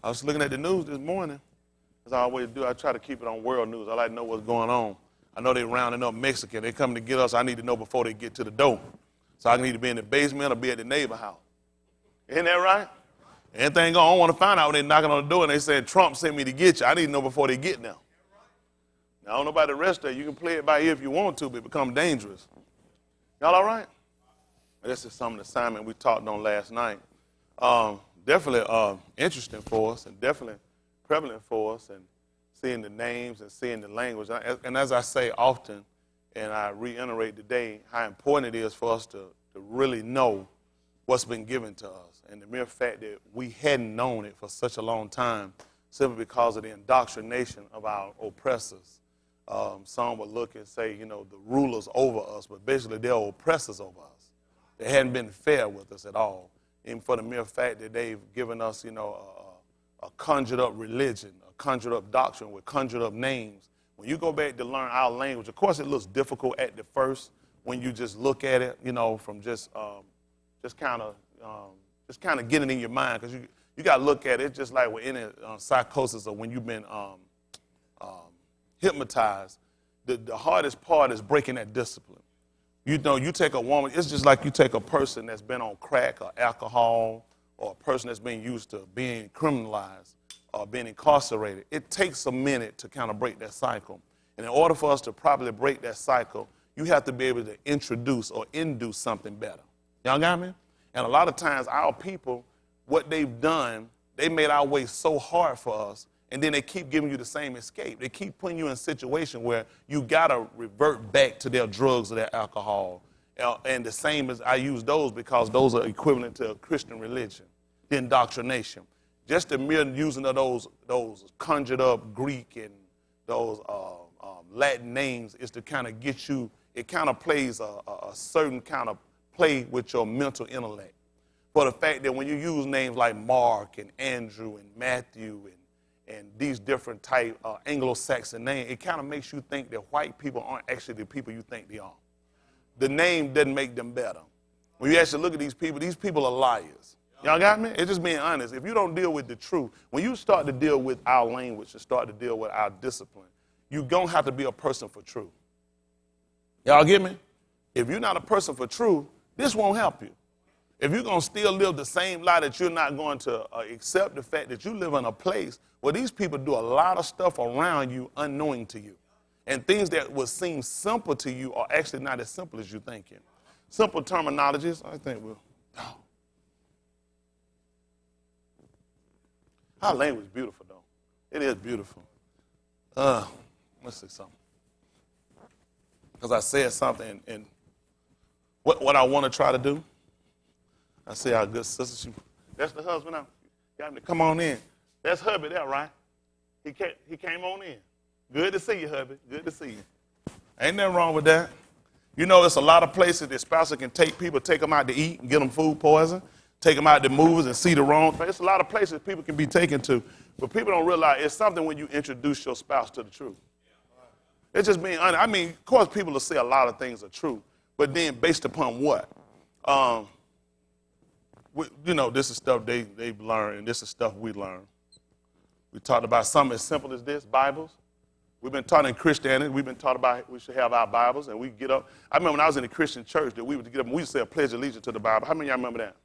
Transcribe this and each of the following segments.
I was looking at the news this morning, as I always do. I try to keep it on world news. I like to know what's going on. I know they're rounding up Mexican. They coming to get us. I need to know before they get to the door. So I can either be in the basement or be at the neighbor house. Isn't that right? Anything going on, I want to find out when they're knocking on the door and they saying, Trump sent me to get you. I need to know before they get there. Now, I don't know about the rest of you. You can play it by ear if you want to, but it becomes dangerous. Y'all all right? This is some of the assignment we talked on last night. Definitely interesting for us and definitely prevalent for us, and seeing the names and seeing the language. And as I say often, and I reiterate today, how important it is for us to really know what's been given to us. And the mere fact that we hadn't known it for such a long time simply because of the indoctrination of our oppressors. Some would look and say, the rulers over us, but basically they're oppressors over us. They hadn't been fair with us at all. Even for the mere fact that they've given us, a conjured up religion, a conjured up doctrine with conjured up names. When you go back to learn our language, of course it looks difficult at the first when you just look at it, from just kind of getting in your mind, because you got to look at it just like with any psychosis or when you've been hypnotized. The hardest part is breaking that discipline. You take a woman, it's just like you take a person that's been on crack or alcohol, or a person that's been used to being criminalized or being incarcerated. It takes a minute to kind of break that cycle. And in order for us to properly break that cycle, you have to be able to introduce or induce something better. Y'all got me? And a lot of times our people, what they've done, they made our way so hard for us, and then they keep giving you the same escape. They keep putting you in a situation where you got to revert back to their drugs or their alcohol. And the same as I use those because those are equivalent to a Christian religion, the indoctrination. Just the mere using of those conjured up Greek and those Latin names is to kind of get you, it kind of plays a certain kind of play with your mental intellect. For the fact that when you use names like Mark and Andrew and Matthew and these different type Anglo-Saxon names, it kind of makes you think that white people aren't actually the people you think they are. The name doesn't make them better. When you actually look at these people are liars. Y'all got me? It's just being honest. If you don't deal with the truth, when you start to deal with our language and start to deal with our discipline, you're going to have to be a person for truth. Y'all get me? If you're not a person for truth, this won't help you. If you're going to still live the same lie, that you're not going to accept the fact that you live in a place where these people do a lot of stuff around you unknowing to you. And things that would seem simple to you are actually not as simple as you're thinking. Simple terminologies, I think we'll. Oh. Our language is beautiful, though. It is beautiful. Let's see something. Because I said something, and what I want to try to do, I see our good sister. That's the husband now. Got me. Come on in. That's hubby there, right? He came on in. Good to see you, hubby. Good to see you. Ain't nothing wrong with that. There's a lot of places that spouses can take them out to eat and get them food poison, take them out to movies and see the wrong thing. There's a lot of places people can be taken to, but people don't realize it's something when you introduce your spouse to the truth. It's just being honest. I mean, of course, people will say a lot of things are true, but then based upon what? This is stuff they've learned, and this is stuff we learned. We talked about something as simple as this, Bibles. We've been taught in Christianity, we've been taught about we should have our Bibles, and we get up. I remember when I was in a Christian church that we would get up and we would say a pledge of allegiance to the Bible. How many of y'all remember that?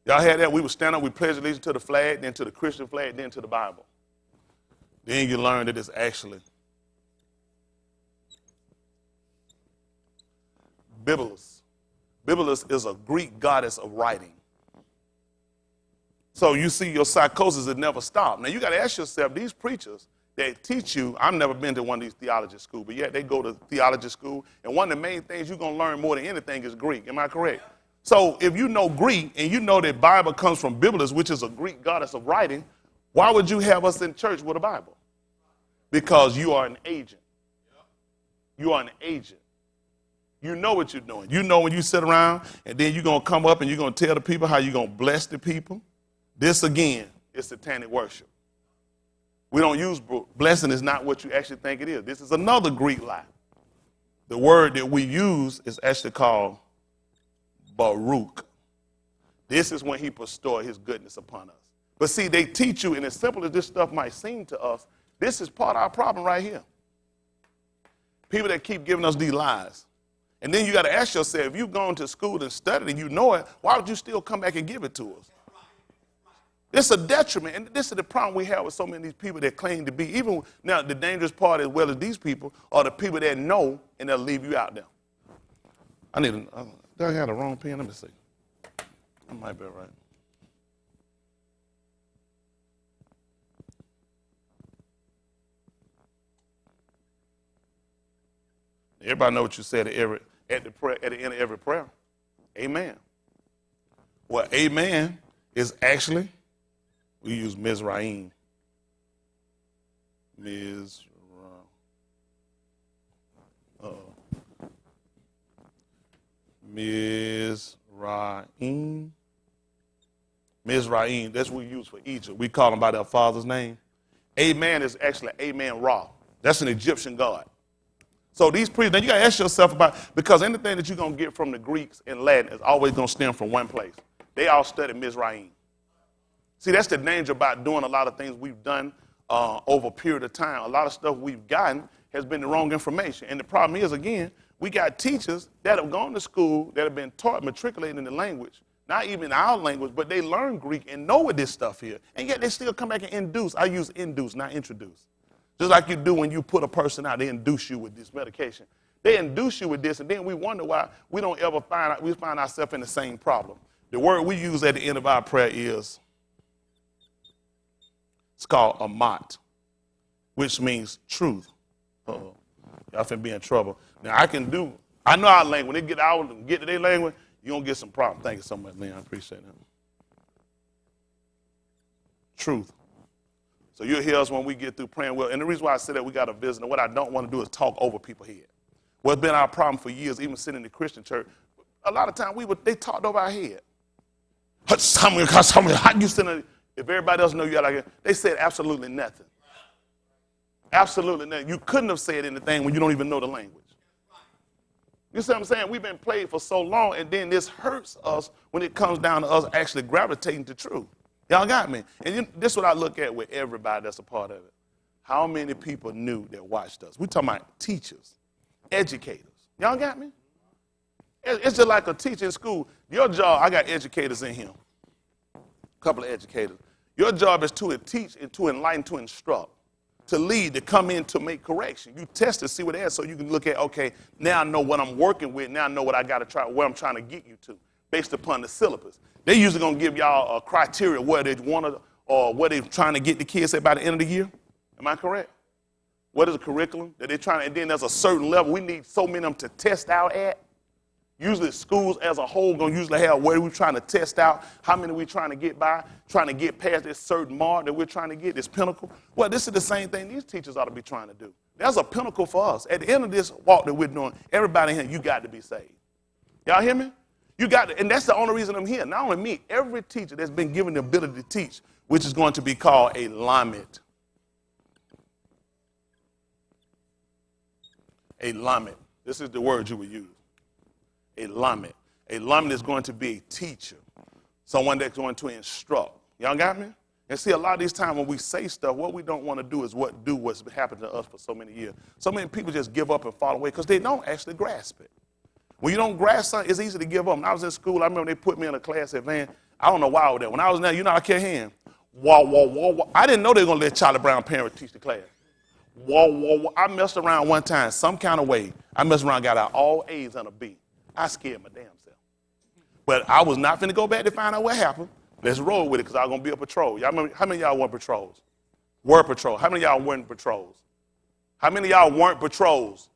Y'all had that? We would stand up, we pledge allegiance to the flag, then to the Christian flag, then to the Bible. Then you learn that it's actually Bibulus. Bibulus is a Greek goddess of writing. So you see your psychosis has never stopped. Now you got to ask yourself, these preachers that teach you, I've never been to one of these theology schools, but yet they go to theology school, and one of the main things you're going to learn more than anything is Greek. Am I correct? So if you know Greek and you know that Bible comes from Bibulus, which is a Greek goddess of writing, why would you have us in church with a Bible? Because you are an agent. You are an agent. You know what you're doing. You know when you sit around and then you're going to come up and you're going to tell the people how you're going to bless the people. This, again, is satanic worship. We don't use blessing is not what you actually think it is. This is another Greek lie. The word that we use is actually called Baruch. This is when he bestowed his goodness upon us. But see, they teach you, and as simple as this stuff might seem to us, this is part of our problem right here. People that keep giving us these lies. And then you got to ask yourself, if you've gone to school and studied and you know it, why would you still come back and give it to us? It's a detriment, and this is the problem we have with so many of these people that claim to be. Even now, the dangerous part as well as these people are the people that know and they'll leave you out there. Did I have the wrong pen? Let me see. I might be right. Everybody know what you said at the end of every prayer. Amen. Well, amen is actually, we use Mizraim. Mizraim, that's what we use for Egypt. We call them by their father's name. Amen is actually Amen Ra. That's an Egyptian god. So these priests, now you got to ask yourself about, because anything that you're going to get from the Greeks and Latin is always going to stem from one place. They all studied Mizraim. See, that's the danger about doing a lot of things we've done over a period of time. A lot of stuff we've gotten has been the wrong information. And the problem is, again, we got teachers that have gone to school, that have been taught, matriculated in the language, not even our language, but they learn Greek and know what this stuff here. And yet they still come back and induce. I use induce, not introduce. Just like you do when you put a person out, they induce you with this medication. They induce you with this, and then we wonder why we don't ever find ourselves in the same problem. The word we use at the end of our prayer is, it's called amat, which means truth. Uh-oh. Y'all finna be in trouble. Now I know our language. When they get to their language, you're gonna get some problems. Thank you so much, Leon. I appreciate that. Truth. So you'll hear us when we get through praying well. And the reason why I say that we got a visitor, what I don't want to do is talk over people's head. Well, it's been our problem for years, even sitting in the Christian church. A lot of times they talked over our head. If everybody else know you like it, they said absolutely nothing. Absolutely nothing. You couldn't have said anything when you don't even know the language. You see what I'm saying? We've been played for so long, and then this hurts us when it comes down to us actually gravitating to truth. Y'all got me? And this is what I look at with everybody that's a part of it. How many people knew that watched us? We're talking about teachers, educators. Y'all got me? It's just like a teacher in school. Your job, I got educators in here, a couple of educators. Your job is to teach and to enlighten, to instruct, to lead, to come in to make correction. You test to see what it is so you can look at, okay, now I know what I'm working with. Now I know what I got to try, where I'm trying to get you to based upon the syllabus. They're usually going to give y'all a criteria where they want to, or what they're trying to get the kids at by the end of the year. Am I correct? What is the curriculum that they're trying to, and then there's a certain level. We need so many of them to test out at. Usually schools as a whole going to usually have where we're trying to test out, how many we're trying to get by, trying to get past this certain mark that we're trying to get, this pinnacle. Well, this is the same thing these teachers ought to be trying to do. There's a pinnacle for us. At the end of this walk that we're doing, everybody here, you got to be saved. Y'all hear me? You got to, and that's the only reason I'm here. Not only me, every teacher that's been given the ability to teach, which is going to be called a lamed. A lamed. This is the word you would use. A lamed. A lamed is going to be a teacher, someone that's going to instruct. Y'all got me? And see, a lot of these times when we say stuff, what we don't want to do is what's happened to us for so many years. So many people just give up and fall away because they don't actually grasp it. When you don't grasp something, it's easy to give up. When I was in school, I remember they put me in a class at Van. I don't know why I was there. When I was there, you know, I kept hearing, wah, wah, wah, wah. I didn't know they were going to let Charlie Brown parents teach the class. Wah, wah, wah. I messed around one time, some kind of way. I messed around, got out all A's and a B. I scared my damn self. But I was not finna go back to find out what happened. Let's roll with it because I was going to be a patrol. Y'all remember, how many of y'all weren't patrols? Were patrol. How many of y'all weren't patrols? How many of y'all weren't patrols?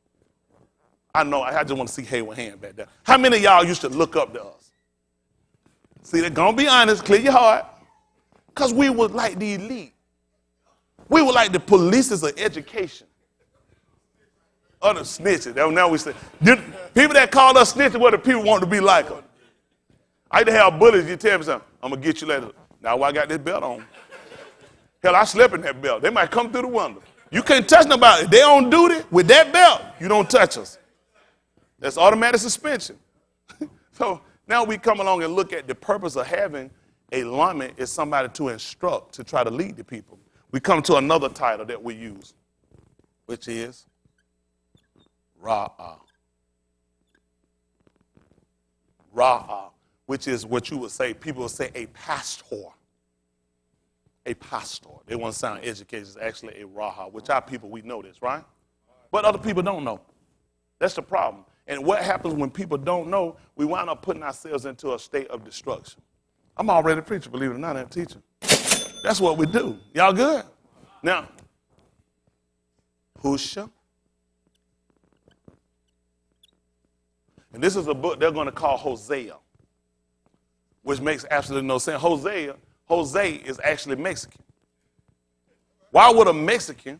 I know, I just want to see Hayward hand back there. How many of y'all used to look up to us? See, they're going to be honest, clear your heart. Because we were like the elite. We were like the polices of education. Other snitches. Now we say, people that call us snitches, what the people want to be like them. I used to have bullies, you tell me something, I'm going to get you later. Now I got this belt on. Hell, I slept in that belt. They might come through the window. You can't touch nobody. If they on duty with that belt, you don't touch us. That's automatic suspension. So now we come along and look at the purpose of having A lama is somebody to instruct, to try to lead the people. We come to another title that we use, which is Ra'ah. Ra'ah, which is what you would say, people would say a pastor. A pastor. They want to sound educated. It's actually a Ra'ah, which our people, we know this, right? But other people don't know. That's the problem. And what happens when people don't know, we wind up putting ourselves into a state of destruction. I'm already a preacher, believe it or not, I'm teaching. That's what we do. Y'all good? Now, Husha. And this is a book they're going to call Hosea, which makes absolutely no sense. Jose is actually Mexican. Why would a Mexican,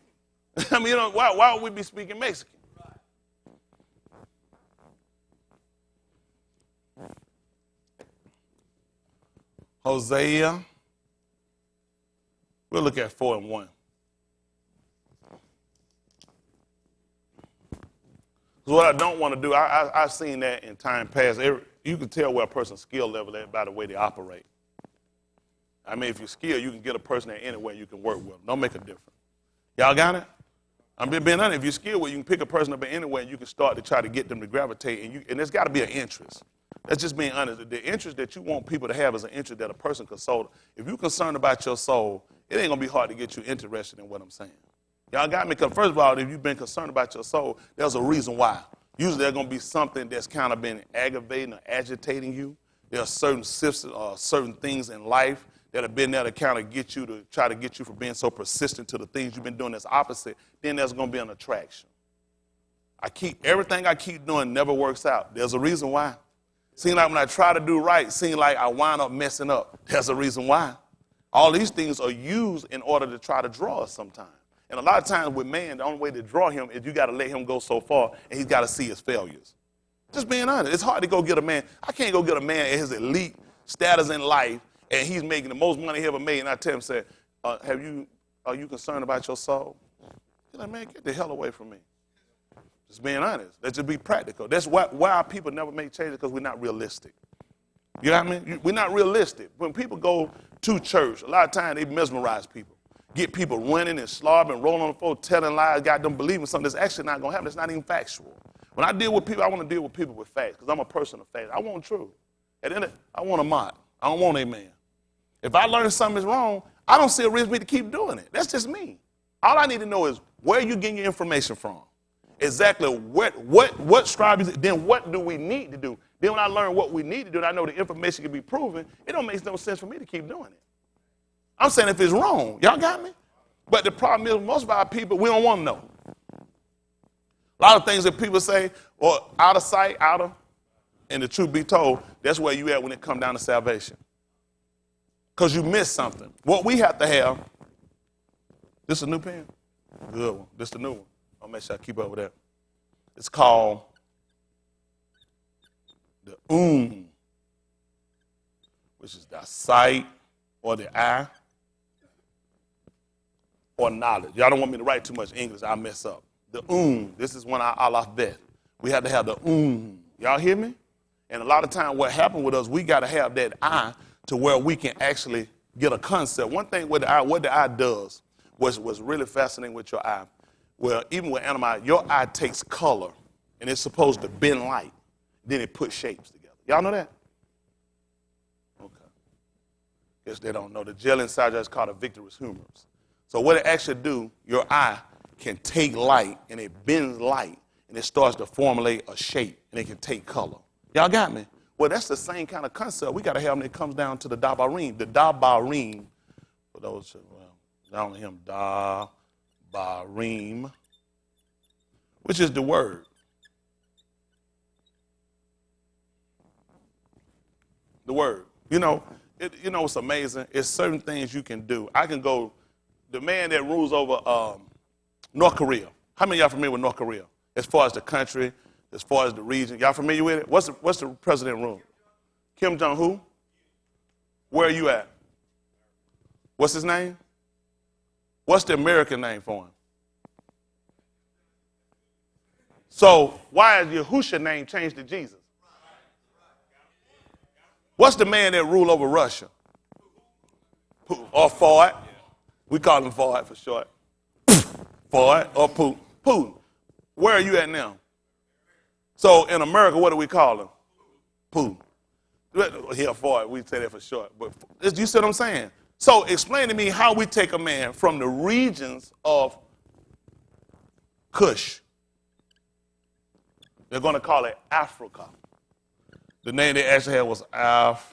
I mean, why would we be speaking Mexican? Hosea, we'll look at 4 and 1. So what I don't want to do, I've seen that in time past. You can tell where a person's skill level is by the way they operate. I mean, if you're skilled, you can get a person there anywhere you can work with them. Don't make a difference. Y'all got it? I'm being honest. If you're skilled, you can pick a person up anywhere and you can start to try to get them to gravitate. And there's got to be an interest. That's just being honest. The interest that you want people to have is an interest that a person can soul. If you're concerned about your soul, it ain't going to be hard to get you interested in what I'm saying. Y'all got me? Because first of all, if you've been concerned about your soul, there's a reason why. Usually there's going to be something that's kind of been aggravating or agitating you. There are certain systems, certain things in life that have been there to kind of get you to try to get you from being so persistent to the things you've been doing that's opposite. Then there's going to be an attraction. Everything I keep doing never works out. There's a reason why. Seems like when I try to do right, seems like I wind up messing up. There's a reason why. All these things are used in order to try to draw us sometimes. And a lot of times with man, the only way to draw him is you got to let him go so far, and he's got to see his failures. Just being honest. It's hard to go get a man. I can't go get a man at his elite status in life, and he's making the most money he ever made, and I tell him, say, are you concerned about your soul? He's like, man, get the hell away from me. Just being honest. Let's just be practical. That's why our people never make changes, because we're not realistic. You know what I mean? We're not realistic. When people go to church, a lot of times they mesmerize people. Get people running and slobbering, rolling on the floor, telling lies, got them believing something that's actually not going to happen. It's not even factual. When I deal with people, I want to deal with people with facts, because I'm a person of facts. I want truth. At the end of it, I want a mod. I don't want a man. If I learn something is wrong, I don't see a reason for me to keep doing it. That's just me. All I need to know is where you getting your information from. Exactly what strive is it? Then what do we need to do? Then when I learn what we need to do and I know the information can be proven, it don't make no sense for me to keep doing it. I'm saying if it's wrong, y'all got me? But the problem is most of our people, we don't want to know. A lot of things that people say, or out of sight, and the truth be told, that's where you at when it comes down to salvation. Because you missed something. What we have to have, this is a new pen? Good one. This is the new one. I'll make sure I keep up with that. It's called the which is the sight or the eye or knowledge. Y'all don't want me to write too much English. I'll mess up. The this is one I lost bet. We have to have the Y'all hear me? And a lot of time what happened with us, we got to have that eye to where we can actually get a concept. One thing with the eye, what the eye does was really fascinating with your eye. Well, even with animal, your eye takes color, and it's supposed to bend light. Then it puts shapes together. Y'all know that? Okay. Guess they don't know. The gel inside is called a vitreous humerus. So what it actually do, your eye can take light, and it bends light, and it starts to formulate a shape, and it can take color. Y'all got me? Well, that's the same kind of concept we got to have when it comes down to the Dabarim. The Dabarim, for those, not only him, Dabarim, which is the word. The word. You know, what's amazing? It's certain things you can do. I can go, the man that rules over North Korea. How many of y'all familiar with North Korea? As far as the country, as far as the region. Y'all familiar with it? What's the president rule? Kim Jong who? Where are you at? What's his name? What's the American name for him? So why is Yahusha name changed to Jesus? What's the man that ruled over Russia? Or Ford. We call him Ford for short. Ford or Putin. Putin. Where are you at now? So in America, what do we call him? Putin. Here, Ford, we say that for short. But you see what I'm saying? So explain to me how we take a man from the regions of Kush. They're going to call it Africa. The name they actually had was Africa.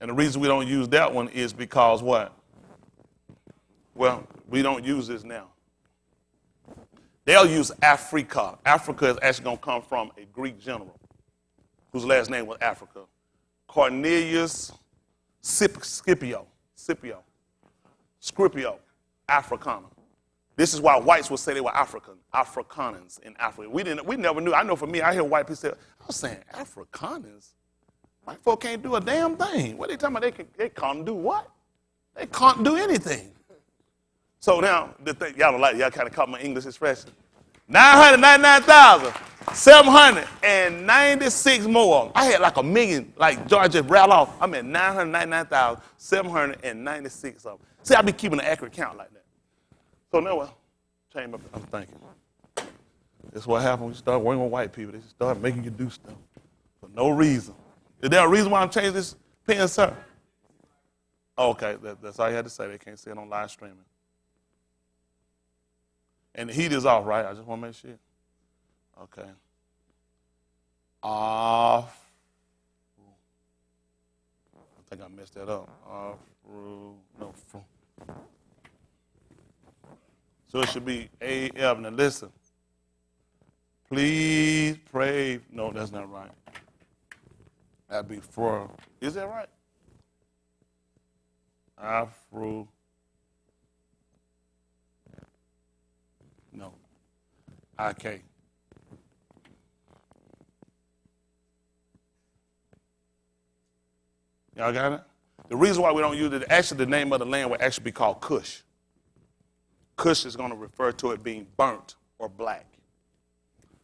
And the reason we don't use that one is because what? Well, we don't use this now. They'll use Africa. Africa is actually going to come from a Greek general whose last name was Africa. Cornelius Scipio, Africana. This is why whites would say they were Afrikaners in Africa. We never knew. I know for me, I hear white people say, I was saying Afrikaners? White folk can't do a damn thing. What are they talking about? They can't do what? They can't do anything. So now, the thing, y'all don't like it. Y'all kind of caught my English expression. 999,796 more. I had like a million, like George just rattled off. I'm at 999,796 of them. See, I be keeping an accurate count like that. So now, change my, I'm thinking. That's what happens when you start working with white people. They just start making you do stuff for no reason. Is there a reason why I'm changing this pen, sir? Oh, okay, that's all you had to say. They can't see it on live streaming. And the heat is off, right? I just want to make sure. Okay. Off. I think I messed that up. Off. No. So it should be AF. Now listen. Please pray. No, that's not right. That'd be for. Is that right? Afro. No. IK. Y'all got it? The reason why we don't use it, actually the name of the land would actually be called Kush. Kush is going to refer to it being burnt or black.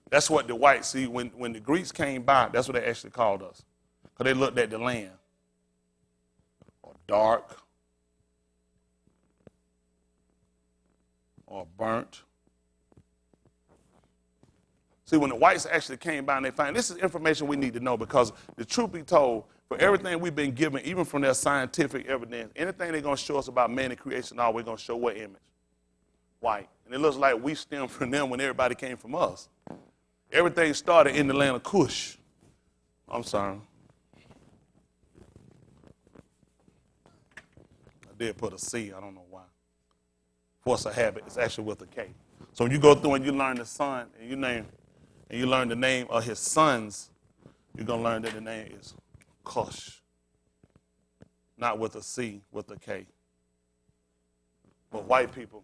That's what the whites see. When the Greeks came by, that's what they actually called us. Because they looked at the land. Or dark. Or burnt. See, when the whites actually came by and they found, this is information we need to know because the truth be told, for everything we've been given, even from their scientific evidence, anything they're going to show us about man and creation, all we're going to show what image? White. And it looks like we stem from them when everybody came from us. Everything started in the land of Kush. I'm sorry. I did put a C. I don't know why. Force of habit. It's actually with a K. So when you go through and you learn the son and you learn the name of his sons, you're going to learn that the name is Kush. Not with a C, with a K. But white people,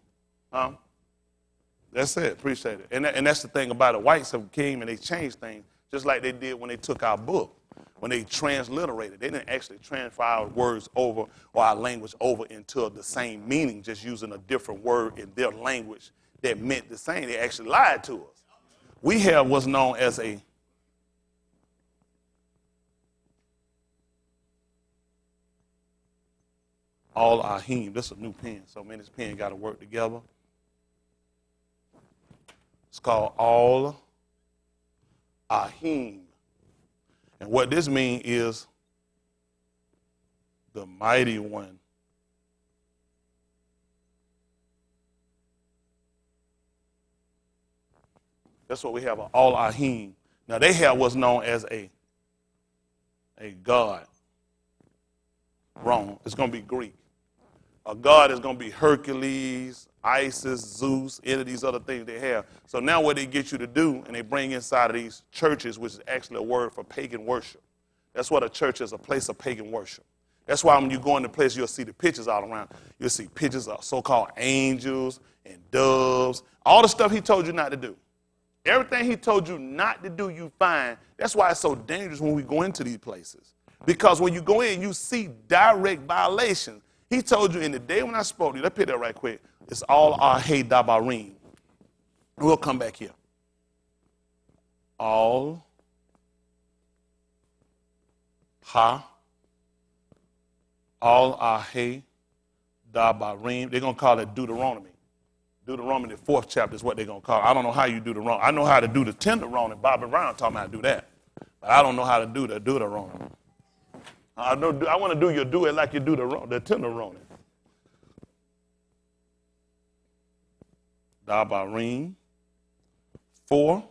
that's it. Appreciate it. And that's the thing about it. Whites have came and they changed things just like they did when they took our book. When they transliterated, they didn't actually transfer our words over or our language over into the same meaning, just using a different word in their language that meant the same. They actually lied to us. We have what's known as a Al-Ahim. This is a new pen, so man, this pen got to work together. It's called Al-Ahim. And what this means is the mighty one. That's what we have, Al-Ahim. Now they have what's known as a god. Wrong. It's going to be Greek. A god is going to be Hercules, Isis, Zeus, any of these other things they have. So now what they get you to do, and they bring inside of these churches, which is actually a word for pagan worship. That's what a church is, a place of pagan worship. That's why when you go in the place, you'll see the pictures all around. You'll see pictures of so-called angels and doves, all the stuff he told you not to do. Everything he told you not to do, you find. That's why it's so dangerous when we go into these places. Because when you go in, you see direct violations. He told you in the day when I spoke to you, let's pick that right quick. It's all Ahei Dabarim. We'll come back here. All Ha, Al Ahe, Dabarim. They're going to call it Deuteronomy. Deuteronomy, the 4th chapter is what they're going to call it. I don't know how you do Deuteronomy. I know how to do the Tenderoni. Bobby Brown taught me how to do that. But I don't know how to do the Deuteronomy. I want to do your do it like you do the Tenderoni. Dabarim. 4.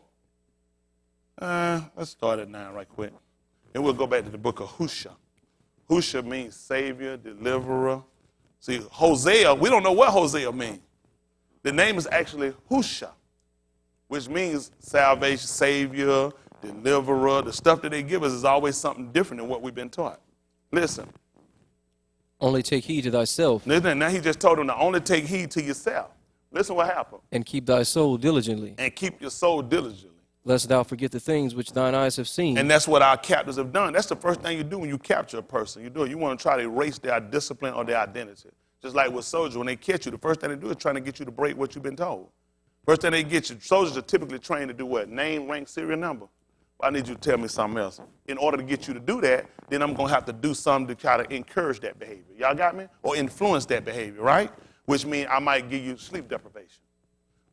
Let's start at 9 right quick. Then we'll go back to the book of Hosea. Hosea means Savior, Deliverer. See, Hosea, we don't know what Hosea means. The name is actually Hosea, which means salvation, Savior, Deliverer. The stuff that they give us is always something different than what we've been taught. Listen. Only take heed to thyself. Listen, now he just told them to only take heed to yourself. Listen what happened. And keep thy soul diligently. And keep your soul diligently. Lest thou forget the things which thine eyes have seen. And that's what our captors have done. That's the first thing you do when you capture a person. You want to try to erase their discipline or their identity. Just like with soldiers, when they catch you, the first thing they do is trying to get you to break what you've been told. First thing they get you, soldiers are typically trained to do what? Name, rank, serial number. Well, I need you to tell me something else. In order to get you to do that, then I'm going to have to do something to try to encourage that behavior. Y'all got me? Or influence that behavior, right? Which means I might give you sleep deprivation.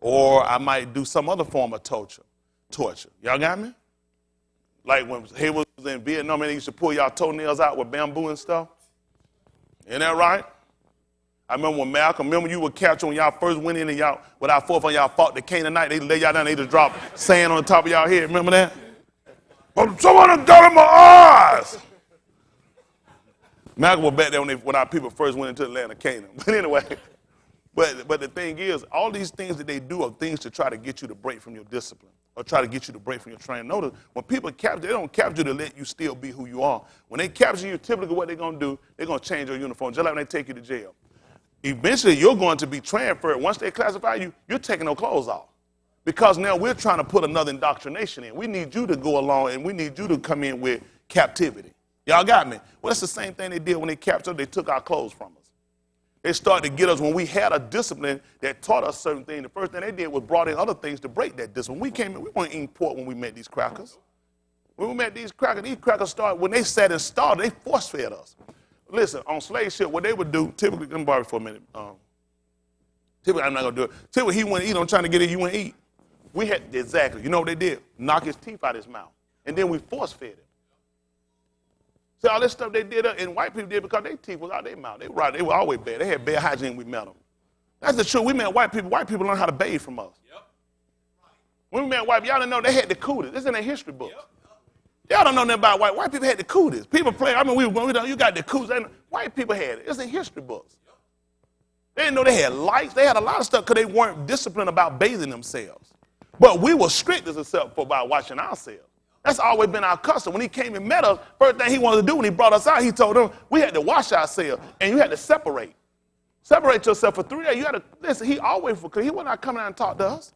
Or I might do some other form of torture. Y'all got me? Like when he was in Vietnam and they used to pull y'all toenails out with bamboo and stuff. Isn't that right? I remember when Malcolm, you were captured when y'all first went in and y'all, without forethought, y'all fought the Canaanite. They lay y'all down, they just dropped sand on the top of y'all head. Remember that? But someone got in my eyes. Malcolm was back there when our people first went into the land of Canaan. But anyway, but the thing is, all these things that they do are things to try to get you to break from your discipline or try to get you to break from your training. Notice, when people capture, they don't capture you to let you still be who you are. When they capture you, typically what they're going to do, they're going to change your uniform, just like when they take you to jail. Eventually, you're going to be transferred. Once they classify you, you're taking no clothes off. Because now we're trying to put another indoctrination in. We need you to go along, and we need you to come in with captivity. Y'all got me? Well, that's the same thing they did when they captured us. They took our clothes from us. They started to get us when we had a discipline that taught us certain things. The first thing they did was brought in other things to break that discipline. We came in, we weren't eating pork when we met these crackers. When we met these crackers started, when they sat and started, they force-fed us. Listen, on slave ship, what they would do, typically, let me borrow it for a minute. Typically, I'm not going to do it. Typically, he wouldn't eat. I'm trying to get it, you wouldn't eat. We had, exactly, you know what they did? Knock his teeth out his mouth. And then we force-fed him. See, all this stuff they did, and white people did because their teeth was out their mouth. They were always bad. They had bad hygiene when we met them. That's the truth. We met white people. White people learned how to bathe from us. Yep. When we met white people, y'all didn't know they had the cooties. This is in their history books. Yep. Y'all don't know nothing about white. White people had the cooties. People play. I mean, we were going, you got the cooties. White people had it. It's in history books. Yep. They didn't know they had lights. They had a lot of stuff because they weren't disciplined about bathing themselves. But we were strict as ourselves about washing ourselves. That's always been our custom. When he came and met us, first thing he wanted to do when he brought us out, he told them we had to wash ourselves and you had to separate. Separate yourself for 3 days. You had to, listen, he always, because he was not coming out and talk to us.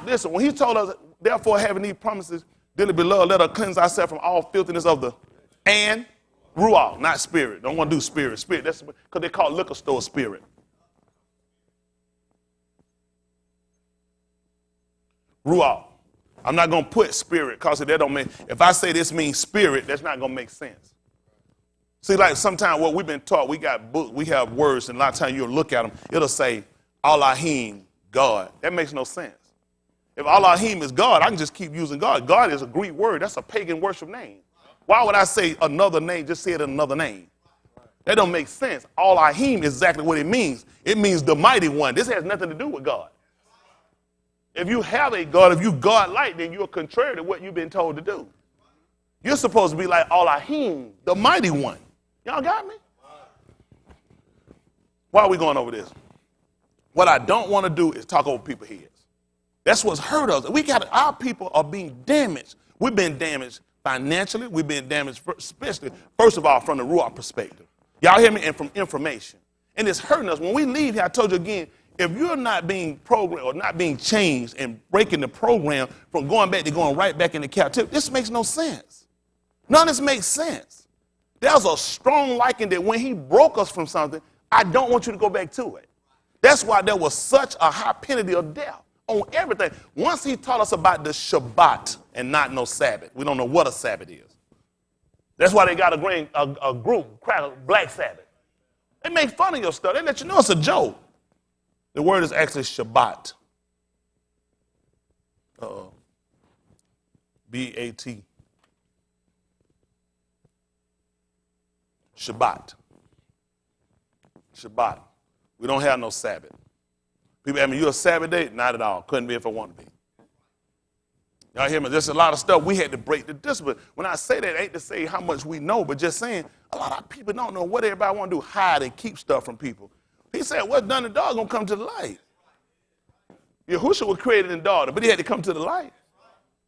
Listen, when he told us, therefore having these promises, dearly beloved, let us cleanse ourselves from all filthiness of the, and ruach, not spirit. Don't want to do spirit. Spirit, that's because they call liquor store spirit. Ruach. I'm not going to put spirit because that don't make, if I say this means spirit, that's not going to make sense. See, like sometimes what we've been taught, we got books, we have words, and a lot of times you'll look at them, it'll say, Elohim, God. That makes no sense. If Elohim is God, I can just keep using God. God is a Greek word. That's a pagan worship name. Why would I say another name, just say it in another name? That don't make sense. Elohim is exactly what it means. It means the mighty one. This has nothing to do with God. If you have a God, if you God-like, then you're contrary to what you've been told to do. You're supposed to be like Elohim, the mighty one. Y'all got me? Why are we going over this? What I don't want to do is talk over people's heads. That's what's hurt us. Our people are being damaged. We've been damaged financially. We've been damaged, especially, first of all, from the Ruach perspective. Y'all hear me? And from information. And it's hurting us. When we leave here, I told you again, if you're not being programmed or not being changed and breaking the program from going back to going right back into captivity, this makes no sense. None of this makes sense. There's a strong liking that when he broke us from something, I don't want you to go back to it. That's why there was such a high penalty of death on everything. Once he taught us about the Shabbat and not no Sabbath, we don't know what a Sabbath is. That's why they got a group, Black Sabbath. They make fun of your stuff. They let you know it's a joke. The word is actually Shabbat. B-A-T. Shabbat. Shabbat. We don't have no Sabbath. People ask me, you a Sabbath day? Not at all. Couldn't be if I wanted to be. Y'all hear me? There's a lot of stuff we had to break the discipline. When I say that, it ain't to say how much we know, but just saying a lot of people don't know what everybody want to do, hide and keep stuff from people. He said, what's done in the dark going to come to the light. Yahushua was created in dark, but he had to come to the light.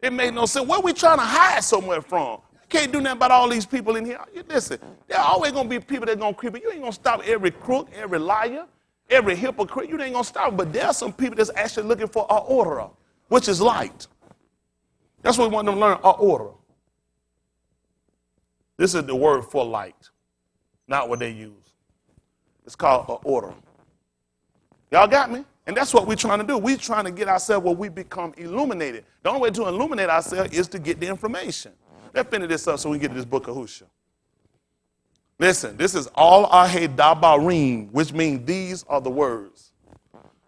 It made no sense. Where we trying to hide somewhere from? Can't do nothing about all these people in here. Listen, there are always going to be people that are going to creep. You ain't going to stop every crook, every liar, every hypocrite. You ain't going to stop. But there are some people that's actually looking for our order, which is light. That's what we want them to learn, our order. This is the word for light, not what they use. It's called an order. Y'all got me? And that's what we're trying to do. We're trying to get ourselves where we become illuminated. The only way to illuminate ourselves is to get the information. Let's finish this up so we can get to this book of Hosea. Listen, this is all ahe dabarim, which means these are the words.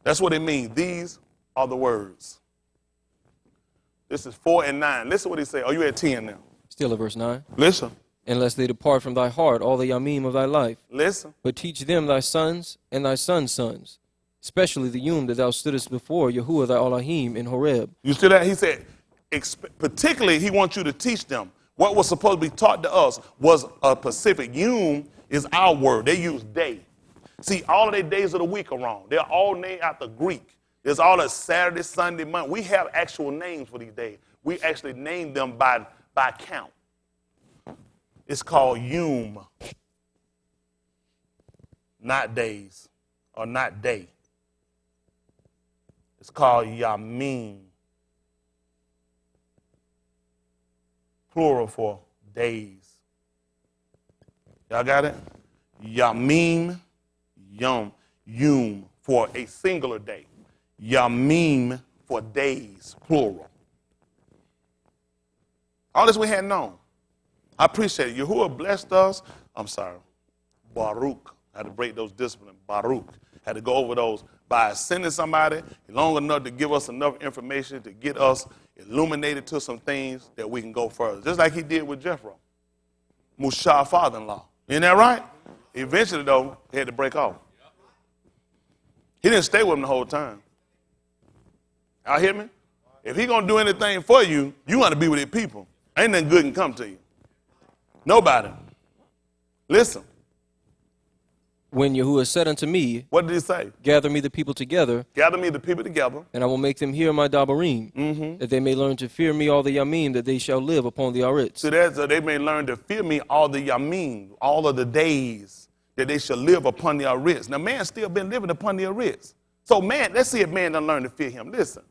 That's what it means. These are the words. This is 4 and 9. Listen what he said. Oh, you at 10 now. Still at verse 9. Listen. Unless they depart from thy heart all the yamim of thy life. Listen. But teach them thy sons and thy sons' sons, especially the yom that thou stoodest before Yahuwah thy Elohim in Horeb. You see that? He said, particularly he wants you to teach them. What was supposed to be taught to us was a specific. Yom is our word. They use day. See, all of their days of the week are wrong. They're all named after Greek. There's all the Saturday, Sunday, Monday. We have actual names for these days. We actually name them by count. It's called Yom, not days or not day. It's called Yamim, plural for days. Y'all got it? Yamim, Yom for a singular day. Yamim for days, plural. All this we hadn't known. I appreciate it. Yahuwah blessed us. Baruch. I had to break those disciplines. Baruch. Had to go over those by sending somebody long enough to give us enough information to get us illuminated to some things that we can go further. Just like he did with Jethro, Mushah's father-in-law. Isn't that right? Eventually, though, he had to break off. He didn't stay with him the whole time. Y'all hear me? If he's going to do anything for you, you want to be with his people. Ain't nothing good can come to you. Nobody. Listen. When Yahuwah said unto me, what did he say? Gather me the people together. Gather me the people together. And I will make them hear my dabarim, that they may learn to fear me all the yamim, that they shall live upon the aretz. So that's they may learn to fear me all the yamim, all of the days that they shall live upon the aretz. Now, man still been living upon the aretz. So, man, let's see if man done learn to fear him. Listen.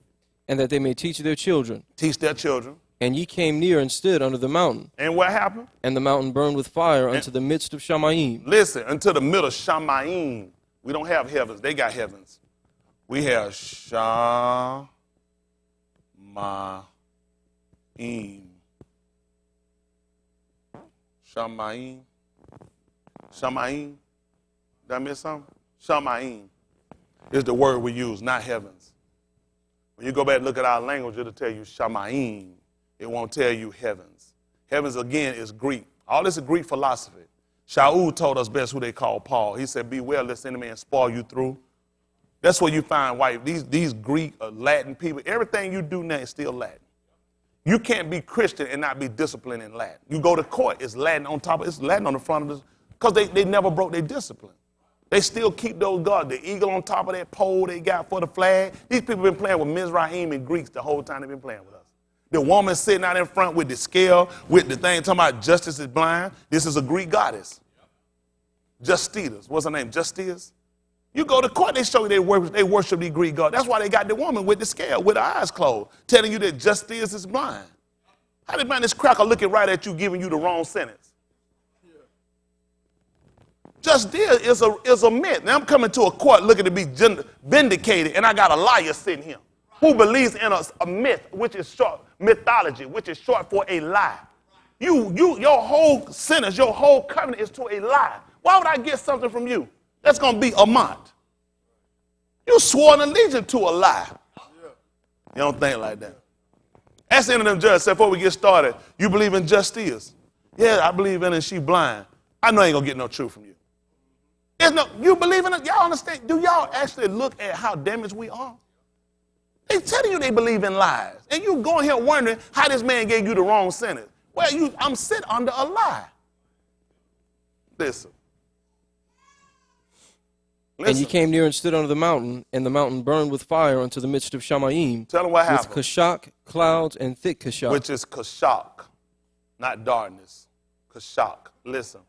And that they may teach their children. Teach their children. And ye came near and stood under the mountain. And what happened? And the mountain burned with fire unto the midst of Shamayim. Listen, unto the middle of Shamayim. We don't have heavens. They got heavens. We have Shamayim. Shamayim. Shamayim. Did I miss something? Shamayim is the word we use, not heavens. When you go back and look at our language, it'll tell you Shamayim. It won't tell you heavens. Heavens, again, is Greek. All this is Greek philosophy. Shaul told us best who they call Paul. He said, beware lest any man spoil you through. That's where you find white. These Greek or Latin people, everything you do now is still Latin. You can't be Christian and not be disciplined in Latin. You go to court, it's Latin on top of it's Latin on the front of this, because they never broke their discipline. They still keep those gods. The eagle on top of that pole they got for the flag. These people been playing with Mizraim and Greeks the whole time they've been playing with us. The woman sitting out in front with the scale, with the thing talking about justice is blind. This is a Greek goddess. Justitas. What's her name? Justice? You go to court, they show you they worship the Greek god. That's why they got the woman with the scale, with her eyes closed, telling you that justice is blind. How did man this cracker looking right at you, giving you the wrong sentence? Justice is a myth. Now I'm coming to a court looking to be vindicated, and I got a liar sitting here who believes in a myth, which is short, mythology, which is short for a lie. Your whole sentence, your whole covenant is to a lie. Why would I get something from you that's going to be a month? You swore an allegiance to a lie. You don't think like that. Ask any of them judges, before we get started, you believe in justice? Yeah, I believe in it, and she blind. I know I ain't going to get no truth from you. You believe in it? Y'all understand? Do y'all actually look at how damaged we are? They telling you they believe in lies. And you going here wondering how this man gave you the wrong sentence. Well, I'm sitting under a lie. Listen. And ye came near and stood under the mountain, and the mountain burned with fire unto the midst of Shamayim. Tell them what happened. With Kashak, clouds, and thick Kashak. Which is Kashak, not darkness. Kashak. Listen.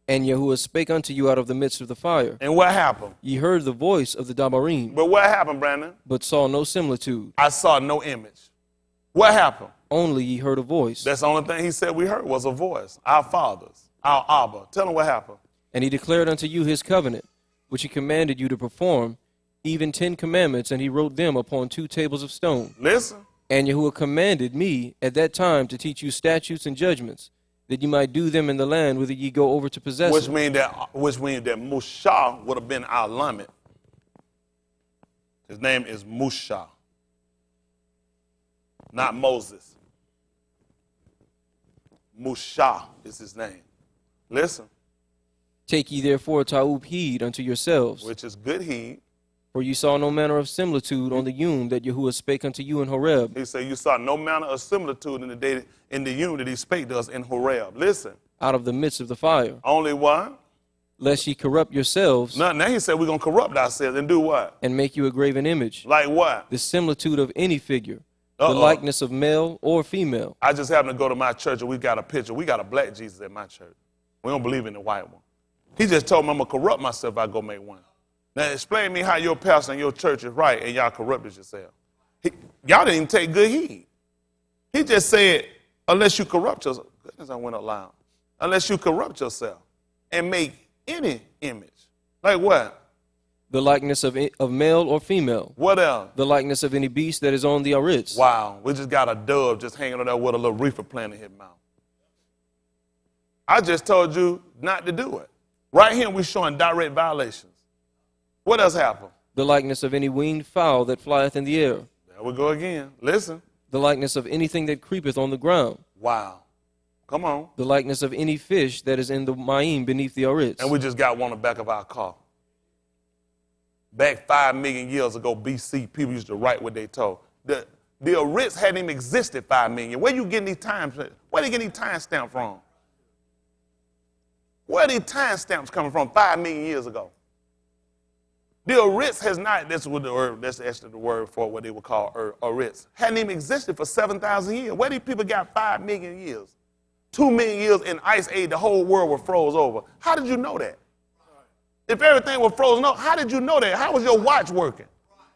And Yahuwah spake unto you out of the midst of the fire. And what happened? Ye heard the voice of the Dabarim. But what happened, Brandon? But saw no similitude. I saw no image. What happened? Only ye heard a voice. That's the only thing he said we heard was a voice. Our fathers, our Abba. Tell them what happened. And he declared unto you his covenant, which he commanded you to perform, even 10 commandments, and he wrote them upon 2 tables of stone. Listen. And Yahuwah commanded me at that time to teach you statutes and judgments, that you might do them in the land whither ye go over to possess Which it. means that Musha would have been our Lamed. His name is Musha, not Moses. Musha is his name. Listen. Take ye therefore ta'ub heed unto yourselves, Which is good heed. for ye saw no manner of similitude on the Yom that Yahuwah spake unto you in Horeb. He said you saw no manner of similitude in the day in the Yom that he spake to us in Horeb. Listen. Out of the midst of the fire, Only one. lest ye corrupt yourselves, Now he said we're going to corrupt ourselves and do what? and make you a graven image, Like what? the similitude of any figure, the Uh-oh. likeness of male or female. I just happened to go to my church and we got a picture. We got a black Jesus at my church. We don't believe in the white one. He just told me I'm going to corrupt myself if I go make one. Now explain to me how your pastor and your church is right and y'all corrupted yourself. Y'all didn't even take good heed. He just said, unless you corrupt yourself, goodness, I went up loud. Unless you corrupt yourself and make any image. Like what? The likeness of male or female. What else? The likeness of any beast that is on the aritz. Wow, we just got a dove just hanging on there with a little reefer plant in his mouth. I just told you not to do it. Right here, we're showing direct violations. What else happened? The likeness of any winged fowl that flieth in the air. There we go again. Listen. The likeness of anything that creepeth on the ground. Wow. Come on. The likeness of any fish that is in the ma'im beneath the aritz. And we just got one on the back of our car. Back 5 million years ago, BC, people used to write what they told. The aritz hadn't even existed 5 million. Where you getting these time? Where they getting these time stamps from? Where are these time stamps coming from 5 million years ago? The aritz has not, that's actually the word for what they would call aritz, hadn't even existed for 7,000 years. Where these people got 5 million years? 2 million years in ice age, the whole world was froze over. How did you know that? If everything was frozen over, how did you know that? How was your watch working?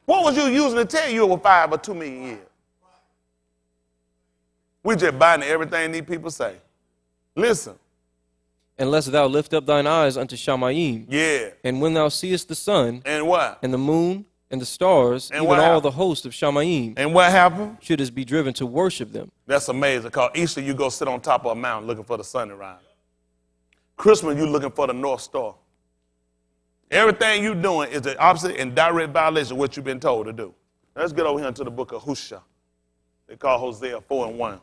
What was you using to tell you it was 5 or 2 million years? We just buying everything these people say. Listen. Unless thou lift up thine eyes unto Shamayim. Yeah. And when thou seest the sun, and what? And the moon, and the stars, and even all the host of Shamayim. And what happened? Shouldest be driven to worship them. That's amazing, because Easter you go sit on top of a mountain looking for the sun to rise. Christmas you looking for the North Star. Everything you doing is the opposite and direct violation of what you've been told to do. Let's get over here into the book of Hosea. They call Hosea 4:1.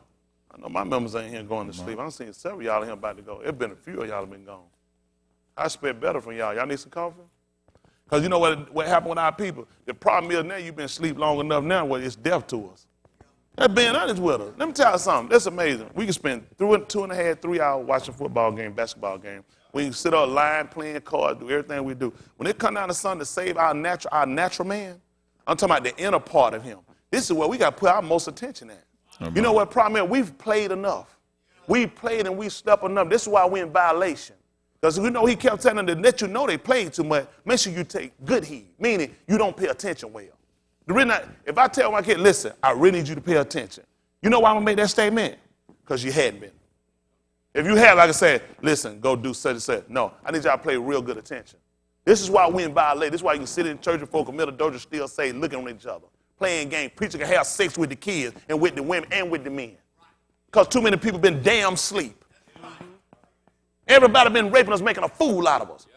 I know my members ain't here going to sleep. I've seen several of y'all in here about to go. It's been a few of y'all have been gone. I expect better from y'all. Y'all need some coffee? Because you know what happened with our people? The problem is now you've been asleep long enough now where it's death to us. That's being honest with us. Let me tell you something. That's amazing. We can spend 2.5, 3 hours watching a football game, basketball game. We can sit up lying, playing cards, do everything we do. When it comes down to something to save our natural man, I'm talking about the inner part of him. This is where we got to put our most attention at. You know what problem is? We've played enough. We played and we slept enough. This is why we're in violation. Because we know he kept telling them to let you know they played too much. Make sure you take good heed, meaning you don't pay attention well. The reason if I tell my kid, listen, I really need you to pay attention. You know why I'm going to make that statement? Because you hadn't been. If you had, like I said, listen, go do such and such. No, I need y'all to pay real good attention. This is why we in violation. This is why you can sit in church and folk in the middle of the still say, looking at each other, playing games, preaching can have sex with the kids and with the women and with the men. Because too many people been damn asleep. Everybody been raping us, making a fool out of us.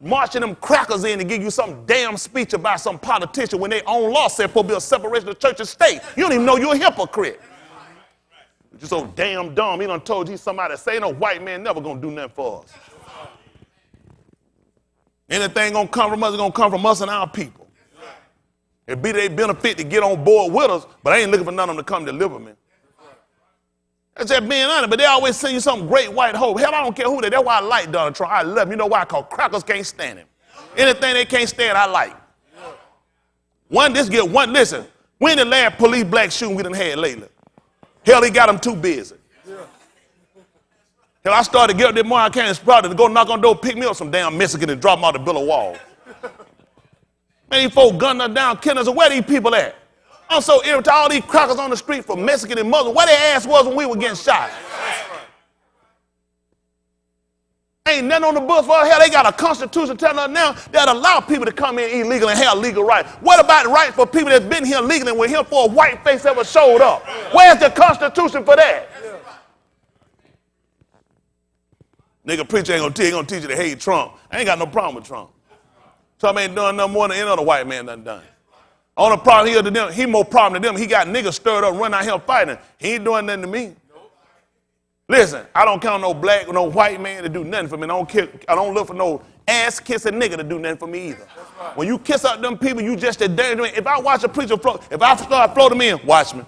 Marching them crackers in to give you some damn speech about some politician when their own law said supposed to be a separation of church and state. You don't even know you're a hypocrite. You're so damn dumb. He done told you somebody say no white man never gonna do nothing for us. Anything gonna come from us is gonna come from us and our people. It'd be their benefit to get on board with us, but I ain't looking for none of them to come deliver me. That's just being honest, but they always send you some great white hope. Hell, I don't care who they are. That's why I like Donald Trump. I love him. You know why? Because crackers can't stand him. Anything they can't stand, I like. Listen, when the last police black shooting we done had lately? Hell, he got them too busy. Hell, I started to get up this morning, I can't sprout to go knock on the door, pick me up some damn Mexican and drop them out the bill of wall. Man, these folks gunning us down, killing us. Where these people at? I'm so irritated. All these crackers on the street from Mexican and Muslim. Where their ass was when we were getting shot? Ain't nothing on the books for us. Hell, they got a constitution telling us now that allow people to come in illegally and have legal rights. What about the right for people that's been here legally and were here for a white face ever showed up? Where's the constitution for that? Nigga preacher ain't gonna teach you to hate Trump. I ain't got no problem with Trump. Trump ain't done nothing more than any other white man done. Only problem he to them, he more problem to them. He got niggas stirred up, running out here fighting. He ain't doing nothing to me. Listen, I don't count no black or no white man to do nothing for me. I don't look for no ass-kissing nigga to do nothing for me either. Right. When you kiss out them people, you just a dangerous. If I watch a preacher float, if I start floating in, watch me.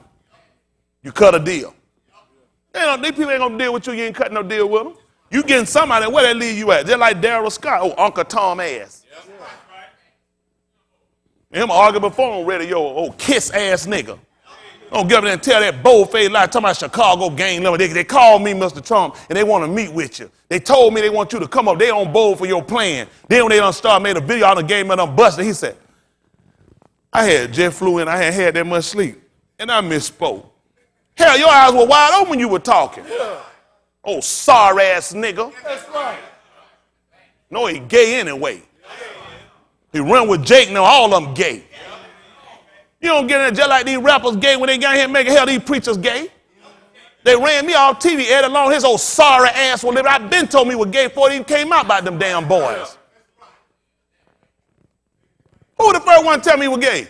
You cut a deal. These people ain't gonna deal with you. You ain't cutting no deal with them. You getting somebody, where they leave you at? Just like Daryl Scott, Uncle Tom ass. Him argue before on radio, kiss ass nigga. Don't get up there and tell that bold-faced lie talking about Chicago gang level. They called me Mr. Trump and they want to meet with you. They told me they want you to come up. They on board for your plan. Then when they done start made a video out of the game and done busted, he said, I had jet flu and I hadn't had that much sleep. And I misspoke. Hell, your eyes were wide open when you were talking. Yeah. Oh, sorry ass nigga. That's right. No, he gay anyway. He run with Jake, now all of them gay. You don't get in there just like these rappers gay when they got here making hell these preachers gay. They ran me off TV, Ed along his old sorry ass will live. I've been told me was gay before it even came out by them damn boys. Who the first one to tell me he was gay?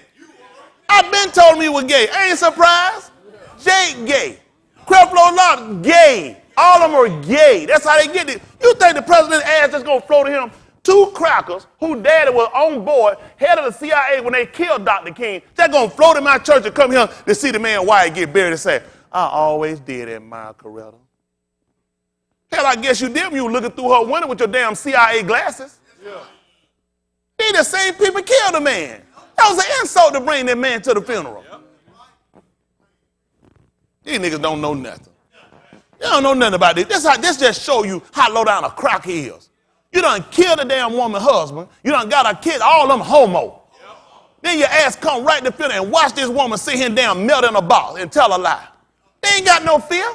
I've been told me he was gay. I ain't surprised. Jake gay. Creflo Dollar gay. All of them are gay. That's how they get it. You think the president's ass is going to flow to him? Two crackers who daddy was on board, head of the CIA when they killed Dr. King, they're going to float in my church and come here to see the man Wyatt get buried and say, I always did admire Coretta. Hell, I guess you did when you were looking through her window with your damn CIA glasses. Yeah. They the same people killed the man. That was an insult to bring that man to the funeral. These niggas don't know nothing. They don't know nothing about this. This just show you how low down a cracker is. You done killed a damn woman husband. You done got a kid, all them homo. Then your ass come right to the funeral and watch this woman sit here down, melt in a box and tell a lie. They ain't got no fear.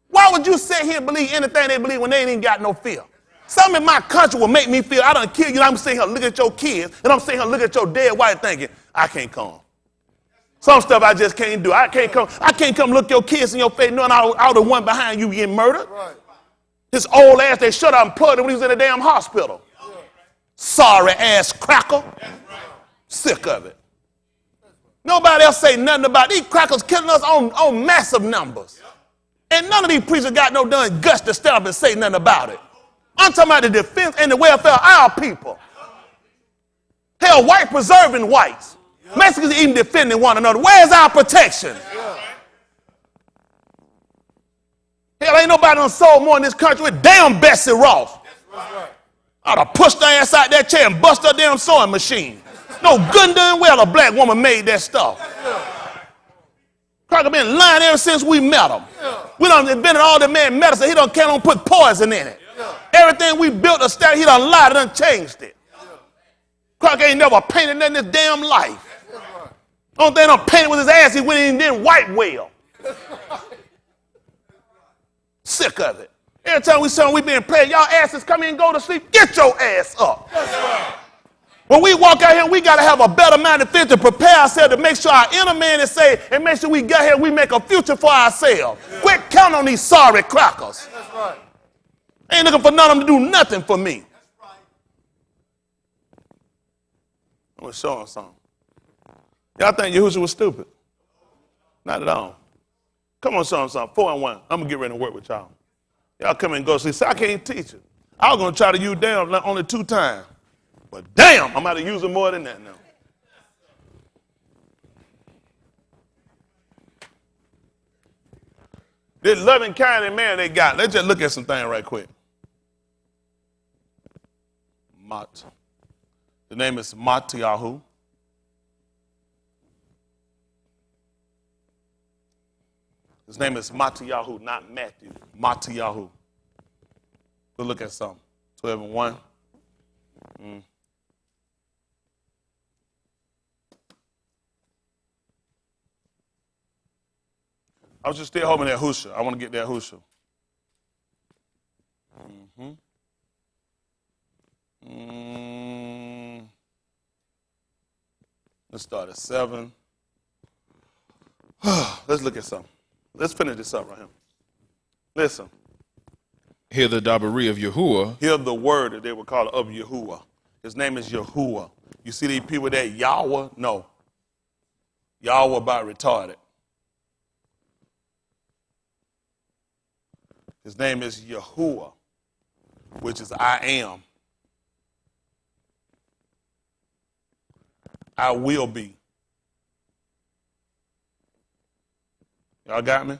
Why would you sit here and believe anything they believe when they ain't got no fear? Something in my country will make me feel I done killed you. I'm sitting here looking at your kids, and I'm sitting here looking at your dead wife thinking, I can't come. Some stuff I just can't do. I can't come look your kids in your face knowing I was the one behind you getting murdered. Right. His old ass, they shut up and plugged him when he was in the damn hospital. Yeah. Sorry ass cracker. Right. Sick of it. Nobody else say nothing about these crackers killing us on massive numbers. And none of these preachers got no done guts to stand up and say nothing about it. I'm talking about the defense and the welfare of our people. Hell, white preserving whites. Mexicans even defending one another. Where's our protection? Hell, ain't nobody done sold more in this country with damn Bessie Ross. I'd have pushed her ass out that chair and bust her damn sewing machine. No good and done well a black woman made that stuff. Cracker been lying ever since we met him. We done invented all the man medicine. He done can't on put poison in it. Everything we built a stat, he done lied and done changed it. Cracker ain't never painted nothing in his damn life. Only thing done painted with his ass, he went in and didn't wipe well. Sick of it. Every time we say we being played, y'all asses come in and go to sleep, get your ass up. When we walk out here, we got to have a better minded fit to prepare ourselves to make sure our inner man is saved and make sure we get here, we make a future for ourselves. Quit counting on these sorry crackers. That's right. They ain't looking for none of them to do nothing for me. I'm going to show them something. Y'all think Yahushua was stupid? Not at all. Come on, show them something. 4 and 1. I'm going to get ready to work with y'all. Y'all come and go. See, I can't teach it. I was going to try to use damn only 2 times. But damn, I'm about to use it more than that now. This loving, kind man they got. Let's just look at some things right quick. Mat. The name is Mattiyahu. His name is Mattiyahu, not Matthew. Mattiyahu. Go look at something. 12 and 1. I was just still hoping that Husha. I want to get that Husha. Let's start at 7. Let's look at something. Let's finish this up right here. Listen. Hear the Dabari of Yahuwah. Hear the word that they would call of Yahuwah. His name is Yahuwah. You see these people that Yahweh? No. Yahweh about retarded. His name is Yahuwah, which is I am. I will be. Y'all got me?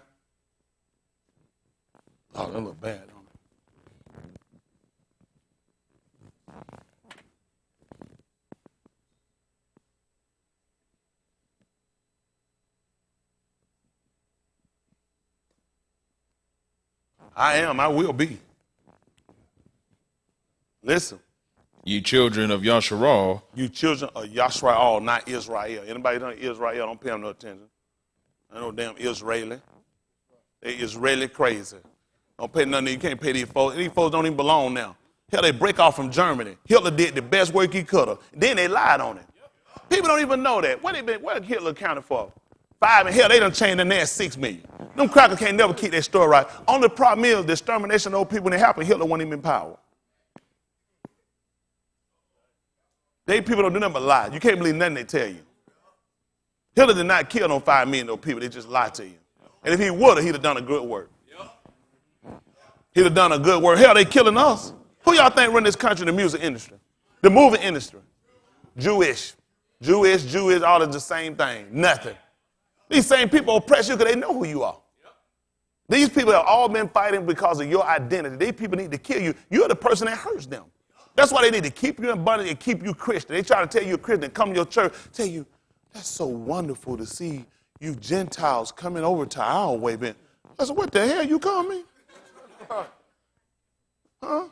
Oh, that look bad, don't it? I am, I will be. Listen. Ye children of Yasharal. You children of Yashrael, not Israel. Anybody done Israel, don't pay them no attention. I know damn Israeli. They Israeli crazy. Don't pay nothing. You can't pay these folks. These folks don't even belong now. Hell, they break off from Germany. Hitler did the best work he could have. Then they lied on it. People don't even know that. What Hitler accounted for? 5, and hell, they done changed the next 6 million. Them crackers can't never keep their story right. Only problem is the extermination of those people when it happened, Hitler wasn't even in power. They people don't do nothing but lie. You can't believe nothing they tell you. Hitler did not kill no 5 million of those people. They just lied to you. And if he would have, he'd have done a good work. He'd have done a good work. Hell, they killing us. Who y'all think run this country, the music industry? The movie industry. Jewish, all is the same thing. Nothing. These same people oppress you because they know who you are. These people have all been fighting because of your identity. These people need to kill you. You're the person that hurts them. That's why they need to keep you in bondage and keep you Christian. They try to tell you a Christian, come to your church, tell you, that's so wonderful to see you Gentiles coming over to our way. Man. I said, what the hell you call me? Huh?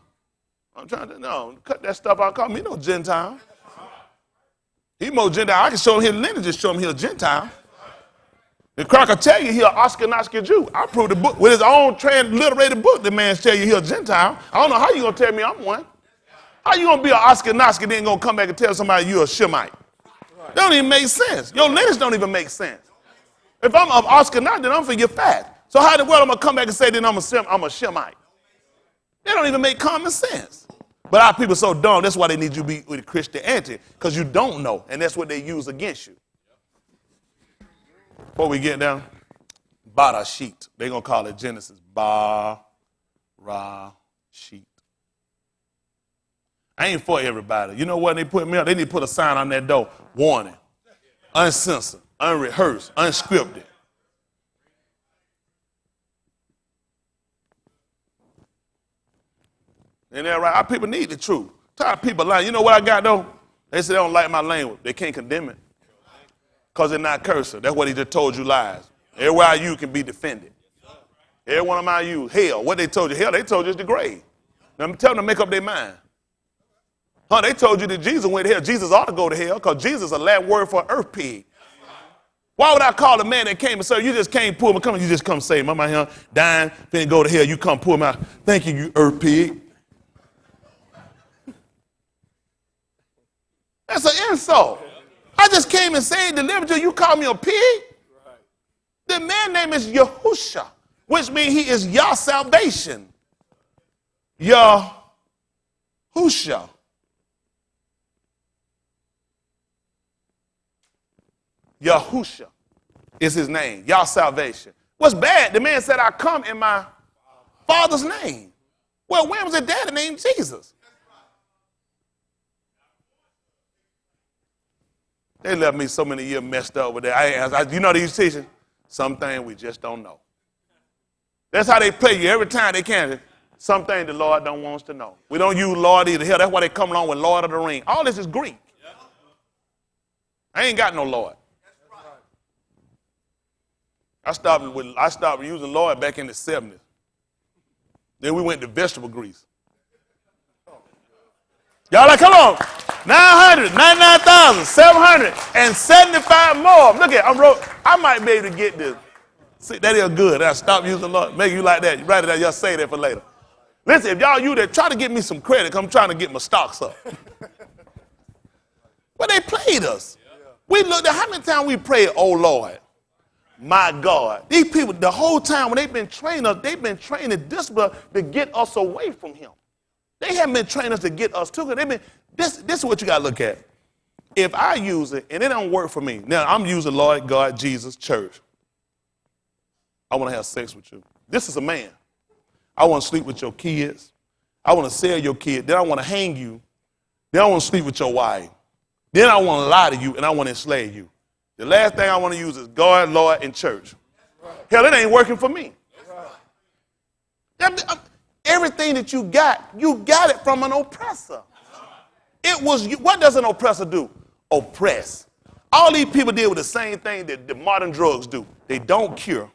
I'm trying to, cut that stuff out. Call me no Gentile. He more Gentile. I can show him his lineage, just show him he's a Gentile. The cracker tell you he's an Ashkenazi Jew. I proved the book with his own transliterated book. The man tell you he's a Gentile. I don't know how you gonna tell me I'm one. How you gonna be an Ashkenazi then gonna come back and tell somebody you're a Shemite? That don't even make sense. Your lineage don't even make sense. If I'm of Ashkenazi, then I'm for your fat. So how in the world I'm gonna come back and say then I'm a Shemite? That don't even make common sense. But our people are so dumb. That's why they need you to be with Christianity, because you don't know, and that's what they use against you. Before we get down, Barashit. They're going to call it Genesis. Barashit. I ain't for everybody. You know what they put me on? They need to put a sign on that door. Warning. Uncensored, unrehearsed, unscripted. Ain't that right? Our people need the truth. Tired people lying. You know what I got, though? They say they don't like my language. They can't condemn it. Because they're not cursing. That's what he just told you lies. Everywhere I use can be defended. Every one of my use, hell. What they told you? Hell, they told you it's the grave. Now, I'm telling them to make up their mind. Huh, they told you that Jesus went to hell. Jesus ought to go to hell because Jesus is a Latin word for earth pig. Why would I call a man that came and say, you just can't pull him, come, you just come save him. I'm out here dying, then go to hell. You come pull him out. Thank you, you earth pig. That's an insult. I just came and saved, delivered you. You call me a pig? Right. The man's name is Yahusha, which means he is your salvation. Yahusha. Yahusha is his name. Yah salvation. What's bad? The man said, I come in my Father's name. Well, when was his daddy named Jesus? They left me so many years messed up with that. You know these teaching? Something we just don't know. That's how they play you every time they can. Something the Lord don't want us to know. We don't use Lord either. Hell, that's why they come along with Lord of the Ring. All this is Greek. I ain't got no Lord. I stopped using Lord back in the 70s. Then we went to vegetable grease. Y'all like, come on. 999,775 more. Look at I might be able to get this. See, that is good. I stop using Lord. Make you like that. You write it down. Y'all say that for later. Listen, if y'all use that, try to give me some credit. I'm trying to get my stocks up. But they played us. We looked at how many times we prayed, oh Lord, my God. These people, the whole time when they've been training us, they've been training discipline to get us away from him. They haven't been training us to get us to him. This is what you got to look at. If I use it and it don't work for me, now I'm using Lord, God, Jesus, church. I want to have sex with you. This is a man. I want to sleep with your kids. I want to sell your kid. Then I want to hang you. Then I want to sleep with your wife. Then I want to lie to you and I want to enslave you. The last thing I want to use is God, Lord, and church. Hell, it ain't working for me. Everything that you got it from an oppressor. What does an oppressor do? Oppress. All these people deal with the same thing that the modern drugs do. They don't cure,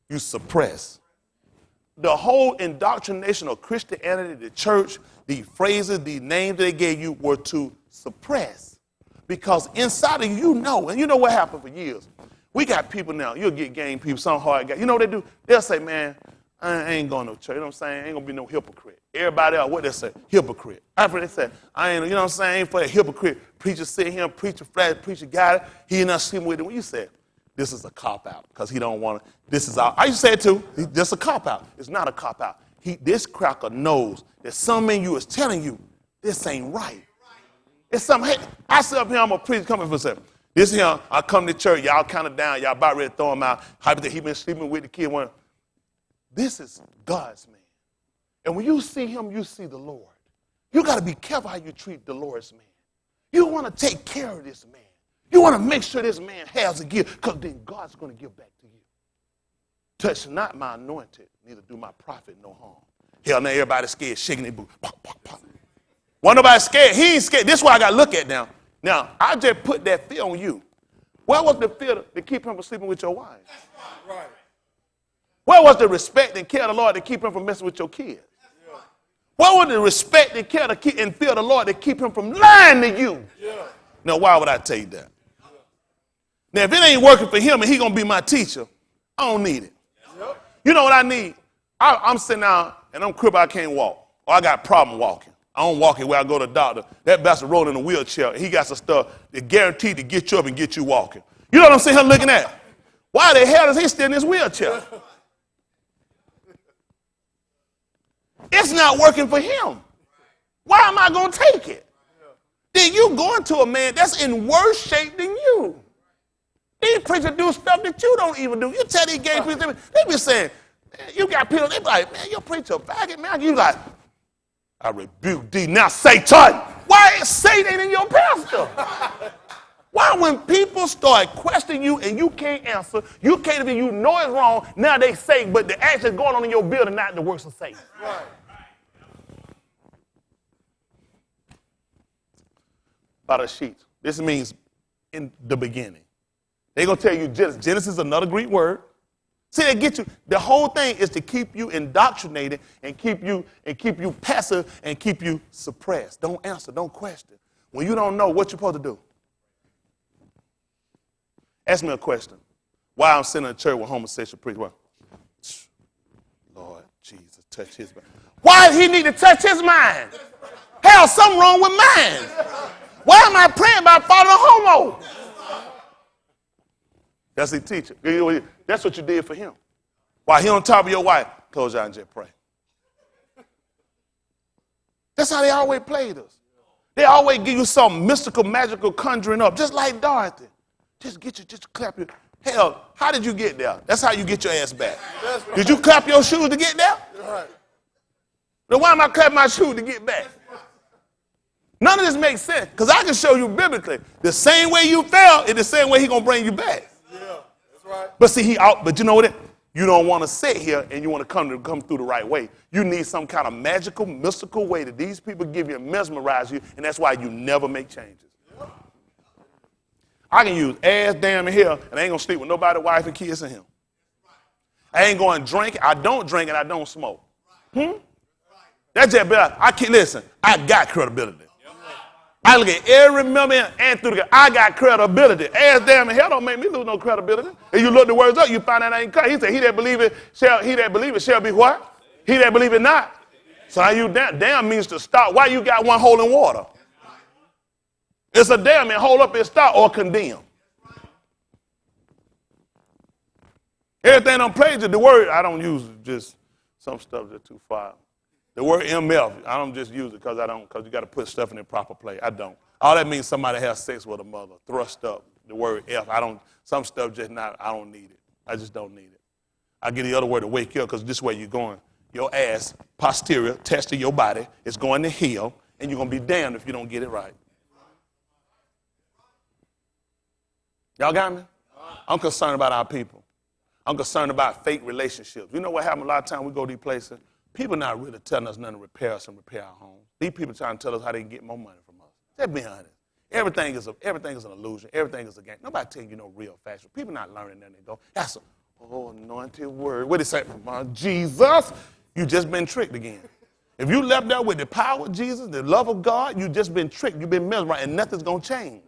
you suppress. The whole indoctrination of Christianity, the church, the phrases, the names they gave you were to suppress. Because inside of you know, and you know what happened for years. We got people now, you'll get gang people, some hard guys. You know what they do? They'll say, man, I ain't going to no church. You know what I'm saying? I ain't going to be no hypocrite. Everybody else, what they say? Hypocrite. After they say, I ain't, you know what I'm saying? I ain't for a hypocrite. Preacher sit here, preacher flat, preacher got it. He not sleeping with it. When you said, this is a cop-out because he don't want to, this is out. I used to say it too. This is a cop-out. It's not a cop-out. This cracker knows that some in you is telling you this ain't right. It's something, hey, I sit up here, I'm a preacher coming for something. This here, I come to church, y'all kind of down, y'all about ready to throw him out. He been sleeping with the kid. This is God's man. And when you see him, you see the Lord. You got to be careful how you treat the Lord's man. You want to take care of this man. You want to make sure this man has a gift, because then God's going to give back to you. Touch not my anointed, neither do my prophet no harm. Hell, now everybody's scared, shaking their boots. Pop, pop, pop. Wasn't nobody scared. He ain't scared. This is what I got to look at now. Now, I just put that fear on you. Where was the fear to keep him from sleeping with your wife? Right. Where was the respect and care of the Lord to keep him from messing with your kids? Yeah. Where was the respect and care and fear of the Lord to keep him from lying to you? Yeah. Now, why would I tell you that? Yeah. Now, if it ain't working for him and he's going to be my teacher, I don't need it. Yep. You know what I need? I'm sitting down and I'm crippled, I can't walk. Or I got a problem walking. I don't walk it where I go to the doctor. That bastard rolling in a wheelchair. He got some stuff that guaranteed to get you up and get you walking. You know what I'm sitting here looking at? Why the hell is he still in this wheelchair? It's not working for him. Why am I going to take it? Then you going to a man that's in worse shape than you. These preachers do stuff that you don't even do. You tell these gay preachers, they be saying, you got people, they be like, man, your preacher faggot, man. You like, I rebuke thee now, Satan. Why is Satan in your pastor? Why when people start questioning you and you can't answer, you can't even, you know it's wrong, now they say, but the action going on in your building, not the works of Satan. Right. By the sheets. This means in the beginning. They're going to tell you Genesis. Genesis is another Greek word. See, they get you. The whole thing is to keep you indoctrinated and keep you passive and keep you suppressed. Don't answer. Don't question. When you don't know what you're supposed to do. Ask me a question. Why I'm sitting in a church with homosexual preachers? Well, Lord Jesus, touch his mind. Why does he need to touch his mind? Hell, something wrong with mine. Why am I praying about following a homo? That's the teacher. That's what you did for him. While he on top of your wife, close your eyes and just pray. That's how they always played us. They always give you some mystical, magical conjuring up, just like Dorothy. Just clap your. Hell, how did you get there? That's how you get your ass back. Right. Did you clap your shoes to get there? Right. Then why am I clapping my shoes to get back? None of this makes sense, because I can show you biblically. The same way you fell is the same way he's going to bring you back. Yeah, that's right. But see, but you know what? You don't want to sit here and you want to come through the right way. You need some kind of magical, mystical way that these people give you and mesmerize you, and that's why you never make changes. I can use ass, damn, and hell, and I ain't going to sleep with nobody, wife, and kids and him. I ain't going to drink. I don't drink, and I don't smoke. That's just better. I can't listen. I got credibility. I look at every member and through the I got credibility. Ass, damn, and hell don't make me lose no credibility. If you look the words up, you find out I ain't cut. He said, he that believe it shall be what? He that believe it not. So how you damn means to stop. Why you got one hole in water? It's a damn and hold up and stop or condemn. Everything on pages, the word, I don't use it, just some stuff that's too far. The word MF, I don't just use it because you got to put stuff in the proper place. I don't. All that means somebody has sex with a mother, thrust up. The word F, some stuff just not, I don't need it. I just don't need it. I get the other word to wake you up because this way you're going. Your ass, posterior, attached to your body, is going to hell, and you're going to be damned if you don't get it right. Y'all got me? I'm concerned about our people. I'm concerned about fake relationships. You know what happens a lot of times we go to these places? People not really telling us nothing to repair us and repair our homes. These people trying to tell us how they can get more money from us. Just be honest. Everything is an illusion. Everything is a game. Nobody telling you no real facts. People not learning nothing. They go, that's anointed word. What did it say? Jesus, you just been tricked again. If you left there with the power of Jesus, the love of God, you just been tricked. You've been mesmerized, and nothing's going to change.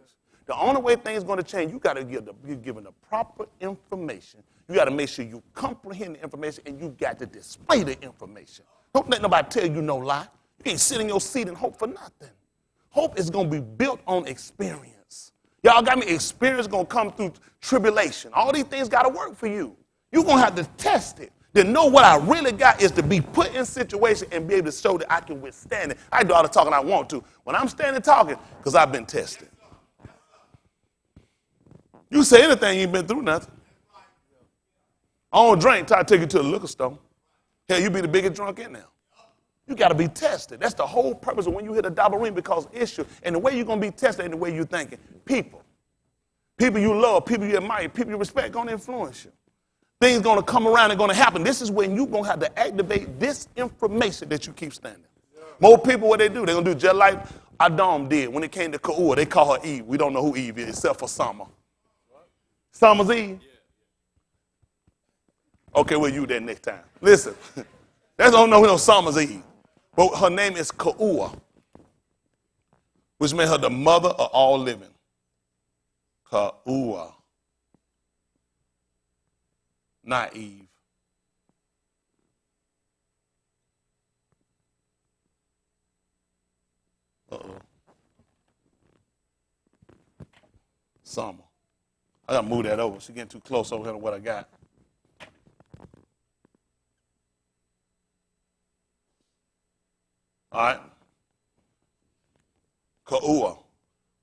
The only way things are going to change, you got to be given the proper information. You got to make sure you comprehend the information, and you got to display the information. Don't let nobody tell you no lie. You can't sit in your seat and hope for nothing. Hope is going to be built on experience. Y'all got me? Experience going to come through tribulation. All these things got to work for you. You're going to have to test it. To know what I really got is to be put in situation and be able to show that I can withstand it. I do all the talking I want to. When I'm standing talking, because I've been tested. You say anything, you ain't been through nothing. I don't drink till I take you to the liquor store. Hell, you be the biggest drunk in there. You got to be tested. That's the whole purpose of when you hit a double ring, because issue. And the way you're going to be tested ain't the way you're thinking. People you love, people you admire, people you respect going to influence you. Things going to come around and going to happen. This is when you're going to have to activate this information that you keep standing. Yeah. More people, what they do, they're going to do just like Adam did when it came to Ka'ua. They call her Eve. We don't know who Eve is except for Summer. Summer's Eve? Okay, we'll use that next time. Listen, that's don't know who no Summer's Eve. But her name is Ka'ua, which made her the mother of all living. Ka'ua. Not Eve. Uh-oh. Summer. I got to move that over. She's getting too close over here to what I got. All right. Ka'ua.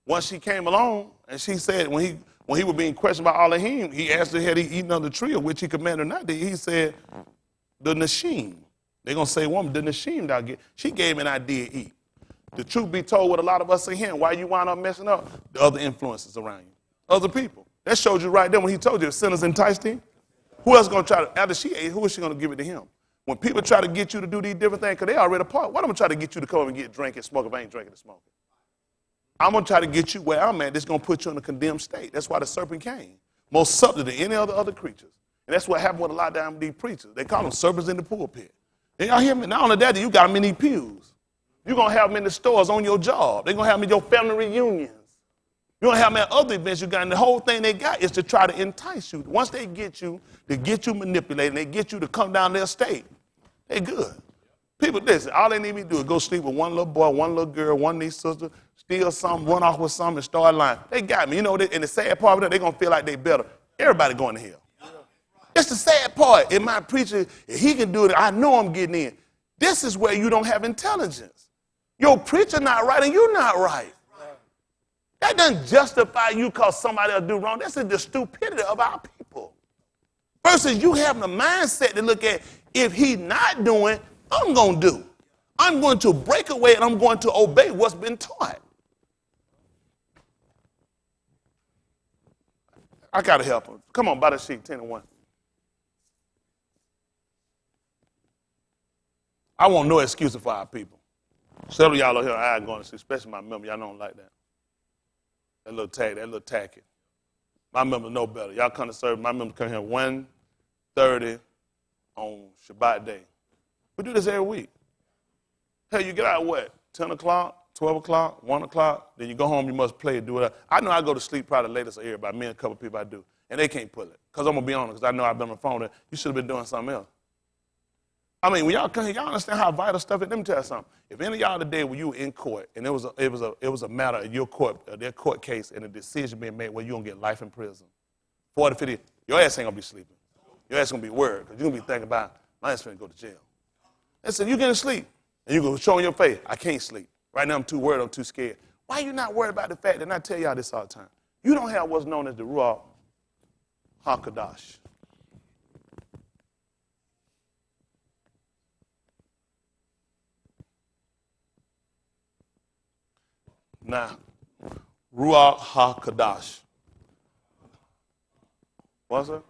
Once she came along, and she said, when he was being questioned by Elohim, he asked her, had he eaten of the tree of which he commanded or not? He said, the Nashim. They're going to say, woman, the Nashim thou get. She gave him an idea to eat. The truth be told, what a lot of us are hearing, why you wind up messing up? The other influences around you. Other people. That showed you right there when he told you, if sinners enticed him. Who else going to try to, after she ate, who is she going to give it to him? When people try to get you to do these different things, because they already apart, why am I try to get you to come and get drink and smoke if I ain't drinking and smoking? I'm going to try to get you where I'm at. That's going to put you in a condemned state. That's why the serpent came. More subtle than any other creatures. And that's what happened with a lot of these preachers. They call them serpents in the pulpit. And y'all hear me? Not only that, you got them in these pews. You're going to have them in the stores on your job. They're going to have them in your family reunions. You're going to have them at other events you got. And the whole thing they got is to try to entice you. Once they get you manipulated, they get you to come down their state, they good. People, listen, all they need me to do is go sleep with one little boy, one little girl, one niece, sister, steal something, run off with something, and start lying. They got me. You know, and the sad part of it, they're going to feel like they better. Everybody going to hell. It's the sad part. In my preacher, if he can do it, I know I'm getting in. This is where you don't have intelligence. Your preacher not right and you're not right. That doesn't justify you because somebody else do wrong. That's the stupidity of our people. Versus you having a mindset to look at, if he not doing, I'm going to do. I'm going to break away and I'm going to obey what's been taught. I got to help him. Come on, by the sheet, 10 and 1. I want no excuses for our people. Several of y'all are here, I going to see, especially my member. Y'all don't like that. That little tacky. My members know better. Y'all come to serve. My members come here 1:30 on Shabbat day. We do this every week. Hey, you get out at what? 10 o'clock, 12 o'clock, 1 o'clock. Then you go home, you must play and do it. I know I go to sleep probably the latest of everybody. Me and a couple people I do. And they can't pull it. Because I'm going to be honest, because I know I've been on the phone. And you should have been doing something else. I mean, when y'all come here, y'all understand how vital stuff is. Let me tell you something. If any of y'all today, when you were in court, and it was a matter of your court, their court case, and a decision being made where you're going to get life in prison, 40, 50, your ass ain't going to be sleeping. Your ass going to be worried, because you're going to be thinking about, my ass finna go to jail. And so you get to sleep, and you're going to show in your face, I can't sleep. Right now I'm too worried, I'm too scared. Why are you not worried about the fact that I tell y'all this all the time? You don't have what's known as the Ruach HaKodesh. Now, Ruach HaKodesh. What's it?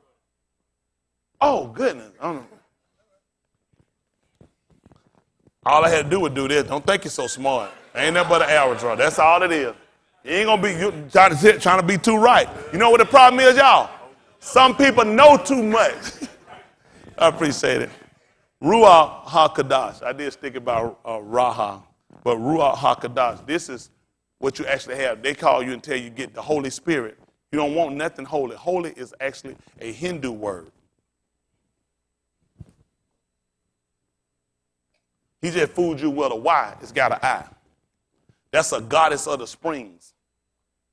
Oh, goodness. I don't know. All I had to do was do this. Don't think you're so smart. Ain't nothing but an arrow draw. That's all it is. You ain't going to be trying to be too right. You know what the problem is, y'all? Some people know too much. I appreciate it. Ruach HaKodesh. I did stick about Raha, but Ruach HaKodesh. This is what you actually have. They call you until you get the Holy Spirit. You don't want nothing holy. Holy is actually a Hindu word. He just fooled you with a Y. It's got an I. That's a goddess of the springs.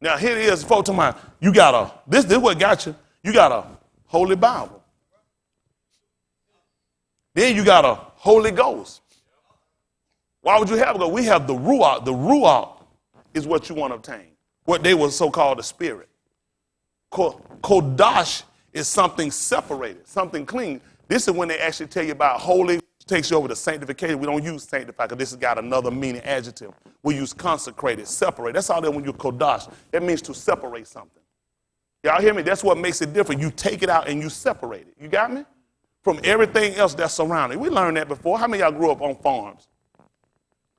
Now here it is, folks. You got this is what got you. You got a Holy Bible. Then you got a Holy Ghost. Why would you have it? We have the Ruach. The Ruach is what you want to obtain. What they were so-called the Spirit. Kodash is something separated, something clean. This is when they actually tell you about holy, takes you over to sanctification. We don't use sanctify because this has got another meaning adjective. We use consecrated, separate. That's all that when you Kodash. That means to separate something. Y'all hear me? That's what makes it different. You take it out and you separate it. You got me? From everything else that's surrounding. We learned that before. How many of y'all grew up on farms?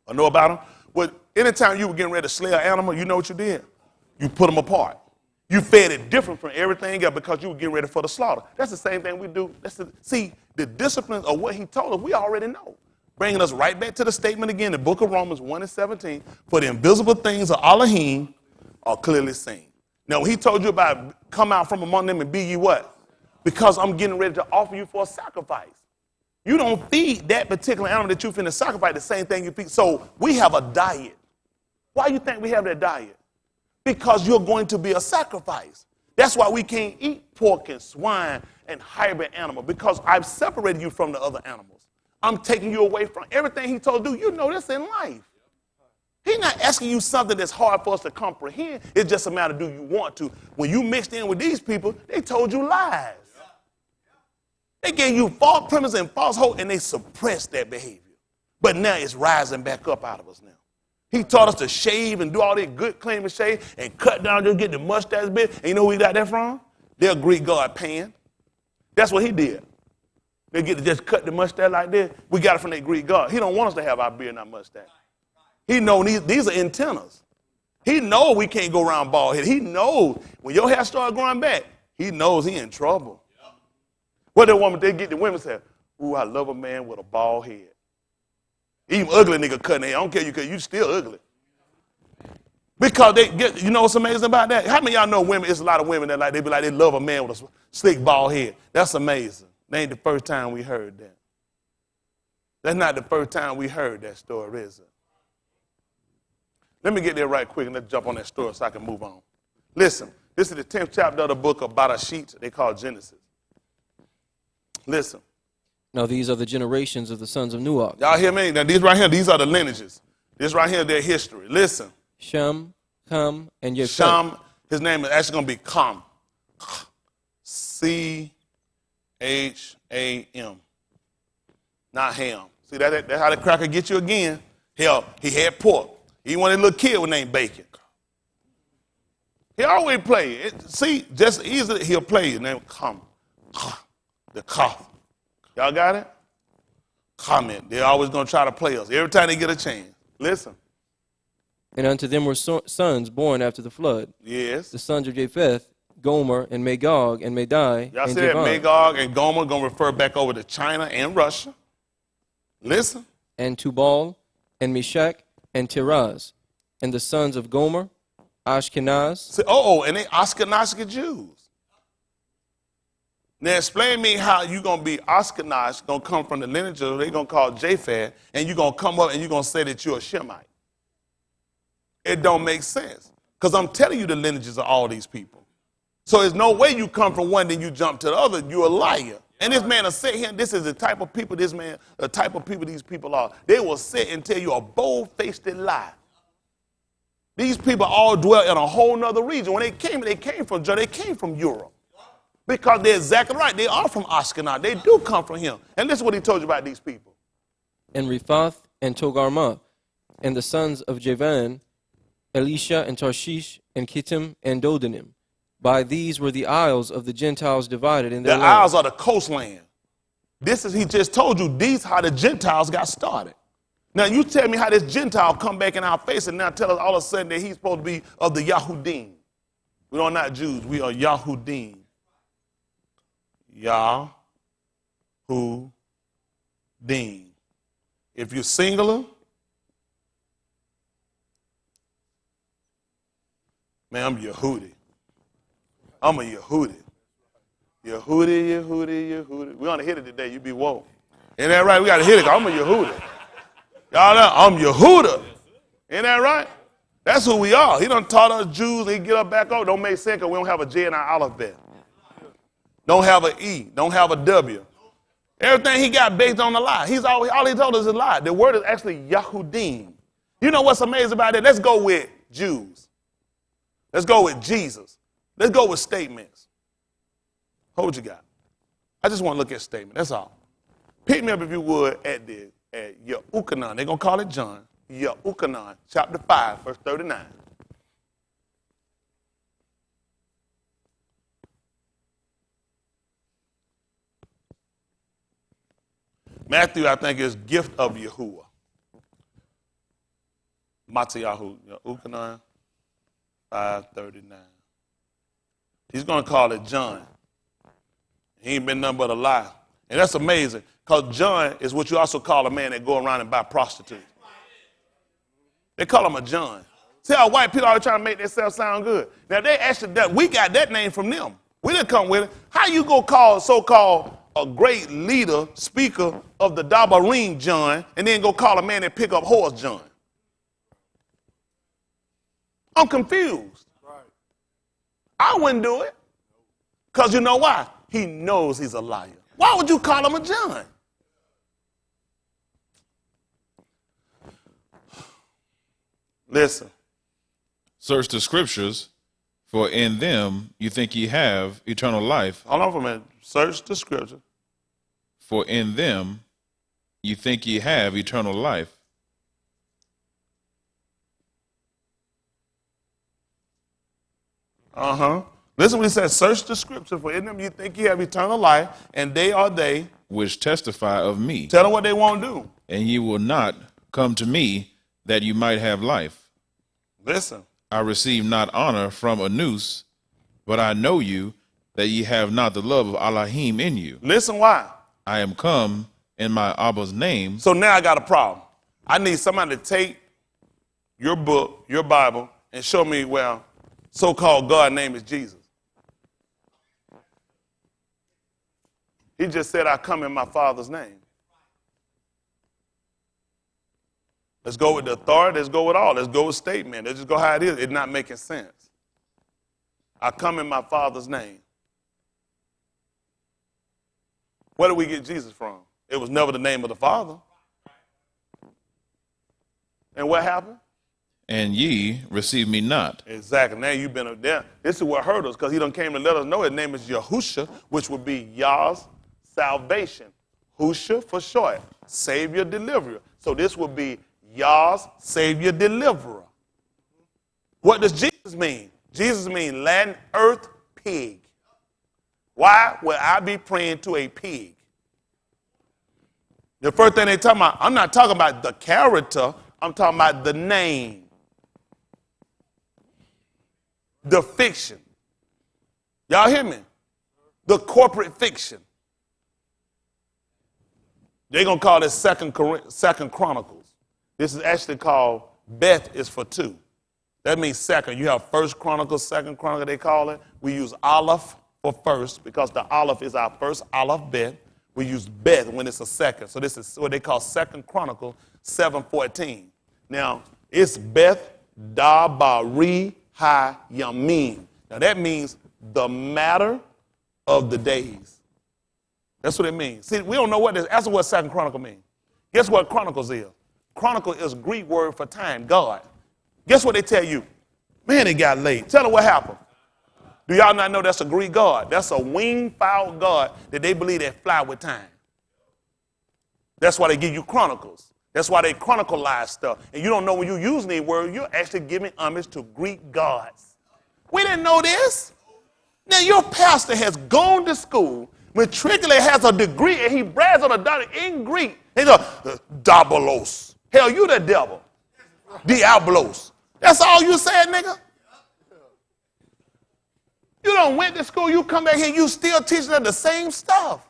Or know about them? Well, anytime you were getting ready to slay an animal, you know what you did? You put them apart. You fed it different from everything else because you were getting ready for the slaughter. That's the same thing we do. See, the disciplines of what he told us, we already know. Bringing us right back to the statement again, the book of Romans 1:17, for the invisible things of Elohim are clearly seen. Now, when he told you about come out from among them and be ye what? Because I'm getting ready to offer you for a sacrifice. You don't feed that particular animal that you finna sacrifice the same thing you feed. So we have a diet. Why do you think we have that diet? Because you're going to be a sacrifice. That's why we can't eat pork and swine and hybrid animal, because I've separated you from the other animals. I'm taking you away from everything he told you. You know this in life. He's not asking you something that's hard for us to comprehend. It's just a matter, do you want to? When you mixed in with these people, they told you lies. They gave you false premise and false hope, and they suppressed that behavior. But now it's rising back up out of us now. He taught us to shave and do all that good clean and shave and cut down, just get the mustache bit. And you know where he got that from? Their Greek god Pan. That's what he did. They get to just cut the mustache like this. We got it from that Greek god. He don't want us to have our beard and our mustache. He knows these are antennas. He knows we can't go around bald head. He knows when your hair starts growing back, he knows he in trouble. What the woman, they get the women say, ooh, I love a man with a bald head. Even ugly nigga cutting hair. I don't care you, because you still ugly. Because they get, you know what's amazing about that? How many of y'all know women, it's a lot of women that like, they be like, they love a man with a slick bald head. That's amazing. That ain't the first time we heard that. That's not the first time we heard that story, is it? Let me get there right quick and let's jump on that story so I can move on. Listen, this is the 10th chapter of the book of Barashit. They call Genesis. Listen. Now these are the generations of the sons of Nuach. Y'all hear me? Now these right here, these are the lineages. This right here is their history. Listen. Shem, Ham, and Japheth. Sham, his name is actually going to be Kam. C-H-A-M. Not Ham. See, that's how the cracker get you again. Hell, he had pork. He wanted a little kid with named Bacon. He always played. See, just easily he'll play his name Kam. The cough. Y'all got it? Comment. They're always going to try to play us every time they get a chance. Listen. And unto them were sons born after the flood. Yes. The sons of Japheth, Gomer, and Magog, and Madai, Y'all and see that Javan, Magog and Gomer going to refer back over to China and Russia. Listen. and Tubal, and Meshach, and Tiraz. And the sons of Gomer, Ashkenaz. See, and they Ashkenazi Jews. Now explain me how you going to be Ashkenaz, going to come from the lineage of, they're going to call Japheth, and you're going to come up and you're going to say that you're a Shemite. It don't make sense. Because I'm telling you the lineages of all these people. So there's no way you come from one, then you jump to the other. You're a liar. And this man will sit here, this is the type of people these people are. They will sit and tell you a bold-faced lie. These people all dwell in a whole nother region. When they came from Jordan, they came from Europe. Because they're exactly right. They are from Ashkenaz. They do come from him. And this is what he told you about these people. And Rephath, and Togarmah. And the sons of Javan, Elisha, and Tarshish, and Kittim, and Dodanim. By these were the isles of the Gentiles divided in their The land. isles are the coastland. He just told you, these how the Gentiles got started. Now you tell me how this Gentile come back in our face and now tell us all of a sudden that he's supposed to be of the Yahudim. We are not Jews, we are Yahudim. Yahudim. If you're singular, man, I'm Yehudi. I'm a Yehudi. Yehudi. We're going to hit it today. You be woke. Ain't that right? We got to hit it. I'm a Yehudi. Y'all know, I'm Yehuda. Ain't that right? That's who we are. He done taught us Jews. He get up back up. Don't make sense because we don't have a J in our alphabet. Don't have an E. Don't have a W. Everything he got based on a lie. All he told us is a lie. The word is actually Yahudim. You know what's amazing about it? Let's go with Jews. Let's go with Jesus. Let's go with statements. What you got? I just want to look at statement. That's all. Pick me up if you would at Yehukanan. They're going to call it John. Yehukanan, chapter 5, verse 39. Matthew, I think, is gift of Yahuwah. Matthew, Yehukanan, 5:39. He's going to call it John. He ain't been nothing but a lie. And that's amazing, because John is what you also call a man that go around and buy prostitutes. They call him a John. See how white people are trying to make themselves sound good? Now, we got that name from them. We didn't come with it. How you go call so-called a great leader, speaker of the Dabarim John, and then go call a man that pick up horse John? I'm confused. I wouldn't do it. Because you know why? He knows he's a liar. Why would you call him a John? Listen. Search the scriptures, for in them you think ye have eternal life. Hold on for a minute. Search the scripture. For in them you think ye have eternal life. Listen what he says. Search the scripture, for in them you think you have eternal life, and they are they which testify of me. Tell them what they won't do. And ye will not come to me that you might have life. Listen. I receive not honor from a noose, but I know you, that ye have not the love of Elohim in you. Listen why. I am come in my Abba's name. So now I got a problem. I need somebody to take your book, your Bible, and show me where so-called God's name is Jesus. He just said, I come in my Father's name. Let's go with the authority. Let's go with all. Let's go with statement. Let's just go how it is. It's not making sense. I come in my Father's name. Where did we get Jesus from? It was never the name of the Father. And what happened? And ye receive me not. Exactly. Now you've been there. This is what hurt us, because he done came to let us know his name is Yahusha, which would be Yah's salvation. Husha for short, Savior, Deliverer. So this would be Yah's Savior, Deliverer. What does Jesus mean? Jesus means Latin earth pig. Why would I be praying to a pig? The first thing they talking about, I'm not talking about the character, I'm talking about the name. The fiction. Y'all hear me? The corporate fiction. They're going to call this Second Chronicles. This is actually called, Beth is for two. That means second. You have First Chronicles, Second Chronicles, they call it. We use Aleph for first because the Aleph is our first Aleph Bet. We use Beth when it's a second. So this is what they call Second Chronicles 7:14. Now, it's Beth Dabari Ha Yamin. Now that means the matter of the days. That's what it means. See, we don't know what this, that's what Second Chronicle means. Guess what Chronicles is? Chronicle is a Greek word for time, God. Guess what they tell you? Man, it got late. Tell them what happened. Do y'all not know that's a Greek god? That's a wing-fowl god that they believe that fly with time. That's why they give you chronicles. That's why they chronicleize stuff. And you don't know when you use any word, you're actually giving homage to Greek gods. We didn't know this. Now your pastor has gone to school, matriculated, has a degree, and he brags on a doctor in Greek. He's a Dabolos. Hell, you the devil. Diablos. That's all you said, nigga? You done went to school, you come back here, you still teaching them the same stuff.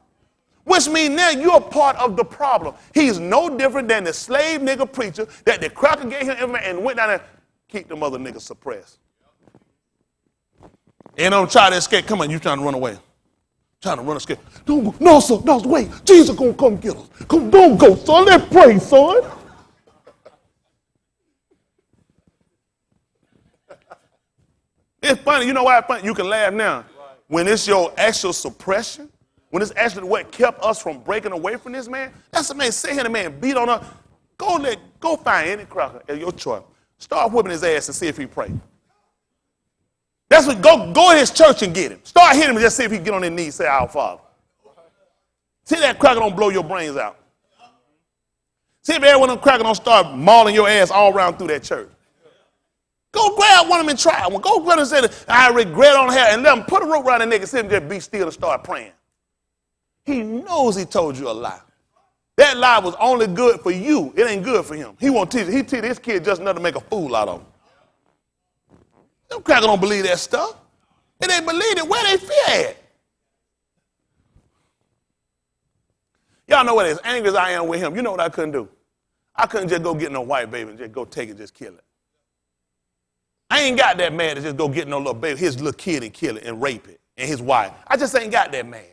Which means now you're part of the problem. He's no different than the slave nigga preacher that the cracker gave him information and went down there, keep them other niggas suppressed. And don't try to escape. Come on, you trying to run away. Trying to run escape. Don't go. No, sir, no, wait. Jesus gonna come get us. Come, don't go, son. Let's pray, son. It's funny. You know why it's funny? You can laugh now. When it's your actual suppression, when it's actually what kept us from breaking away from this man, that's the man. Sit here, the man beat on us. Go find any cracker at your choice. Start whipping his ass and see if he pray. That's what. Go to his church and get him. Start hitting him and just see if he can get on his knees and say, "Our Father." See that cracker don't blow your brains out. See if everyone on cracker don't start mauling your ass all around through that church. Go grab one of them and try one. Go grab and say, "I regret on hair," and let him put a rope around the nigga and see him just be still and start praying. He knows he told you a lie. That lie was only good for you. It ain't good for him. He won't teach it. He teach his kid just enough to make a fool out of him. Them crackers don't believe that stuff. If they believe it, where they fear at? Y'all know what, as angry as I am with him, you know what I couldn't do? I couldn't just go get no white baby and just go take it, just kill it. I ain't got that mad to just go get no little baby, his little kid and kill it and rape it, and his wife. I just ain't got that mad.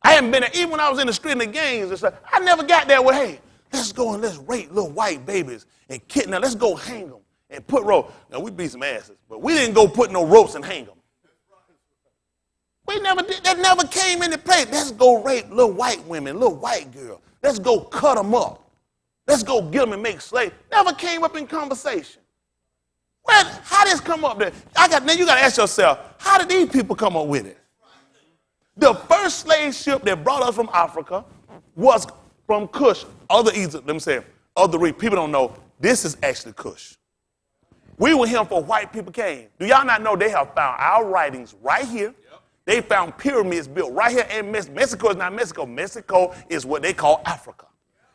I haven't been there, even when I was in the street in the gangs and stuff, I never got there with, hey, let's go and let's rape little white babies and kidnap, let's go hang them and put rope. Now, we beat some asses, but we didn't go put no ropes and hang them. We never did, that never came into play. Let's go rape little white women, little white girl. Let's go cut them up. Let's go get them and make slaves. Never came up in conversation. Well, how did this come up there? Now you got to ask yourself, how did these people come up with it? The first slave ship that brought us from Africa was from Cush, other Egypt, let me say, other people don't know, this is actually Cush. We were here before white people came. Do y'all not know they have found our writings right here? Yep. They found pyramids built right here in Mexico. Is not Mexico. Mexico is what they call Africa.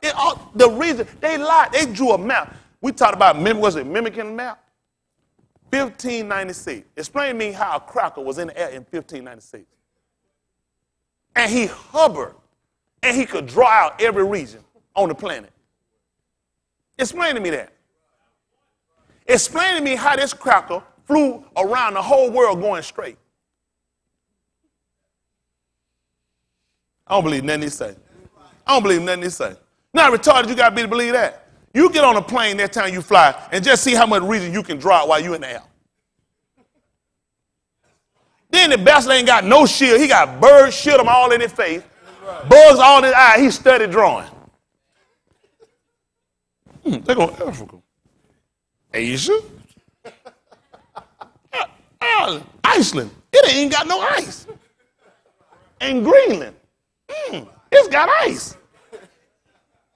The reason, they lied. They drew a map. We talked about, mimicking the map? 1596. Explain to me how a cracker was in the air in 1596. And he hovered, and he could draw out every region on the planet. Explain to me that. Explain to me how this cracker flew around the whole world going straight. I don't believe nothing he say. I don't believe nothing he say. Now, retarded, you got to be to believe that. You get on a plane that time you fly and just see how much region you can draw out while you're in the air. Then the bastard ain't got no shield. He got birds, shit them all in his face, bugs all in his eye. He studied drawing. They go Africa. Asia? Iceland. It ain't got no ice. And Greenland. It's got ice.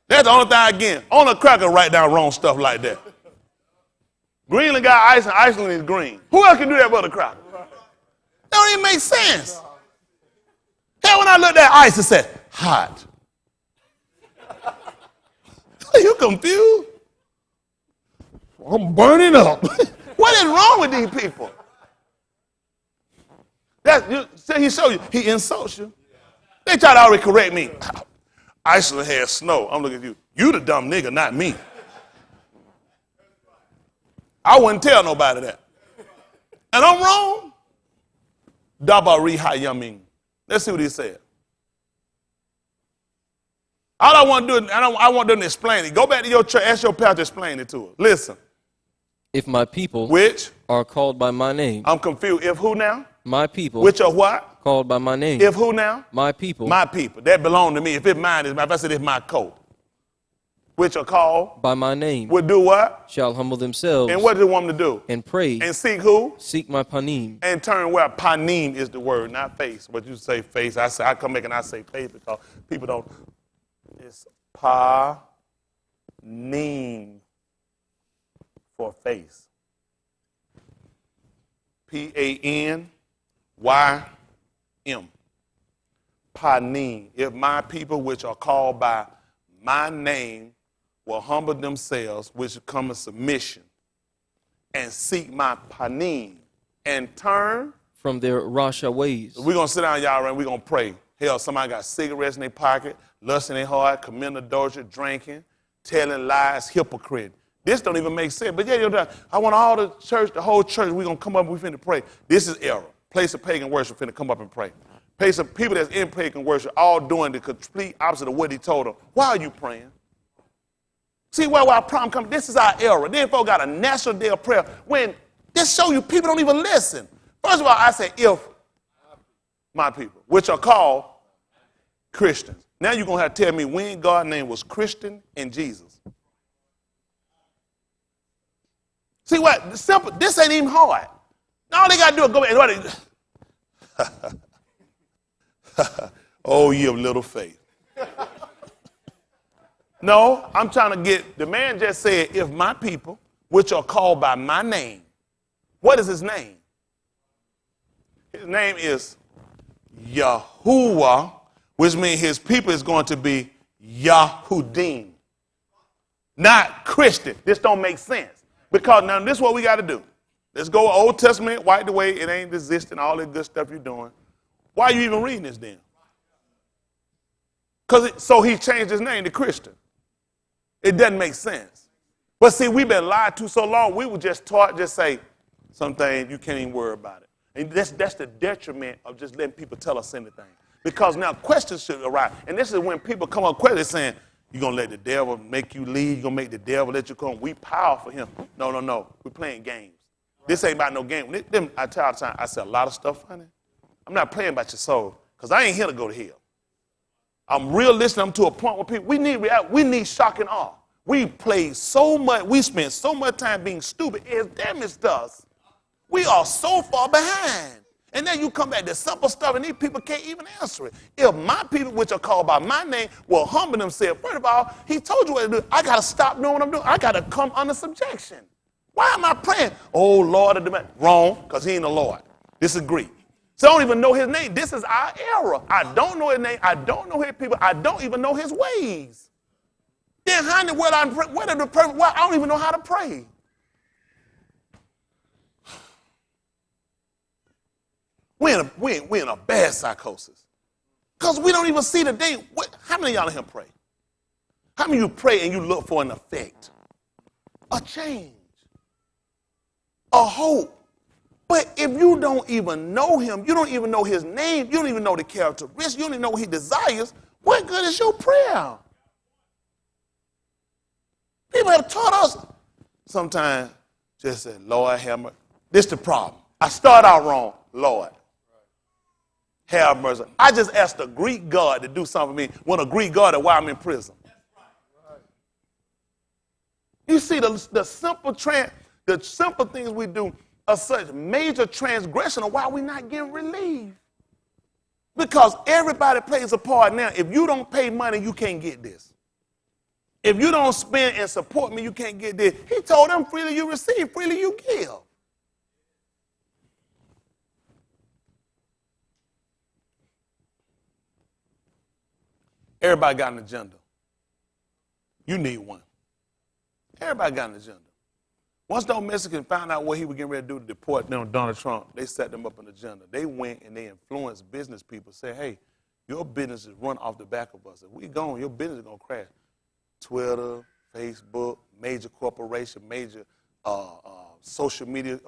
That's the only thing again. On a cracker write down wrong stuff like that. Greenland got ice and Iceland is green. Who else can do that but a cracker? That don't even make sense. Hell, when I looked at ice, it said, hot. Are you confused? I'm burning up. What is wrong with these people? He showed you, he insults you. They try to already correct me. Iceland has snow. I'm looking at you. You the dumb nigga, not me. I wouldn't tell nobody that. And I'm wrong. Dabari Hayaming. Let's see what he said. All I want to do, I want them to explain it. Go back to your church, ask your pastor to explain it to us. Listen. If my people Which? Are called by my name. I'm confused. If who now? My people. Which are what? Called by my name. If who now? My people. My people. That belong to me. If it's mine, if I said it's my coat. Which are called? By my name. Would do what? Shall humble themselves. And what does it want them to do? And pray. And seek who? Seek my panim. And turn where? Panim is the word, not face. But you say face. I come back and I say face because people don't. It's panim for face. P-A-N-Y-M. Panim. If my people which are called by my name will humble themselves, which come in submission, and seek my panim, and turn from their Rasha ways. We're going to sit down, y'all, and we're going to pray. Hell, somebody got cigarettes in their pocket, lust in their heart, committing adultery, drinking, telling lies, hypocrite. This don't even make sense. But yeah, I want all the church, the whole church, we're going to come up and we're finna pray. This is error. Place of pagan worship finna come up and pray. Place of people that's in pagan worship all doing the complete opposite of what he told them. Why are you praying? See where our problem comes. This is our error. Then folks got a national day of prayer when this show you people don't even listen. First of all, I say if my people, which are called Christians. Now you're going to have to tell me when God's name was Christian and Jesus. See what? Simple. This ain't even hard. All they got to do is go back and oh, ye of little faith. No, I'm trying to get, the man just said, if my people, which are called by my name, what is his name? His name is Yahuwah, which means his people is going to be Yahudim, not Christian. This don't make sense. Because now this is what we got to do. Let's go Old Testament, wipe away, it ain't existing, all that good stuff you're doing. Why are you even reading this then? So he changed his name to Christian. It doesn't make sense. But see, we've been lied to so long, we were just taught, just say, something you can't even worry about it. And that's the detriment of just letting people tell us anything. Because now questions should arise. And this is when people come up questions saying, you're going to let the devil make you lead, you're going to make the devil let you come. We power for him. No. We're playing games. This ain't about no game. I tell all the time, I say a lot of stuff funny. I'm not playing about your soul because I ain't here to go to hell. I'm realistic. I'm to a point where people, we need shock and awe. We play so much, we spend so much time being stupid, it's damaged us. We are so far behind. And then you come back to simple stuff and these people can't even answer it. If my people, which are called by my name, will humble themselves, first of all, he told you what to do. I got to stop doing what I'm doing. I got to come under subjection. Why am I praying? Oh, Lord, wrong, because he ain't the Lord. Disagree. So I don't even know his name. This is our error. I don't know his name. I don't know his people. I don't even know his ways. Then how in the world I don't even know how to pray. We're in a bad psychosis. Because we don't even see the day. How many of y'all in here pray? How many of you pray and you look for an effect? A change. A hope. But if you don't even know him, you don't even know his name, you don't even know the characteristics, you don't even know what he desires, what good is your prayer? People have taught us sometimes just say, Lord, have mercy. This is the problem. I start out wrong. Lord, have mercy. I just asked a Greek God to do something for me when a Greek God is why I'm in prison. You see the simple trend. The simple things we do are such major transgression of why we're not getting relief. Because everybody plays a part now. If you don't pay money, you can't get this. If you don't spend and support me, you can't get this. He told them, freely you receive, freely you give. Everybody got an agenda. You need one. Everybody got an agenda. Once those Mexicans found out what he was getting ready to do to deport them, Donald Trump, they set them up an agenda. They went and they influenced business people, say, hey, your business is run off the back of us. If we gone, your business is going to crash. Twitter, Facebook, major corporation, major social media,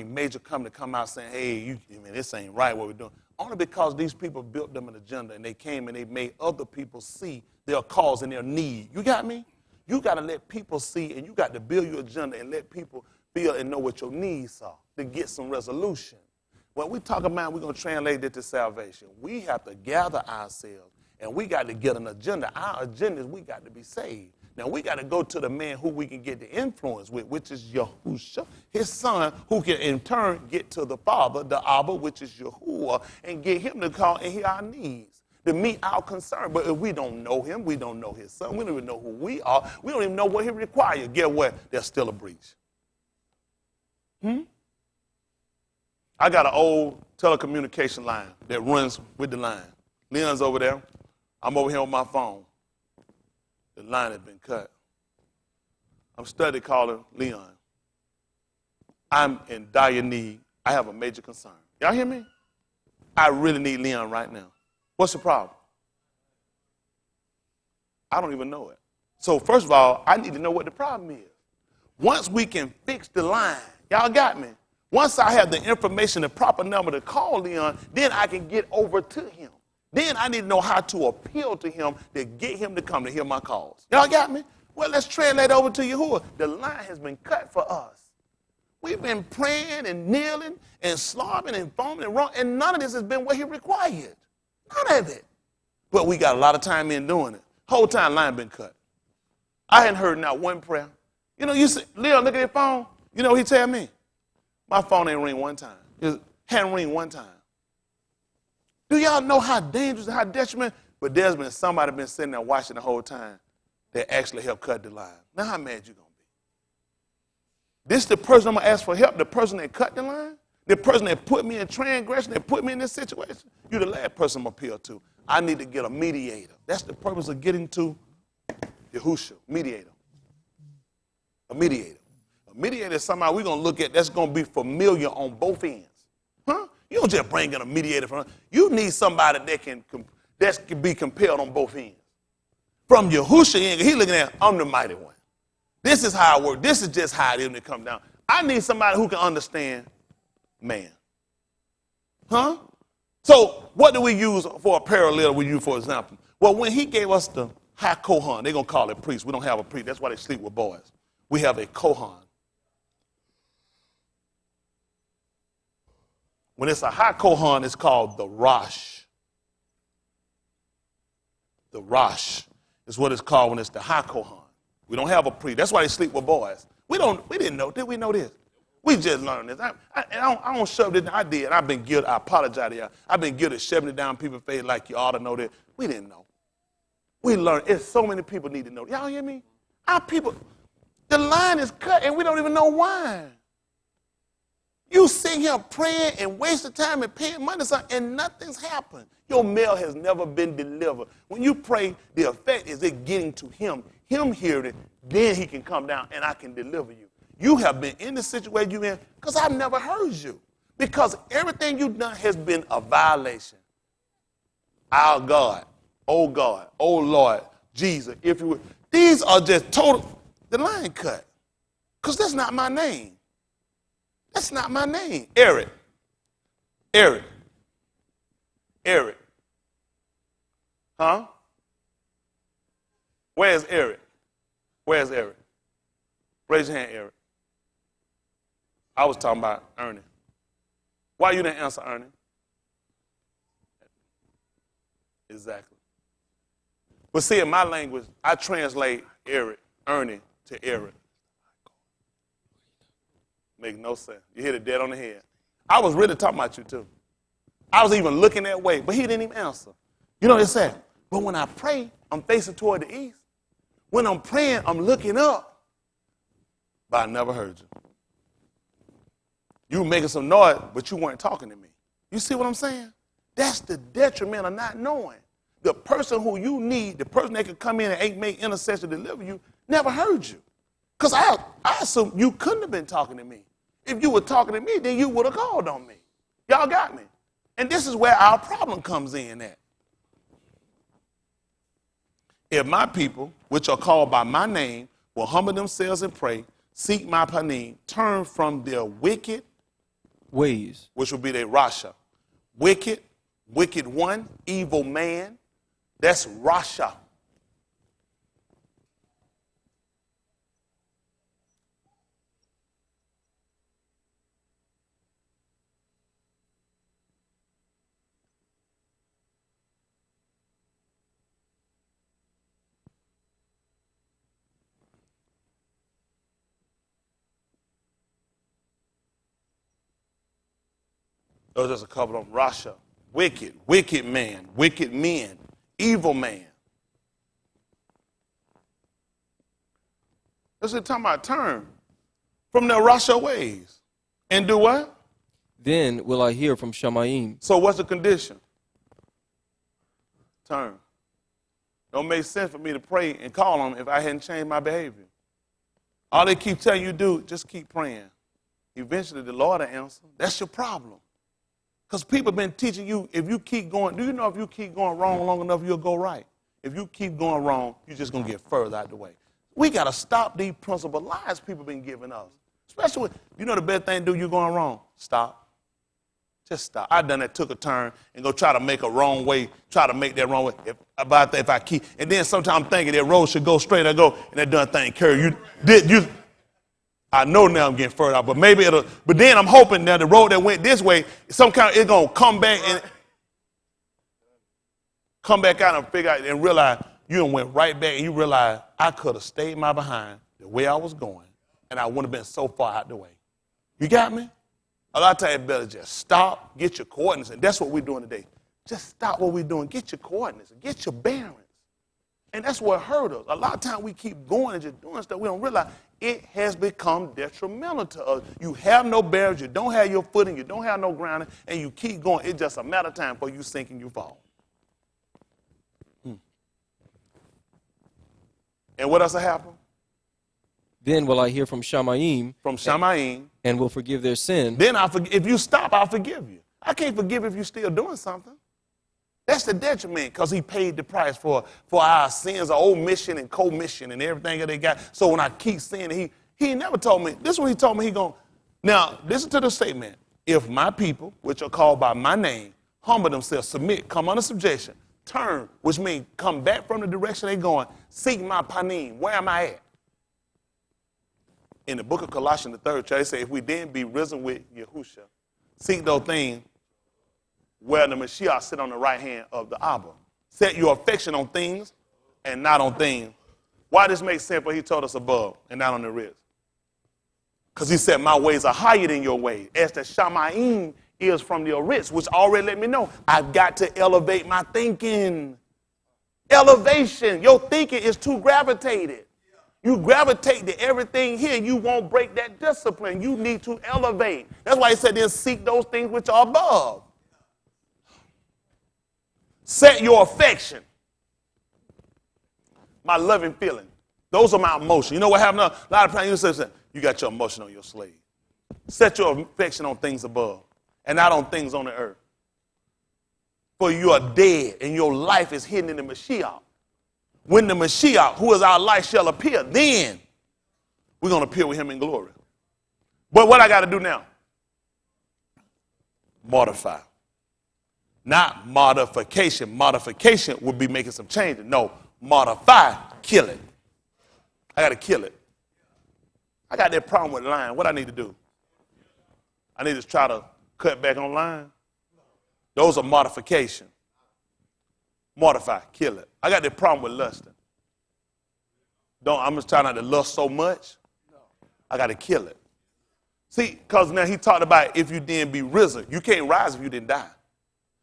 major company come out saying, hey, this ain't right what we're doing. Only because these people built them an agenda and they came and they made other people see their cause and their need. You got me? You got to let people see, and you got to build your agenda and let people feel and know what your needs are to get some resolution. When we talk about, we're going to translate it to salvation. We have to gather ourselves, and we got to get an agenda. Our agenda is we got to be saved. Now, we got to go to the man who we can get the influence with, which is Yahusha, his son, who can in turn get to the Father, the Abba, which is Yahuwah, and get him to call and hear our needs, to meet our concern. But if we don't know him, we don't know his son, we don't even know who we are, we don't even know what he requires, get what? There's still a breach. I got an old telecommunication line that runs with the line. Leon's over there. I'm over here on my phone. The line has been cut. I'm studying calling Leon. I'm in dire need. I have a major concern. Y'all hear me? I really need Leon right now. What's the problem? I don't even know it. So first of all, I need to know what the problem is. Once we can fix the line, y'all got me? Once I have the information, the proper number to call Leon, then I can get over to him. Then I need to know how to appeal to him to get him to come to hear my calls. Y'all got me? Well, let's translate over to Yahuwah. The line has been cut for us. We've been praying and kneeling and slobbing and foaming and wrong, and none of this has been what he required. None of it. But we got a lot of time in doing it. Whole time line been cut. I hadn't heard not one prayer. You know, you say, Leon, look at your phone. You know what he tell me? My phone ain't ring one time. It hadn't ring one time. Do y'all know how dangerous and how detriment? But there's been somebody been sitting there watching the whole time that actually helped cut the line. Now how mad you gonna be? This the person I'm gonna ask for help, the person that cut the line, the person that put me in transgression, that put me in this situation. You're the last person I'm gonna appeal to. I need to get a mediator. That's the purpose of getting to Yahushua, mediator. A mediator. A mediator is somebody we're gonna look at that's gonna be familiar on both ends. Huh? You don't just bring in a mediator from. You need somebody that can be compelled on both ends. From Yahushua, he looking at, I'm the mighty one. This is how I work. This is just how it is when it comes down. I need somebody who can understand man. Huh? So what do we use for a parallel with you, for example? Well, when he gave us the high Kohan, they're going to call it priest. We don't have a priest. That's why they sleep with boys. We have a Kohan. When it's a high Kohan, it's called the Rosh. The Rosh is what it's called when it's the high Kohan. We don't have a priest. That's why they sleep with boys. We didn't know. Did we know this? We just learned this. I don't shove it. I did. I've been guilty. I apologize to y'all. I've been guilty of shoving it down people's face like you ought to know this. We didn't know. We learned. It's so many people need to know. Y'all hear me? Our people, the line is cut and we don't even know why. You sit here praying and wasting time and paying money and nothing's happened. Your mail has never been delivered. When you pray, the effect is it getting to him. Him hearing it, then he can come down and I can deliver you. You have been in the situation you're in because I've never heard you. Because everything you've done has been a violation. Our God, oh Lord, Jesus, if you would. These are just total, the line cut. Because that's not my name. That's not my name. Eric. Huh? Where's Eric? Raise your hand, Eric. I was talking about Ernie. Why you didn't answer Ernie? Exactly. But see, in my language, I translate Ernie to Eric. Make no sense. You hit it dead on the head. I was really talking about you too. I was even looking that way, but he didn't even answer. You know what it said? But when I pray, I'm facing toward the east. When I'm praying, I'm looking up. But I never heard you. You were making some noise, but you weren't talking to me. You see what I'm saying? That's the detriment of not knowing. The person who you need, the person that can come in and make intercession deliver you, never heard you. Because I assume you couldn't have been talking to me. If you were talking to me, then you would have called on me. Y'all got me? And this is where our problem comes in at. If my people, which are called by my name, will humble themselves and pray, seek my panim, turn from their wicked ways, which would be their Rasha. Wicked, wicked one, evil man. That's Rasha. Those are just a couple of them. Rasha, wicked, wicked man, wicked men, evil man. This is talking about turn from their Rasha ways. And do what? then will I hear from Shamayim. So what's the condition? Turn. Don't make sense for me to pray and call them if I hadn't changed my behavior. All they keep telling you to do, just keep praying. Eventually the Lord will answer. That's your problem. Because people have been teaching you, if you keep going, do you know if you keep going wrong long enough, you'll go right? If you keep going wrong, you're just going to get further out the way. We got to stop these principal lies people have been giving us. Especially when, you know the best thing to do, you're going wrong. Stop. Just stop. I done that, took a turn and go try to make a wrong way, try to make that wrong way. If I keep, and then sometimes I'm thinking that road should go straight, I go, and that done thing curve. I know now I'm getting further out, but maybe it'll, but then I'm hoping that the road that went this way, it's going to come back and come back out and figure out and realize you done went right back and you realize I could have stayed my behind the way I was going and I wouldn't have been so far out the way. You got me? A lot of times, better just stop, get your coordinates, and that's what we're doing today. Just stop what we're doing, get your coordinates, get your bearings. And that's what hurt us. A lot of times we keep going and just doing stuff. We don't realize it has become detrimental to us. You have no bearings, you don't have your footing, you don't have no grounding, and you keep going. It's just a matter of time before you sink and you fall. And what else will happen? Then will I hear from Shamayim. From Shamayim. And will forgive their sin. Then if you stop, I'll forgive you. I can't forgive if you're still doing something. That's the detriment because he paid the price for our sins, our omission and commission and everything that they got. So when I keep sinning, he never told me. This is what he told me he going. Now, listen to the statement. If my people, which are called by my name, humble themselves, submit, come under subjection, turn, which means come back from the direction they're going, seek my panim. Where am I at? In the book of Colossians, the 3rd chapter, they say, if we then be risen with Yahusha, seek those things where the Mashiach sit on the right hand of the Abba. Set your affection on things and not on things. Why this makes sense what he told us above and not on the wrist? Because he said, my ways are higher than your ways. As the Shamayim is from the wrist, which already let me know I've got to elevate my thinking. Elevation. Your thinking is too gravitated. You gravitate to everything here, you won't break that discipline. You need to elevate. That's why he said, then seek those things which are above. Set your affection. My loving feeling. Those are my emotions. You know what happened? A lot of times you say, you got your emotion on your slave. Set your affection on things above and not on things on the earth. For you are dead and your life is hidden in the Mashiach. When the Mashiach, who is our life, shall appear, then we're going to appear with him in glory. But what I got to do now? Mortify. Not modification. Modification would be making some changes. No, modify, kill it. I got to kill it. I got that problem with lying. What I need to do? I need to try to cut back on lying. Those are modification. Mortify, kill it. I got that problem with lusting. I'm just trying not to lust so much. I got to kill it. See, because now he talked about if you didn't be risen. You can't rise if you didn't die.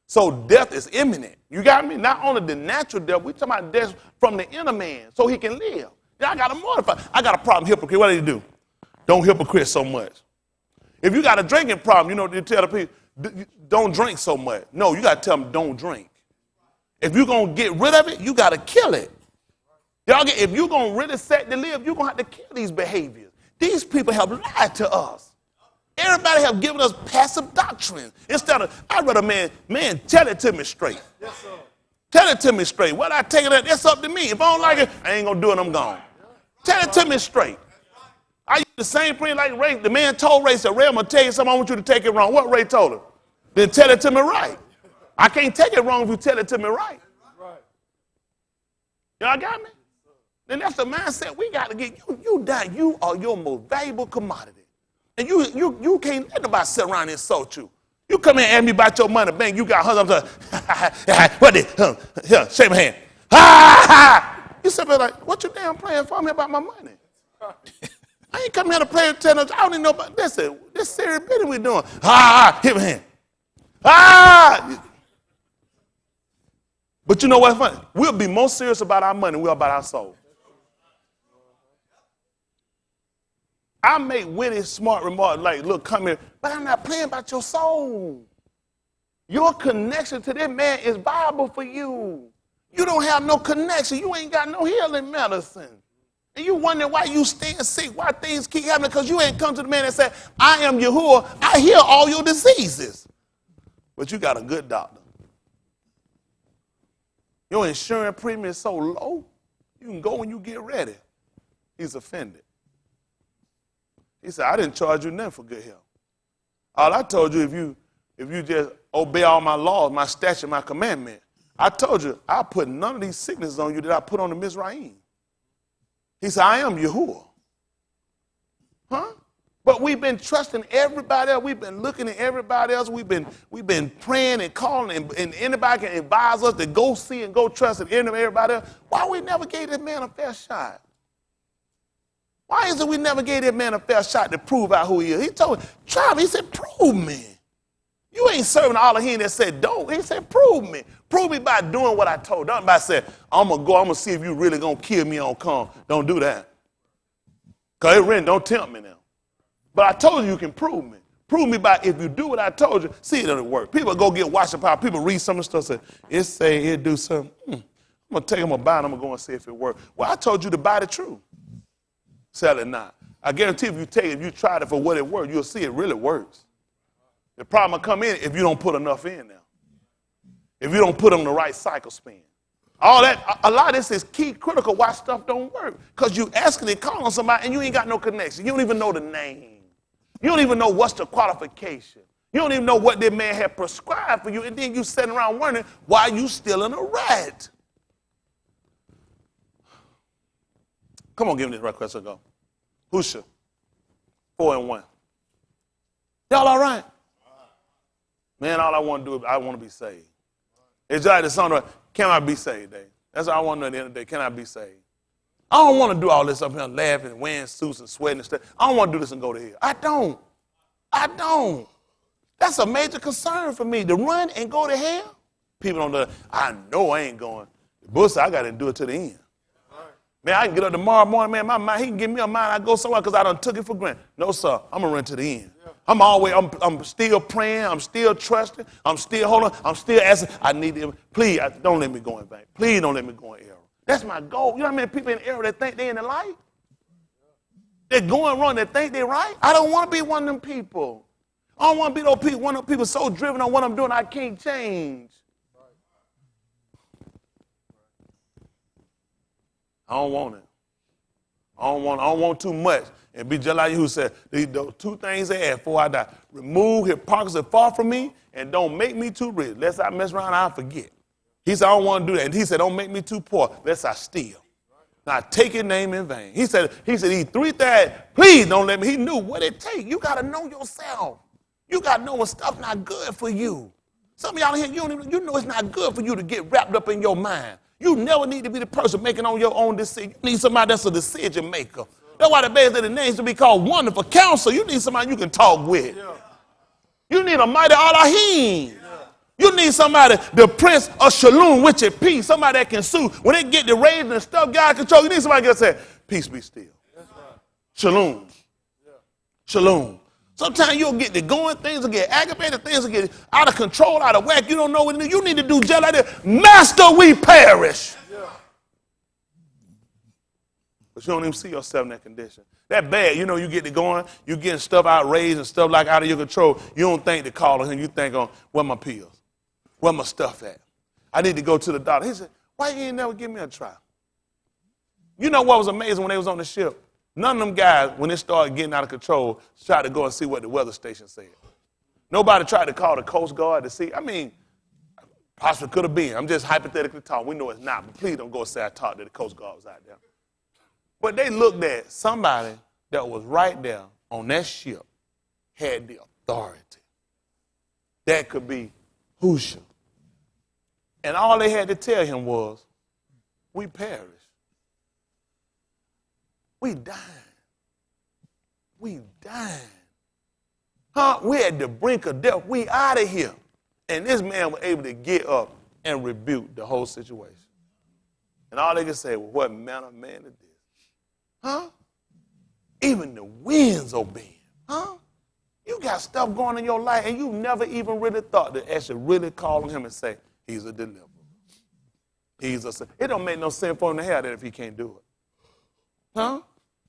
So death is imminent. You got me? Not only the natural death, we're talking about death from the inner man so he can live. Then I got to mortify. I got a problem, hypocrite. What do you do? Don't hypocrite so much. If you got a drinking problem, you know, you tell the people, don't drink so much. No, you got to tell them, don't drink. If you're going to get rid of it, you got to kill it. If you're going to really set to live, you're going to have to kill these behaviors. These people have lied to us. Everybody have given us passive doctrine. Instead of, I'd rather, man, tell it to me straight. Yes, sir. Tell it to me straight. What I take it, that's up to me. If I don't like it, I ain't going to do it, I'm gone. Tell it to me straight. I use the same prayer like Ray. The man told Ray, said, Ray, I'm going to tell you something, I want you to take it wrong. What Ray told him? Then tell it to me right. I can't take it wrong if you tell it to me right. Y'all got me? Then that's the mindset we got to get. You die. You are your most valuable commodity. And you can't let nobody sit around and insult you. You come in and ask me about your money, bang, you got hundreds of, what the, here, shake my hand. You sit there like, what you damn playing for me about my money? I ain't coming here to play and tell no, I don't even know about this. This serious business we doing. Hit my hand. But you know what's funny? We'll be more serious about our money than we are about our soul. I make witty, smart remarks like, look, come here, but I'm not playing about your soul. Your connection to this man is viable for you. You don't have no connection. You ain't got no healing medicine. And you wonder why you staying sick, why things keep happening, because you ain't come to the man and said, I am Yahuwah, I heal all your diseases. But you got a good doctor. Your insurance premium is so low, you can go when you get ready. He's offended. He said, I didn't charge you nothing for good health. All I told you, if you just obey all my laws, my statute, my commandment, I told you, I put none of these sicknesses on you that I put on the Mizraim. He said, I am Yahuwah. Huh? But we've been trusting everybody else. We've been looking at everybody else. We've been praying and calling, and anybody can advise us to go see and go trust in everybody else. Why we never gave this man a fair shot? Why is it we never gave that man a fair shot to prove out who he is? He told me, try me. He said, prove me. You ain't serving all of him that said don't. He said, prove me. Prove me by doing what I told. Don't by saying, I'm going to see if you really going to kill me on come. Don't do that. Because it really don't tempt me now. But I told you can prove me. Prove me by if you do what I told you, see it doesn't work. People go get washing powder. People read some of the stuff and say, it say it do something. I'm going to take them a buy and I'm going to go and see if it works. Well, I told you to buy the truth. Sell it not. I guarantee if you tried it for what it works, you'll see it really works. The problem will come in if you don't put enough in now. If you don't put them in the right cycle spin. All that, a lot of this is key critical why stuff don't work. Because you asking and calling somebody and you ain't got no connection. You don't even know the name. You don't even know what's the qualification. You don't even know what that man had prescribed for you. And then you sitting around wondering why you still in a rat. Come on, give me this right quick so go. Husha, 4-1. Y'all all right? Man, all I want to do is I want to be saved. It's just like the song, can I be saved, Dave? That's all I want to know at the end of the day. Can I be saved? I don't want to do all this up here laughing, wearing suits and sweating and stuff. I don't want to do this and go to hell. I don't. That's a major concern for me, to run and go to hell. People don't know. I know I ain't going. The bush, I got to do it to the end. Man, I can get up tomorrow morning, man, my mind, he can give me a mind, I go somewhere because I done took it for granted. No, sir, I'm going to run to the end. Yeah. I'm still praying, I'm still trusting, I'm still holding, I'm still asking, I need him. Please, don't let me go in vain. Please don't let me go in error. That's my goal. You know how many people in error that think they're in the light? They're going wrong, they think they're right. I don't want to be one of them people. I don't want to be one of those people so driven on what I'm doing I can't change. I don't want it. I don't want too much. And be just like you who said, those two things they add before I die. Remove hypocrisy far from me and don't make me too rich. Lest I mess around, I forget. He said, I don't want to do that. And he said, don't make me too poor, lest I steal. Now take his name in vain. He said, he 3 things, please don't let me. He knew what it takes. You got to know yourself. You got to know when stuff not good for you. Some of y'all here, you know it's not good for you to get wrapped up in your mind. You never need to be the person making on your own decision. You need somebody that's a decision maker. That's why the best of the names to be called Wonderful Counselor. You need somebody you can talk with. You need a mighty Elohim. You need somebody, the Prince of Shalom, which is peace, somebody that can soothe. When they get the raging and stuff, God control, you need somebody that can say, peace be still. Shalom. Shalom. Sometimes you'll get to going, things will get aggravated, things will get out of control, out of whack. You don't know what to do. You need to do just like that. Master, we perish. But you don't even see yourself in that condition. That bad, you know, you get to going, you getting stuff outraised and stuff like out of your control. You don't think to call on him. You think on, where my pills? Where my stuff at? I need to go to the doctor. He said, why you ain't never give me a try? You know what was amazing when they was on the ship? None of them guys, when it started getting out of control, tried to go and see what the weather station said. Nobody tried to call the Coast Guard to see. I mean, possibly could have been. I'm just hypothetically talking. We know it's not, but please don't go and say I talked that the Coast Guard was out there. But they looked at somebody that was right there on that ship, had the authority. That could be Husha. And all they had to tell him was, we perish. We dying. We dying. Huh? We at the brink of death. We out of here. And this man was able to get up and rebuke the whole situation. And all they could say was, what manner of man is this? Huh? Even the winds obey him. Huh? You got stuff going on in your life and you never even really thought to actually really call on him and say, he's a deliverer. It don't make no sense for him to have that if he can't do it. Huh?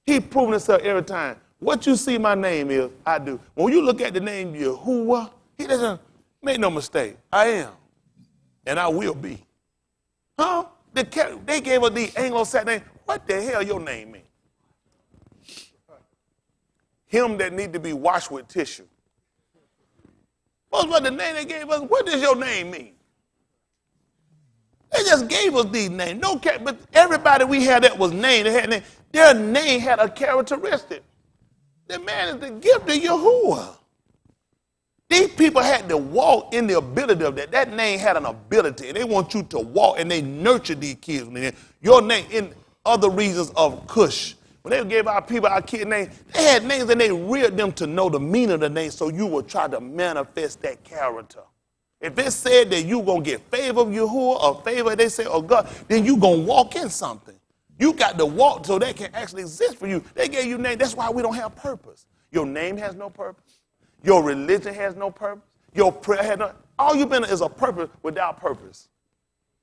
He proven himself every time. What you see my name is, I do. When you look at the name Yahuwah, he doesn't make no mistake. I am. And I will be. Huh? They gave us the Anglo-Saxon name. What the hell your name mean? Him that need to be washed with tissue. What the name they gave us? What does your name mean? They just gave us these names. No, but everybody we had that was named, they had a name. Their name had a characteristic. The man is the gift of Yahuwah. These people had to walk in the ability of that. That name had an ability, and they want you to walk, and they nurture these kids. Your name in other regions of Cush. When they gave our people our kid names, they had names and they reared them to know the meaning of the name so you would try to manifest that character. If it said that you're going to get favor of Yahuwah or favor, they say, of God, then you're going to walk in something. You got to walk so that can actually exist for you. They gave you name. That's why we don't have purpose. Your name has no purpose. Your religion has no purpose. Your prayer has no. All you've been is a purpose without purpose.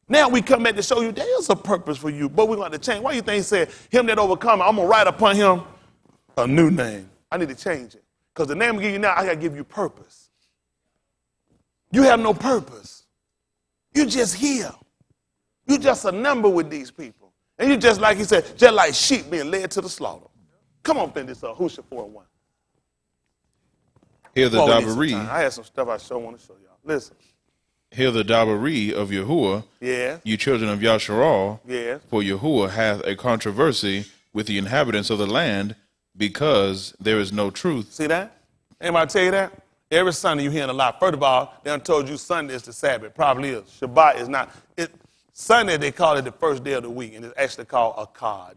Now we come back to show you there is a purpose for you, but we're going to change. Why do you think he said, him that overcome, I'm going to write upon him a new name. I need to change it. Because the name I give you now, I got to give you purpose. You have no purpose. You just here. You just a number with these people. And you just like he said, just like sheep being led to the slaughter. Come on, finish this up. Husha 4:1. Hear the Dabari. I had some stuff I sure want to show y'all. Listen. Hear the Dabari of Yahuwah, yes, you children of Yasharal, yes. For Yahuwah hath a controversy with the inhabitants of the land, because there is no truth. See that? Anybody tell you that? Every Sunday you hearing a lot. First of all, they done told you Sunday is the Sabbath. Probably is. Shabbat is not. Sunday they call it the first day of the week, and it's actually called Akkad.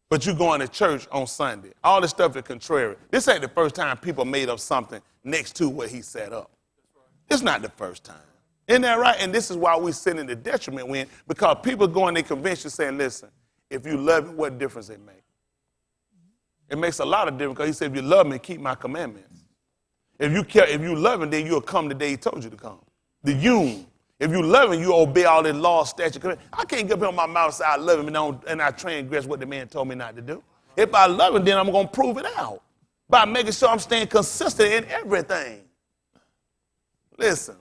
But you going to church on Sunday. All this stuff is contrary. This ain't the first time people made up something next to what he set up. It's not the first time. Isn't that right? And this is why we sit in the detriment when, because people go in their convention saying, listen, if you love me, what difference it make? It makes a lot of difference because he said, if you love me, keep my commandments. If you care, if you love him, then you'll come the day he told you to come. The yun. If you love him, you obey all the law, statute. I can't get up on my mouth and say I love him and I transgress what the man told me not to do. If I love him, then I'm going to prove it out by making sure I'm staying consistent in everything. Listen.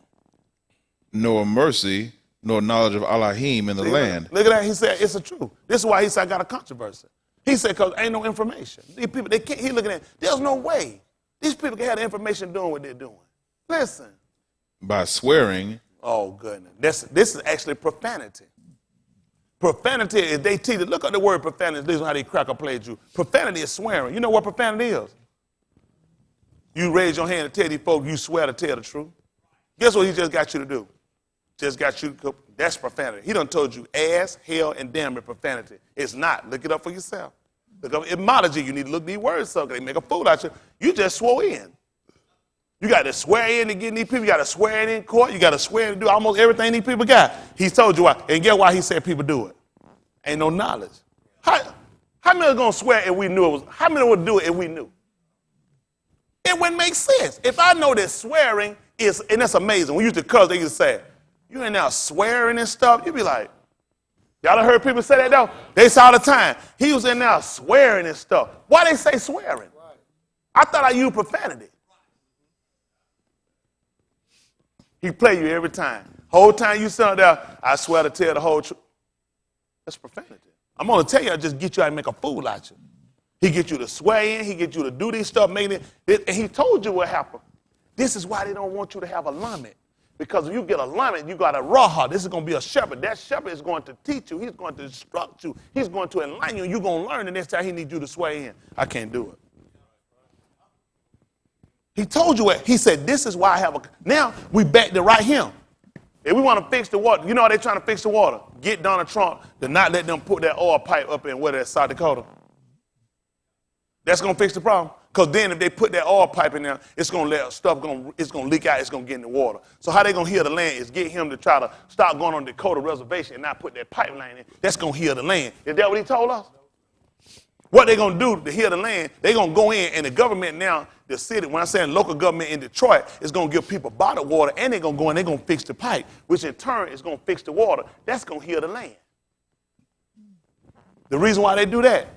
Nor mercy, nor knowledge of Elohim in the land. Look at that. He said, it's the truth. This is why he said, I got a controversy. He said, because ain't no information. These people, they can't, he looking at, there's no way. These people can have the information doing what they're doing. Listen. By swearing. Oh, goodness. This is actually profanity. Profanity is they teach it. Look at the word profanity. This is how they cracker played you. Profanity is swearing. You know what profanity is? You raise your hand and tell these folks you swear to tell the truth. Guess what he just got you to do? Just got you to, that's profanity. He done told you ass, hell, and damn it profanity. It's not. Look it up for yourself. Look up etymology. You need to look these words up. They make a fool out of you. You just swore in. You got to swear in to get these people. You got to swear in court. You got to swear in to do almost everything these people got. He told you why. And get why he said people do it. Ain't no knowledge. How many are going to swear if we knew it was? How many would do it if we knew? It wouldn't make sense. If I know that swearing is, and that's amazing. When you used to cuss, they used to say, you ain't now swearing and stuff. You'd be like, y'all done heard people say that though? They say all the time. He was in there swearing and stuff. Why they say swearing? I thought I used profanity. He play you every time. Whole time you sit there, I swear to tell the whole truth. That's profanity. I'm going to tell you, I just get you out and make a fool out of you. He get you to swear in. He get you to do this stuff, making it. And he told you what happened. This is why they don't want you to have a limit. Because if you get a limit, you got a raha. This is going to be a shepherd. That shepherd is going to teach you. He's going to instruct you. He's going to enlighten you. You're going to learn the next time he needs you to swear in. I can't do it. He told you what. He said, this is why I have a. Now we back to right him. If we want to fix the water, you know how they're trying to fix the water? Get Donald Trump to not let them put that oil pipe up in where that's South Dakota. That's going to fix the problem. Because then if they put that oil pipe in there, it's going to let stuff, it's going to leak out, it's going to get in the water. So how they going to heal the land is get him to try to stop going on the Dakota reservation and not put that pipeline in. That's going to heal the land. Is that what he told us? What they're going to do to heal the land, they're going to go in, and the government now, the city, when I'm saying local government in Detroit, is going to give people bottled water, and they're going to go in, they're going to fix the pipe, which in turn is going to fix the water. That's going to heal the land. The reason why they do that,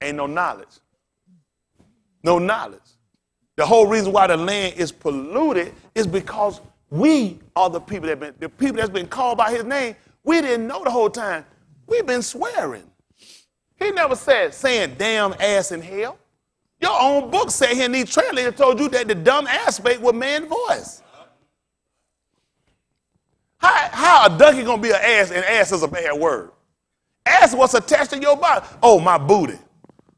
ain't no knowledge. No knowledge. The whole reason why the land is polluted is because we are the people that's been called by his name. We didn't know the whole time. We've been swearing. He never said saying damn ass in hell. Your own book said here in these translators told you that the dumb aspect was man's voice. How a donkey gonna be an ass and ass is a bad word? Ass what's attached to your body. Oh, my booty.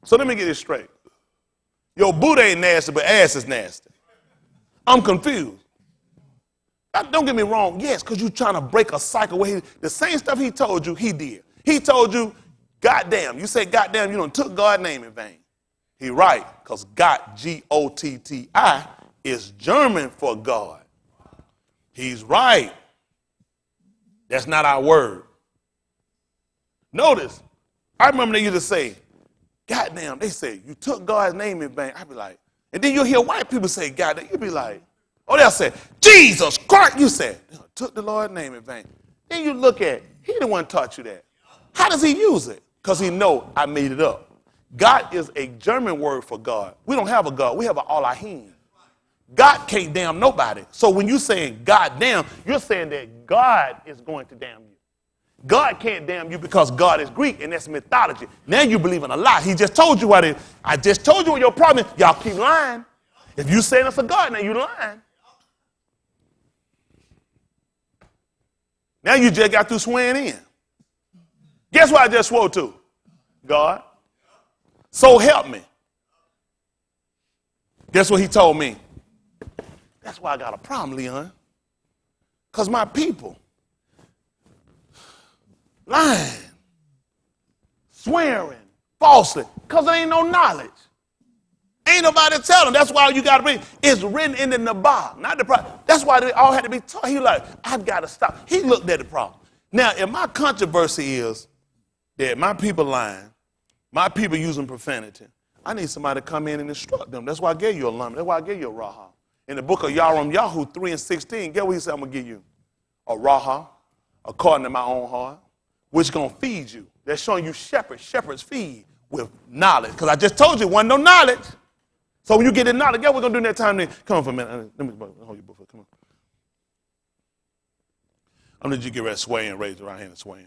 So let me get this straight. Your booty ain't nasty, but ass is nasty. I'm confused. Don't get me wrong. Yes, because you're trying to break a cycle where the same stuff he told you, he did. He told you, goddamn. You say goddamn, you done took God's name in vain. He right, because God, G-O-T-T-I, is German for God. He's right. That's not our word. Notice, I remember they used to say, goddamn, they say, you took God's name in vain. I'd be like, and then you'll hear white people say, goddamn, you'll be like, oh, they'll say, Jesus Christ, you said, took the Lord's name in vain. Then you look at, he the one taught you that. How does he use it? Because he know I made it up. God is a German word for God. We don't have a God. We have an Elohim. God can't damn nobody. So when you're saying God damn, you're saying that God is going to damn you. God can't damn you because God is Greek, and that's mythology. Now you believe in a lie. He just told you what it is. I just told you what your problem is. Y'all keep lying. If you saying it's a God, now you lying. Now you just got through swearing in. Guess what I just swore to? God. So help me. Guess what he told me? That's why I got a problem, Leon. Because my people lying, swearing, falsely, because there ain't no knowledge. Ain't nobody tell them. That's why you got to be. It's written in the Nabah, not the problem. That's why they all had to be taught. He like, I've got to stop. He looked at the problem. Now, if my controversy is that my people lying, my people using profanity, I need somebody to come in and instruct them. That's why I gave you a limit. That's why I gave you a raha. In the book of Yaram Yahu 3:16, guess what he said I'm going to give you? A raha, according to my own heart, which is going to feed you. That's showing you shepherds. Shepherds feed with knowledge. Because I just told you, there wasn't no knowledge. So when you get the knowledge, guess what we're going to do in that time? Then? Come on for a minute. Let me hold your book. Come on. I'm going to get ready to sway in. Raise your right hand and sway in.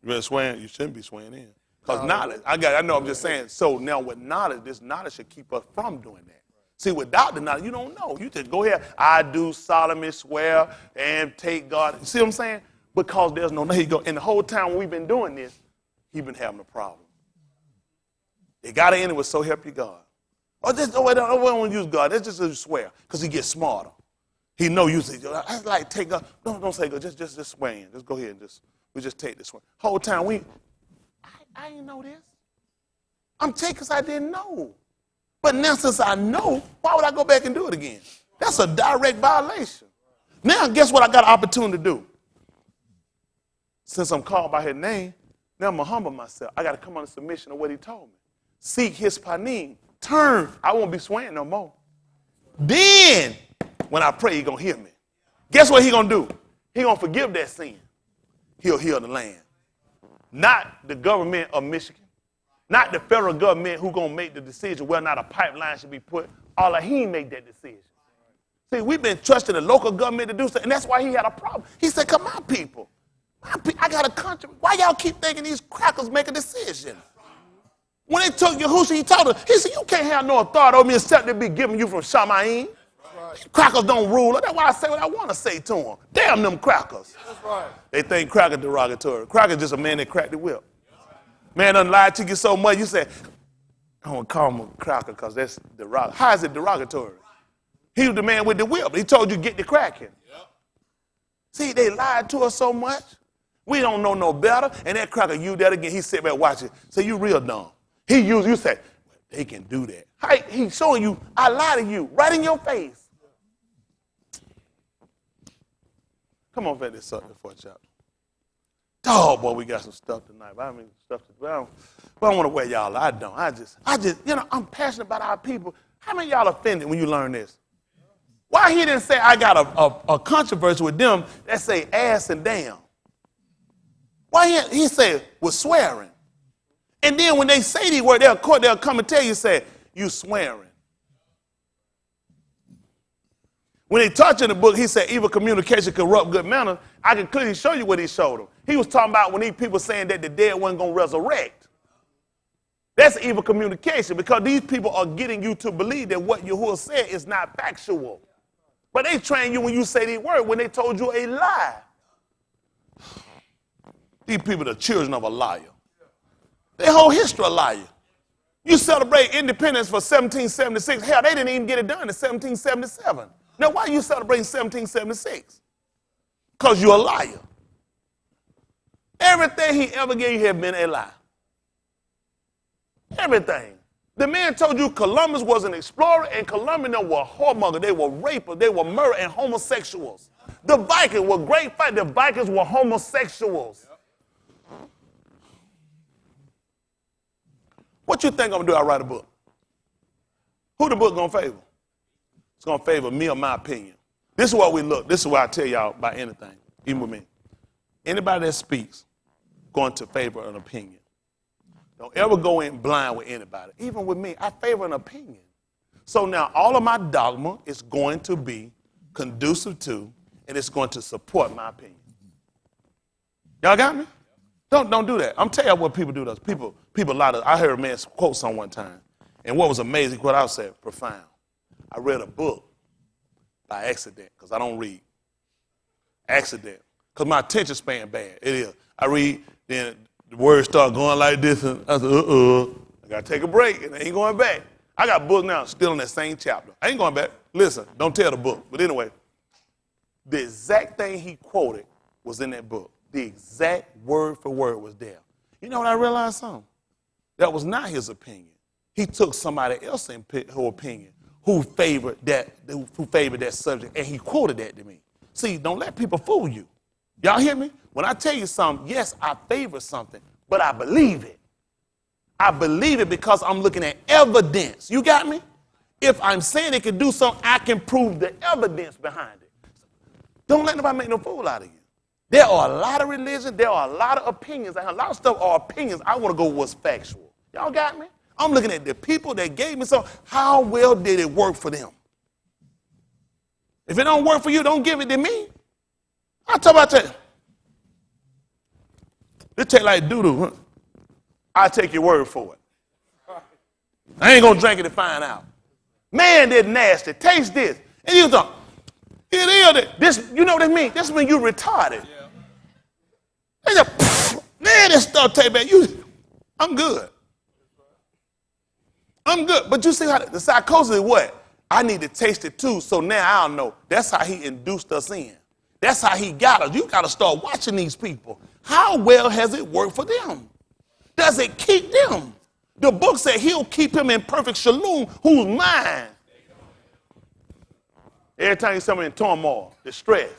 You ready to sway in? You shouldn't be swaying in. Because knowledge, I know, I'm just saying. So now with knowledge, this knowledge should keep us from doing that. See, without the knowledge, you don't know. You just go ahead, I do solemnly swear and take God. See what I'm saying? Because there's no, there you go. And the whole time we've been doing this, he's been having a problem. It got to end with so help you God. I don't want to use God. That's just a swear because he gets smarter. He know you say, I like take God. Don't say God. Just swear in. Just go ahead and we just take this one. Whole time I didn't know this. I'm taking because I didn't know. But now since I know, why would I go back and do it again? That's a direct violation. Now guess what I got an opportunity to do? Since I'm called by his name, now I'm going to humble myself. I got to come under submission of what he told me. Seek his panim. Turn. I won't be swearing no more. Then, when I pray, he's going to hear me. Guess what he's going to do? He's going to forgive that sin. He'll heal the land. Not the government of Michigan. Not the federal government who's going to make the decision whether or not a pipeline should be put. He made that decision. See, we've been trusting the local government to do something, and that's why he had a problem. He said, come on, people. I got a country. Why y'all keep thinking these crackers make a decision? When they took Yahushua, he told them, he said, you can't have no authority over me except to be given you from Shamayim. Right. Crackers don't rule. That's why I say what I want to say to them. Damn them crackers. That's right. They think cracker derogatory. Cracker just a man that cracked the whip. Man done lied to you so much, you say, I don't call him a cracker because that's derogatory. How is it derogatory? He was the man with the whip. He told you get the cracking. Yep. See, they lied to us so much. We don't know no better. And that cracker used that again. He sit back watching. Say, you real dumb. He used, you say, well, they can do that. He's showing you, I lie to you, right in your face. Come on, finish this up before chapter. Oh, boy, we got some stuff tonight. I don't want to wear y'all. I don't. I just, I'm passionate about our people. How many of y'all offended when you learn this? Why he didn't say I got a controversy with them that say ass and damn? Why he said with swearing? And then when they say these words, they'll come and tell you, say, you swearing. When he taught you in the book, he said evil communication corrupt good manners. I can clearly show you what he showed them. He was talking about when these people saying that the dead wasn't going to resurrect. That's evil communication because these people are getting you to believe that what Yahuwah said is not factual. But they train you when you say these words when they told you a lie. These people are the children of a liar. Their whole history a liar. You celebrate independence for 1776. Hell, they didn't even get it done in 1777. Now, why are you celebrating 1776? Because you're a liar. Everything he ever gave you has been a lie. Everything. The man told you Columbus was an explorer and Colombians were whoremongers. They were rapers. They were murder and homosexuals. The Vikings were great fight. The Vikings were homosexuals. What you think I'm going to do? I write a book. Who the book going to favor? It's going to favor me or my opinion. This is what we look. This is what I tell y'all about anything, even with me. Anybody that speaks going to favor an opinion. Don't ever go in blind with anybody. Even with me, I favor an opinion. So now all of my dogma is going to be conducive to, and it's going to support my opinion. Y'all got me? Don't do that. I'm telling you what people do. Those people I heard a man quote someone one time, and what was amazing, what I said, profound. I read a book by accident, because I don't read. Accident. Because my attention span bad. It is. I read, then the words start going like this, and I said, I got to take a break, and I ain't going back. I got books now still in that same chapter. I ain't going back. Listen, don't tell the book. But anyway, the exact thing he quoted was in that book. The exact word for word was there. You know what I realized something? That was not his opinion. He took somebody else's opinion who favored that subject, and he quoted that to me. See, don't let people fool you. Y'all hear me? When I tell you something, yes, I favor something, but I believe it. I believe it because I'm looking at evidence. You got me? If I'm saying it can do something, I can prove the evidence behind it. Don't let nobody make no fool out of you. There are a lot of religions, there are a lot of opinions, and a lot of stuff are opinions. I want to go with what's factual. Y'all got me? I'm looking at the people that gave me something. How well did it work for them? If it don't work for you, don't give it to me. I'll talk about that. It tastes like doo-doo, huh? I'll take your word for it. I ain't going to drink it to find out. Man, that's nasty. Taste this. And you thought, it is this. You know what I mean? This is when you retarded. Yeah. They just, man, this stuff tastes bad. I'm good. I'm good. But you see how the psychosis is what? I need to taste it too, so now I don't know. That's how he induced us in. That's how he got us. You got to start watching these people. How well has it worked for them? Does it keep them? The book said he'll keep him in perfect shalom, whose mind. Every time you see me in turmoil, distress.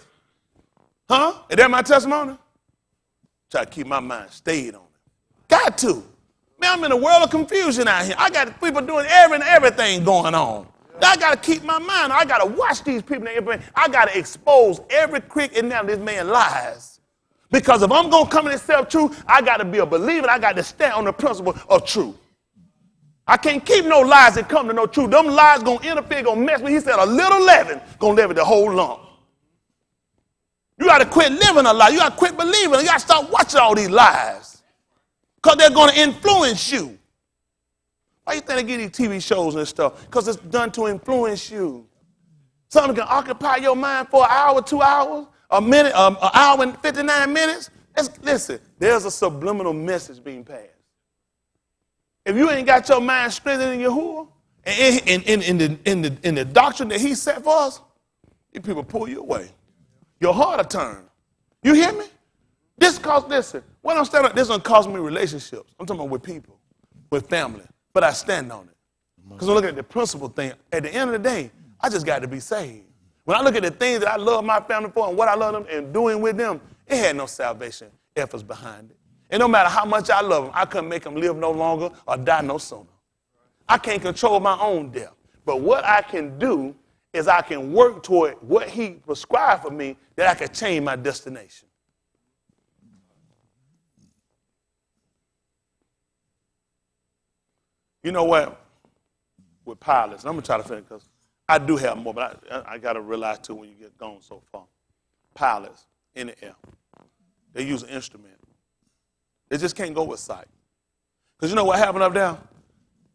Huh? Is that my testimony? Try to keep my mind stayed on it. Got to. Man, I'm in a world of confusion out here. I got people doing everything going on. I got to keep my mind. I got to watch these people. I got to expose every crick and now this man lies. Because if I'm going to come in and tell truth, I got to be a believer. I got to stand on the principle of truth. I can't keep no lies that come to no truth. Them lies going to interfere, going to mess with me. He said a little leaven going to leaven the whole lump. You got to quit living a lie. You got to quit believing. You got to stop watching all these lies. Because they're going to influence you. Why you think they get these TV shows and stuff? Because it's done to influence you. Something can occupy your mind for an hour, 2 hours, a minute, an hour and 59 minutes. Listen, there's a subliminal message being passed. If you ain't got your mind strengthened in Yahuwah, and in the doctrine that he set for us, these people pull you away. Your heart will turn. You hear me? Listen, what I'm standing on, this is going to cost me relationships. I'm talking about with people, with family. But I stand on it. Because I'm looking at the principal thing. At the end of the day, I just got to be saved. When I look at the things that I love my family for and what I love them and doing with them, it had no salvation efforts behind it. And no matter how much I love them, I couldn't make them live no longer or die no sooner. I can't control my own death. But what I can do is I can work toward what he prescribed for me that I can change my destination. You know what? With pilots, I'm going to try to finish because I do have more, but I got to realize too when you get gone so far. Pilots in the air, they use an instrument. They just can't go with sight. Because you know what happened up there?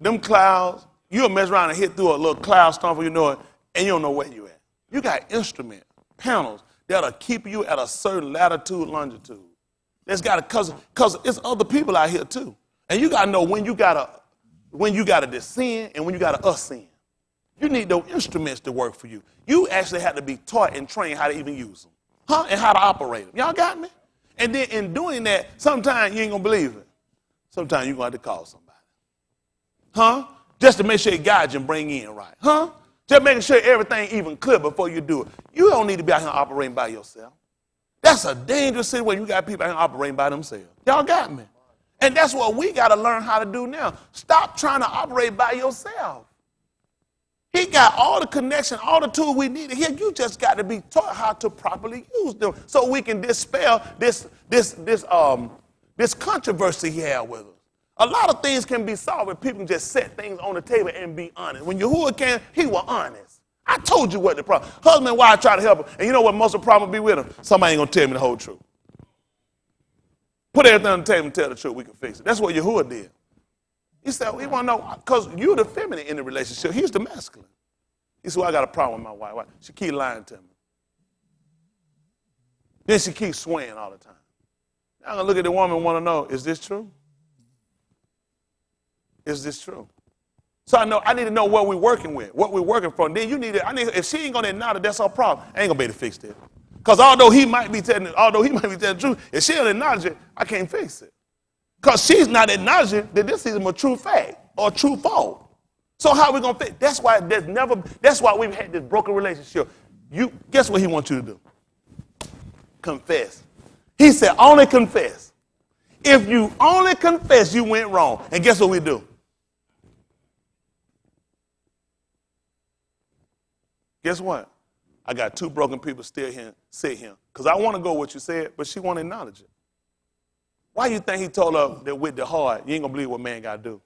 Them clouds, you'll mess around and hit through a little cloud storm before you know it, and you don't know where you're at. You got instrument panels that'll keep you at a certain latitude, longitude. There's got to, because it's other people out here too. And you got to know when you got to descend and when you got to ascend. You need those instruments to work for you. You actually have to be taught and trained how to even use them. Huh? And how to operate them. Y'all got me? And then in doing that, sometimes you ain't going to believe it. Sometimes you're going to have to call somebody. Huh? Just to make sure it guides you and bring in right. Huh? Just making sure everything even clear before you do it. You don't need to be out here operating by yourself. That's a dangerous situation. You got people out here operating by themselves. Y'all got me? And that's what we got to learn how to do now. Stop trying to operate by yourself. He got all the connection, all the tools we need here. You just got to be taught how to properly use them so we can dispel this controversy he had with us. A lot of things can be solved if people can just set things on the table and be honest. When Yahuwah came, he was honest. I told you what the problem. Husband and wife try to help him. And you know what most of the problem be with him? Somebody ain't going to tell me the whole truth. Put everything on the table and tell the truth. We can fix it. That's what Yahuwah did. He said, he want to know, because you're the feminine in the relationship. He's the masculine. He said, well, I got a problem with my wife. Why? She keep lying to me. Then she keeps swaying all the time. Now I'm going to look at the woman and want to know, is this true? Is this true? So I need to know what we're working with, what we're working from. Then if she ain't going to acknowledge that's her problem, I ain't going to be able to fix that. Because although he might be telling the truth, if she don't acknowledge it, I can't fix it. Because she's not acknowledging that this is a true fact or a true fault. So how are we going to fix it? That's why we've had this broken relationship. Guess what he wants you to do? Confess. He said, only confess. If you only confess you went wrong, and guess what we do? Guess what? I got two broken people still here, sit here. Because I want to go what you said, but she won't acknowledge it. Why you think he told her that with the heart, you ain't going to believe what man got to do?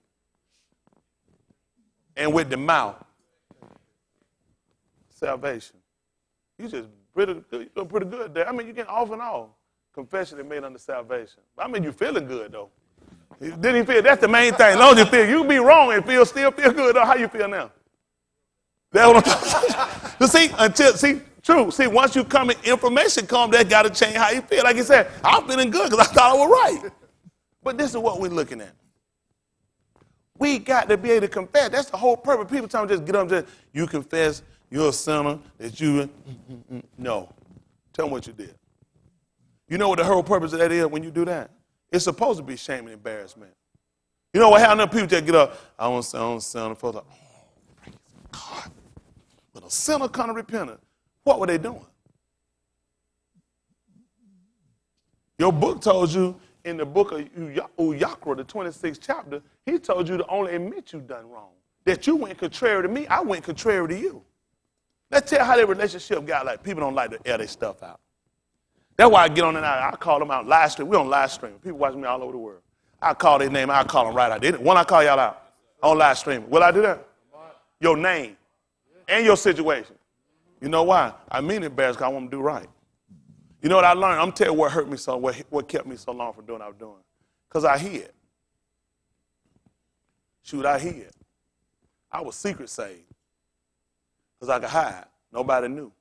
And with the mouth, salvation. You just pretty good there. I mean, you get off and on. Confession is made under salvation. I mean, you feeling good, though. Didn't he feel? That's the main thing. As long as you feel, you can be wrong and still feel good, though. How you feel now? That's what I'm talking about. True. See, once you come in, information comes, that got to change how you feel. Like you said, I'm feeling good because I thought I was right. But this is what we're looking at. We got to be able to confess. That's the whole purpose. People tell me just get up, you confess you're a sinner, that you, no. Tell them what you did. You know what the whole purpose of that is when you do that? It's supposed to be shame and embarrassment. You know what happened? People just get up. I don't sound. The folks like, oh, praise God. But a sinner kind of repentant. What were they doing? Your book told you in the book of Uyakra, the 26th chapter, he told you to only admit you done wrong. That you went contrary to me, I went contrary to you. Let's tell you how their relationship got like. People don't like to air their stuff out. That's why I get on and I call them out live stream. We're on live stream. People watch me all over the world. I call their name, I call them right out. When I call y'all out on live stream, will I do that? Your name and your situation. You know why? I mean it, Bears, because I want to do right. You know what I learned? I'm telling you what hurt me so, what kept me so long from doing what I was doing. Because I hid. Shoot, I hid. I was secret saved. Because I could hide. Nobody knew.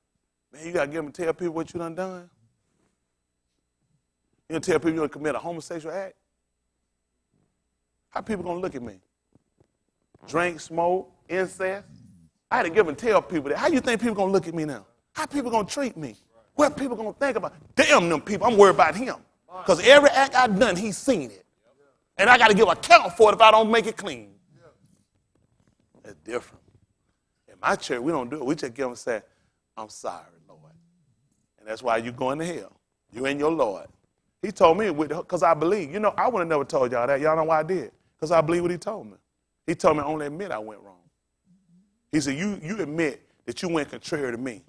Man, you got to get them to tell people what you done. You gonna tell people you're gonna commit a homosexual act? How people gonna look at me? Drink, smoke, incest? I had to give and tell people that. How you think people gonna look at me now? How people gonna treat me? What people gonna think about? Damn them people, I'm worried about him. Because every act I've done, he's seen it. And I gotta give account for it if I don't make it clean. That's different. In my church, we don't do it. We just give them and say, I'm sorry, Lord. And that's why you going to hell. You and your Lord. He told me because I believe. You know, I would have never told y'all that. Y'all know why I did? Because I believe what he told me. He told me I only admit I went wrong. He said, you admit that you went contrary to me.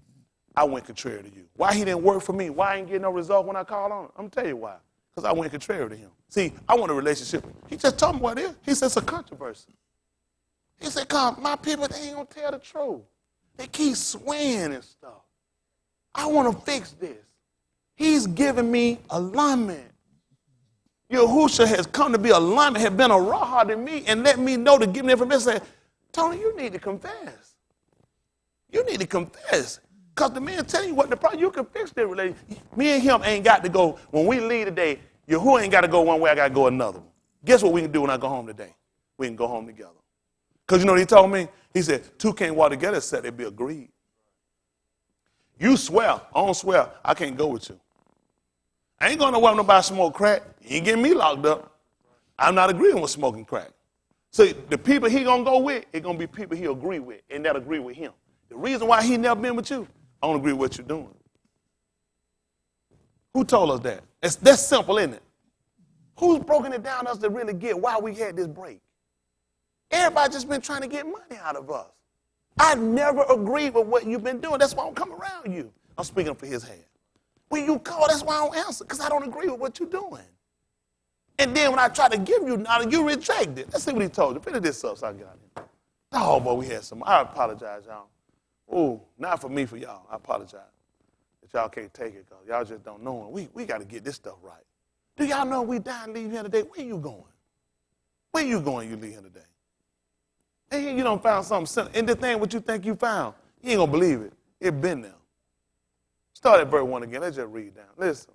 I went contrary to you. Why he didn't work for me? Why I ain't get no result when I called on him? I'm going to tell you why. Because I went contrary to him. See, I want a relationship. He just told me what it is. He said it's a controversy. He said, come, my people, they ain't going to tell the truth. They keep swaying and stuff. I want to fix this. He's giving me alignment. Yahushua has come to be alignment, has been a raw to me and let me know to give me information. Say, Tony, you need to confess. You need to confess. Because the man telling you what the problem, you can fix that relationship. Me and him ain't got to go, when we leave today, Yahuwah ain't got to go one way, I got to go another one. Guess what we can do when I go home today? We can go home together. Because you know what he told me? He said, two can't walk together except they be agreed. You swear, I don't swear, I can't go with you. I ain't going to want nobody smoke crack. He ain't getting me locked up. I'm not agreeing with smoking crack. So the people he going to go with, it's going to be people he agree with and that agree with him. The reason why he never been with you, I don't agree with what you're doing. Who told us that? That's simple, isn't it? Who's broken it down us to really get why we had this break? Everybody just been trying to get money out of us. I never agreed with what you've been doing. That's why I don't come around you. I'm speaking for his head. When you call, that's why I don't answer, because I don't agree with what you're doing. And then when I try to give you knowledge, you reject it. Let's see what he told you. Finish this up so I get out of here. Oh, boy, we had some. I apologize, y'all. Oh, not for me, for y'all. I apologize that y'all can't take it because y'all just don't know. We got to get this stuff right. Do y'all know we die and leave here today? Where you going? Where you going you leave here today? And you done found something simple. And the thing what you think you found, you ain't going to believe it. It been there. Start at verse 1 again. Let's just read down. Listen.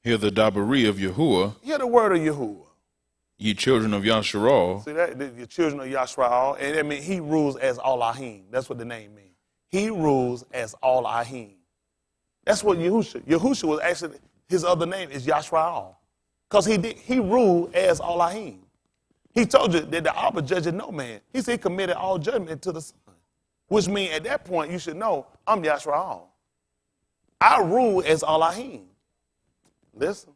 Hear the Dabari of Yahuwah. Hear the word of Yahuwah. Ye children of Yasharal. See that? The children of Yasharal. And I mean, he rules as Elohim. That's what the name means. He rules as Elohim. That's what Yahushua. Yahushua was actually, his other name is Yasharal. Because he ruled as Elohim. He told you that the Abba judges no man. He said he committed all judgment to the Son. Which means at that point you should know I'm Yasharal. I rule as Elohim. Listen.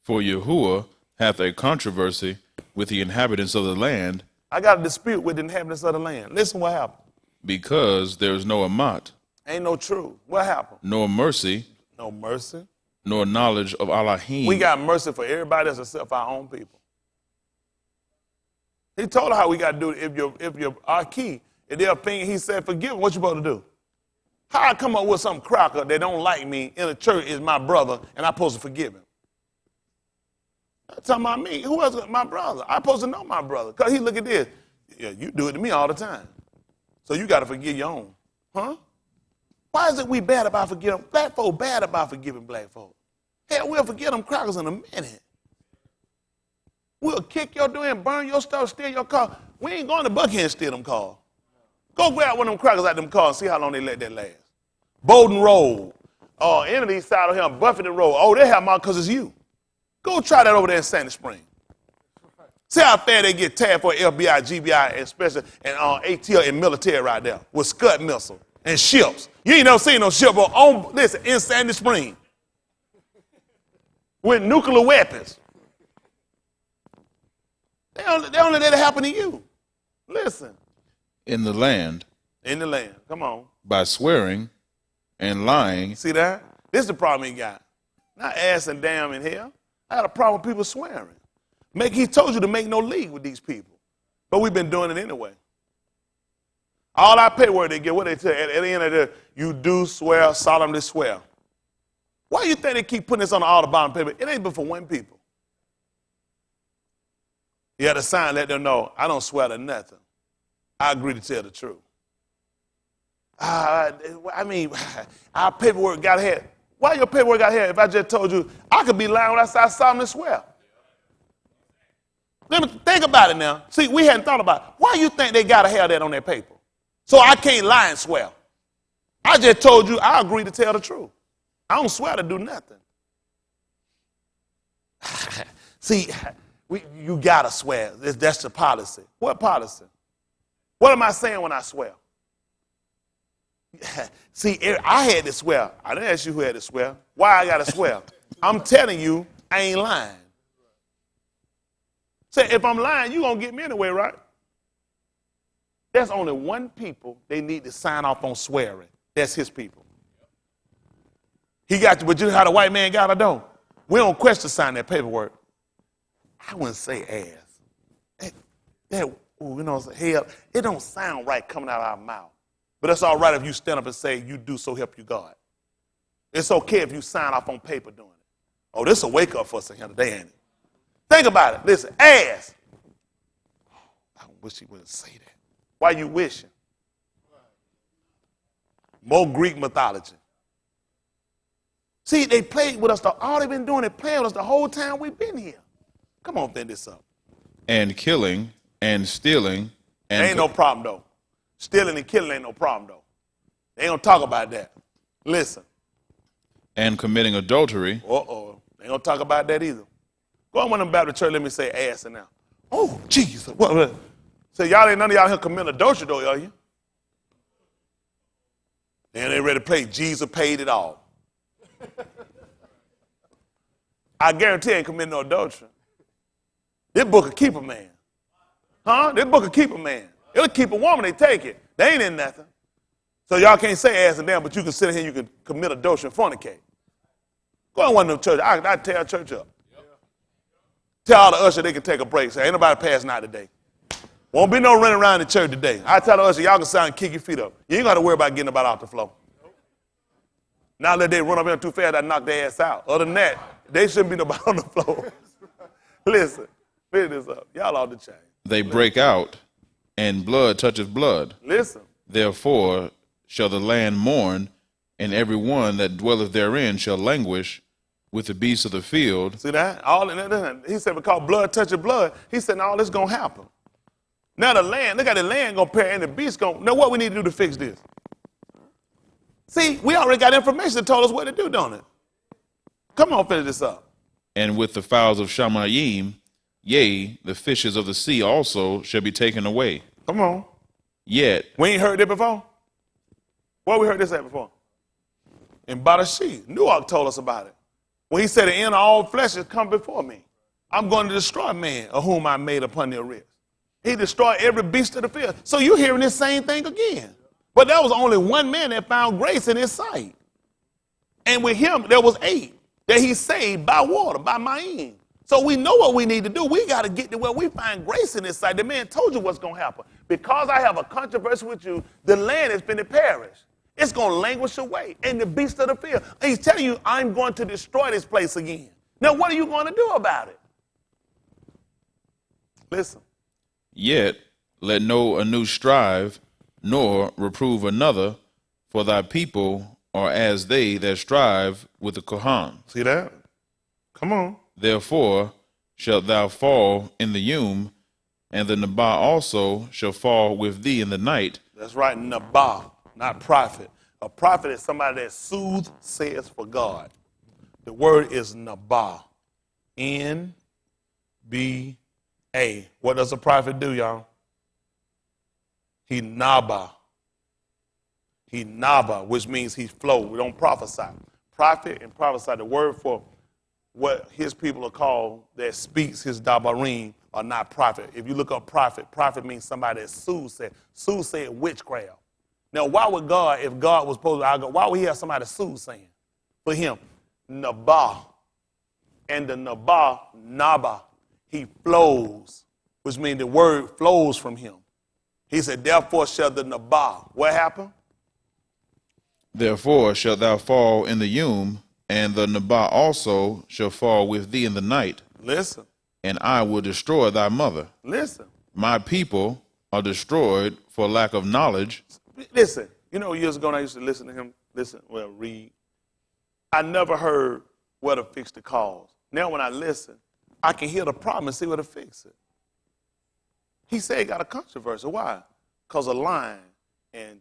For Yahuwah hath a controversy with the inhabitants of the land. I got a dispute with the inhabitants of the land. Listen what happened. Because there is no amat. Ain't no truth. What happened? Nor mercy. No mercy. Nor knowledge of Elohim. We got mercy for everybody else except for our own people. He told her how we got to do it. If you're our key, if they're opinion, he said, forgive them. What you supposed to do? How I come up with some cracker that don't like me in a church is my brother, and I'm supposed to forgive him? That's talking about me. Who else? My brother. I'm supposed to know my brother. Because he look at this. Yeah, you do it to me all the time. So you got to forgive your own. Huh? Why is it we bad about forgiving? Black folk bad about forgiving black folk. Hell, we'll forgive them crackers in a minute. We'll kick your door and burn your stuff, steal your car. We ain't going to Buckhead and steal them cars. Go grab one of them crackers out them cars and see how long they let that last. Bowden Road. Any of these side of here, Buffington Road. Oh, they have my because it's you. Go try that over there in Sandy Spring. See how fair they get tagged for FBI, GBI, and special, and ATL and military right there with Scud missile and ships. You ain't never seen no ship listen, in Sandy Spring with nuclear weapons. They only let it happen to you. Listen. In the land. In the land. Come on. By swearing and lying. See that? This is the problem he got. Not ass and damn in hell. I had a problem with people swearing. He told you to make no league with these people. But we've been doing it anyway. All our paperwork they get, what they tell you, at the end of the day, you do swear, solemnly swear. Why do you think they keep putting this on all the bottom paper? It ain't but for one people. You had to sign, let them know, I don't swear to nothing. I agree to tell the truth. Our paperwork got here. Why your paperwork got here if I just told you I could be lying when I solemnly swear? Let me think about it now. See, we hadn't thought about it. Why you think they got to have that on their paper? So I can't lie and swear. I just told you I agree to tell the truth. I don't swear to do nothing. See, you got to swear. That's the policy. What policy? What am I saying when I swear? See, I had to swear. I didn't ask you who had to swear. Why I got to swear? I'm telling you, I ain't lying. Say, if I'm lying, you going to get me anyway, right? There's only one people they need to sign off on swearing. That's his people. He got you, but you know how the white man got it, though? We don't question sign that paperwork. I wouldn't say ass. Hell, it don't sound right coming out of our mouth. But it's all right if you stand up and say, you do so help you God. It's okay if you sign off on paper doing it. Oh, this is a wake up for us here today, ain't it? Think about it. Listen, ass. I wish he wouldn't say that. Why you wishing? More Greek mythology. See, they played with us. All they've been doing is playing with us the whole time we've been here. Come on, think this up. And killing and stealing. And ain't no problem, though. Stealing and killing ain't no problem, though. They ain't going to talk about that. Listen. And committing adultery. Uh-oh. They ain't going to talk about that either. Go on to the Baptist church, let me say ass and now. Oh, Jesus. What? So y'all ain't none of y'all here committing adultery, though, are you? And they ready to play Jesus paid it all. I guarantee I ain't committing no adultery. This book will keep a man. Huh? This book will keep a man. It'll keep a woman, they take it. They ain't in nothing. So y'all can't say ass and damn, but you can sit here and you can commit adultery and fornicate. Go on one of them churches. I tear a church up. Tell all the usher they can take a break. Say, ain't nobody passing out today. Won't be no running around the church today. I tell the usher, y'all can sit and kick your feet up. You ain't got to worry about getting about off the floor. Now that they run up here too fast, I knock their ass out. Other than that, they shouldn't be nobody on the floor. Listen, figure this up. Y'all off the chain. They break out, and blood touches blood. Listen. Therefore shall the land mourn, and every one that dwelleth therein shall languish with the beasts of the field. See that? He said, because blood touches blood, he said, all this going to happen. Now the land, look at the land going to pair and the beasts going to. Now what we need to do to fix this? See, we already got information that told us what to do, don't it? Come on, finish this up. And with the fowls of Shamayim, yea, the fishes of the sea also shall be taken away. Come on. Yet. We ain't heard that before? Where we heard this at before? In Barashi. Newark told us about it. When he said, the end of all flesh has come before me. I'm going to destroy man, of whom I made upon their ribs. He destroyed every beast of the field. So you're hearing this same thing again. But there was only one man that found grace in his sight. And with him, there was 8 that he saved by water, by Ma'im. So we know what we need to do. We got to get to where we find grace in his sight. The man told you what's going to happen. Because I have a controversy with you, the land has been to perish. It's going to languish away. And the beast of the field. And he's telling you, I'm going to destroy this place again. Now, what are you going to do about it? Listen. Yet let no anew strive, nor reprove another, for thy people are as they that strive with the Kohan. See that? Come on. Therefore shalt thou fall in the Yom, and the Nabah also shall fall with thee in the night. That's right, Nabah, not prophet. A prophet is somebody that soothsayers for God. The word is Nabah. N-B-A-H. Hey, what does a prophet do, y'all? He naba. He naba, which means he flow. We don't prophesy. Prophet and prophesy, the word for what his people are called that speaks his dabarim are not prophet. If you look up prophet, prophet means somebody that soothsayer witchcraft. Now, why would God, if God was supposed to, why would he have somebody soothsaying for him? Nabah. And the Naba, he flows, which means the word flows from him. He said, therefore shall the Nabah. What happened? Therefore shalt thou fall in the Yum, and the Nabah also shall fall with thee in the night. Listen. And I will destroy thy mother. Listen. My people are destroyed for lack of knowledge. Listen. You know, years ago I used to listen to him, read. I never heard where to fix the cause. Now when I listen, I can hear the problem and see where to fix it. He said he got a controversy. Why? Because of lying and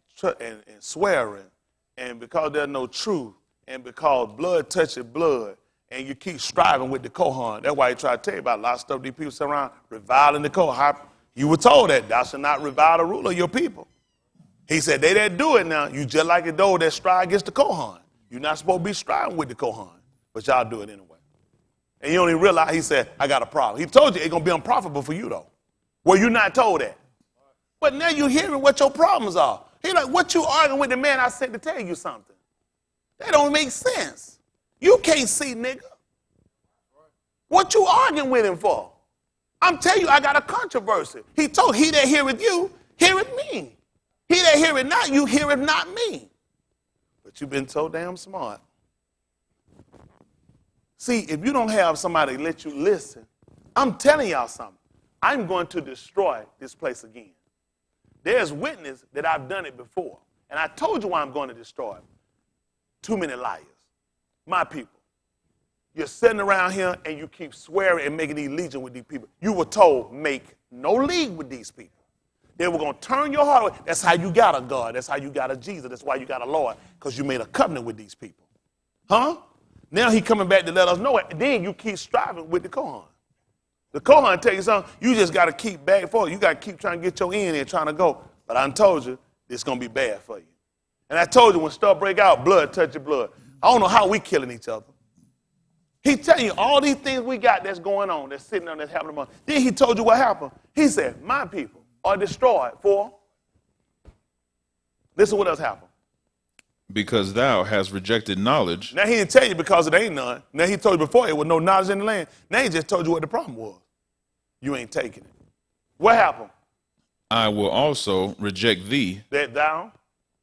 swearing, and because there's no truth, and because blood touches blood, and you keep striving with the Kohan. That's why he tried to tell you about a lot of stuff these people sit around reviling the Kohan. You were told that thou shalt not revile the ruler of your people. He said they that do it now, you just like it those that strive against the Kohan. You're not supposed to be striving with the Kohan, but y'all do it anyway. And you don't even realize, he said, I got a problem. He told you it's going to be unprofitable for you, though. Well, you're not told that. But now you're hearing what your problems are. He like, what you arguing with the man I sent to tell you something? That don't make sense. You can't see, nigga. What you arguing with him for? I'm telling you, I got a controversy. He told, he that heareth you, heareth me. He that heareth not you, heareth not me. But you've been so damn smart. See, if you don't have somebody to let you listen, I'm telling y'all something. I'm going to destroy this place again. There's witness that I've done it before. And I told you why I'm going to destroy it. Too many liars. My people. You're sitting around here and you keep swearing and making these legion with these people. You were told, make no league with these people. They were going to turn your heart away. That's how you got a God. That's how you got a Jesus. That's why you got a Lord, because you made a covenant with these people. Huh? Now he coming back to let us know it. And then you keep striving with the Kohan. The Kohan tell you something, you just got to keep back and forth. You got to keep trying to get your end in, trying to go. But I done told you, it's going to be bad for you. And I told you when stuff break out, blood touch your blood. I don't know how we killing each other. He telling you all these things we got that's going on, that's sitting on, that's happening. Then he told you what happened. He said, my people are destroyed for. Listen what else happened. Because thou hast rejected knowledge. Now he didn't tell you because it ain't none. Now he told you before there was no knowledge in the land. Now he just told you what the problem was. You ain't taking it. What happened? I will also reject thee. That thou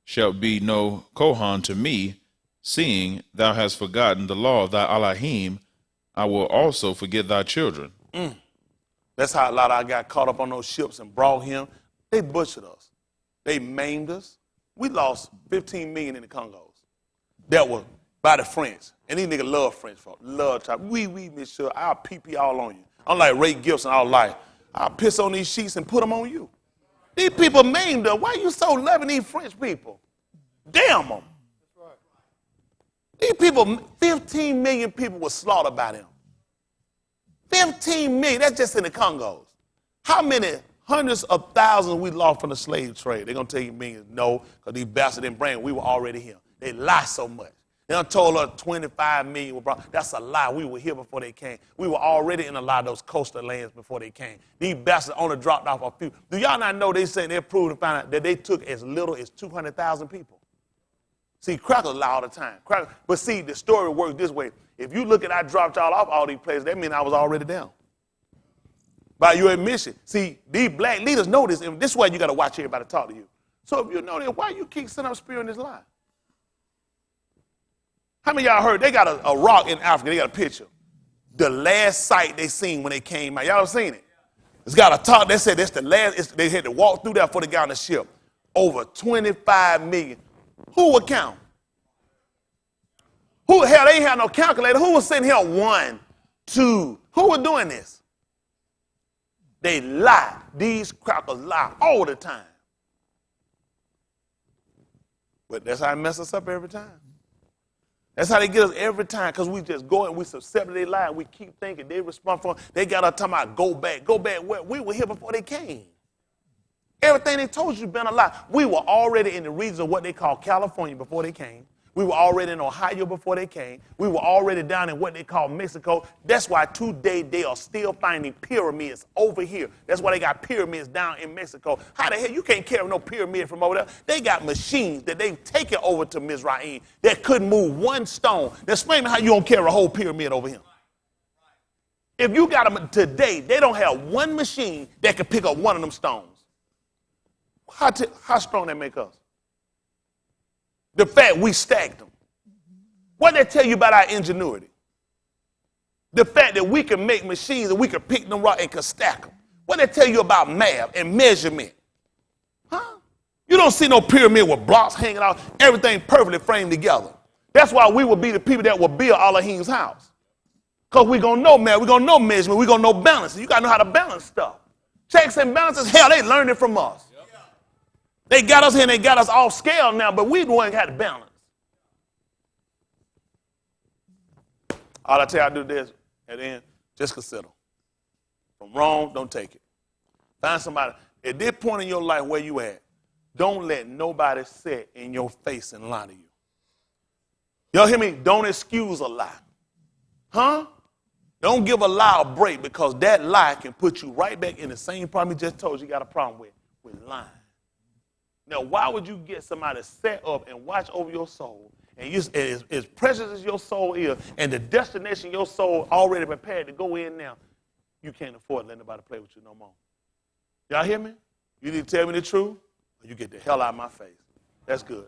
shalt be no Kohan to me, seeing thou hast forgotten the law of thy Elohim. I will also forget thy children. That's how a lot of I got caught up on those ships and brought him. They butchered us. They maimed us. We lost 15 million in the Congos. That was by the French. And these niggas love French folk. Love chop. We, monsieur, I'll pee all on you. I'm like Ray Gibson all life. I'll piss on these sheets and put them on you. These people maimed us. Why you so loving these French people? Damn them. These people, 15 million people were slaughtered by them. 15 million, that's just in the Congos. How many hundreds of thousands we lost from the slave trade? They're going to tell you millions. No, because these bastards didn't bring, we were already here. They lie so much. They done told us 25 million were brought. That's a lie. We were here before they came. We were already in a lot of those coastal lands before they came. These bastards only dropped off a few. Do y'all not know they said they proved and found out that they took as little as 200,000 people? See, crackers lie all the time. But see, the story works this way. If you look at I dropped y'all off all these places, that means I was already down. By your admission. See, these black leaders know this, and this is why you got to watch everybody talk to you. So if you know that, why you keep sitting up spewing this lie? How many of y'all heard they got a rock in Africa, they got a picture. The last sight they seen when they came out. Y'all have seen it? It's got a top, they said that's the last, they had to walk through there before they got on the ship. Over 25 million. Who would count? Hell, they ain't had no calculator. Who was sitting here? 1, 2. Who was doing this? They lie. These crackers lie all the time. But that's how it messes us up every time. That's how they get us every time, because we just go and we susceptible to their lives. We keep thinking they respond for them. They got us talking about go back. Go back where? We were here before they came. Everything they told you been a lie. We were already in the region of what they call California before they came. We were already in Ohio before they came. We were already down in what they call Mexico. That's why today they are still finding pyramids over here. That's why they got pyramids down in Mexico. How the hell you can't carry no pyramid from over there? They got machines that they've taken over to Mizraim that couldn't move one stone. Now explain to me how you don't carry a whole pyramid over here. If you got them today, they don't have one machine that can pick up one of them stones. How strong that make us? The fact we stacked them. What they tell you about our ingenuity? The fact that we can make machines and we can pick them right and can stack them. What they tell you about math and measurement? Huh? You don't see no pyramid with blocks hanging out, everything perfectly framed together. That's why we will be the people that will build Elohim's house. Because we're going to know math, we're going to know measurement, we're going to know balance. You got to know how to balance stuff. Checks and balances, hell, they learned it from us. They got us here and they got us off scale now, but we the one that had to balance. All I tell you I do this at the end, just consider. From wrong, don't take it. Find somebody. At this point in your life where you at, don't let nobody sit in your face and lie to you. Y'all hear me? Don't excuse a lie. Huh? Don't give a lie a break, because that lie can put you right back in the same problem he just told you got a problem with lying. Now, why would you get somebody set up and watch over your soul, and as precious as your soul is, and the destination your soul already prepared to go in now, you can't afford to let nobody play with you no more. Y'all hear me? You need to tell me the truth, or you get the hell out of my face. That's good.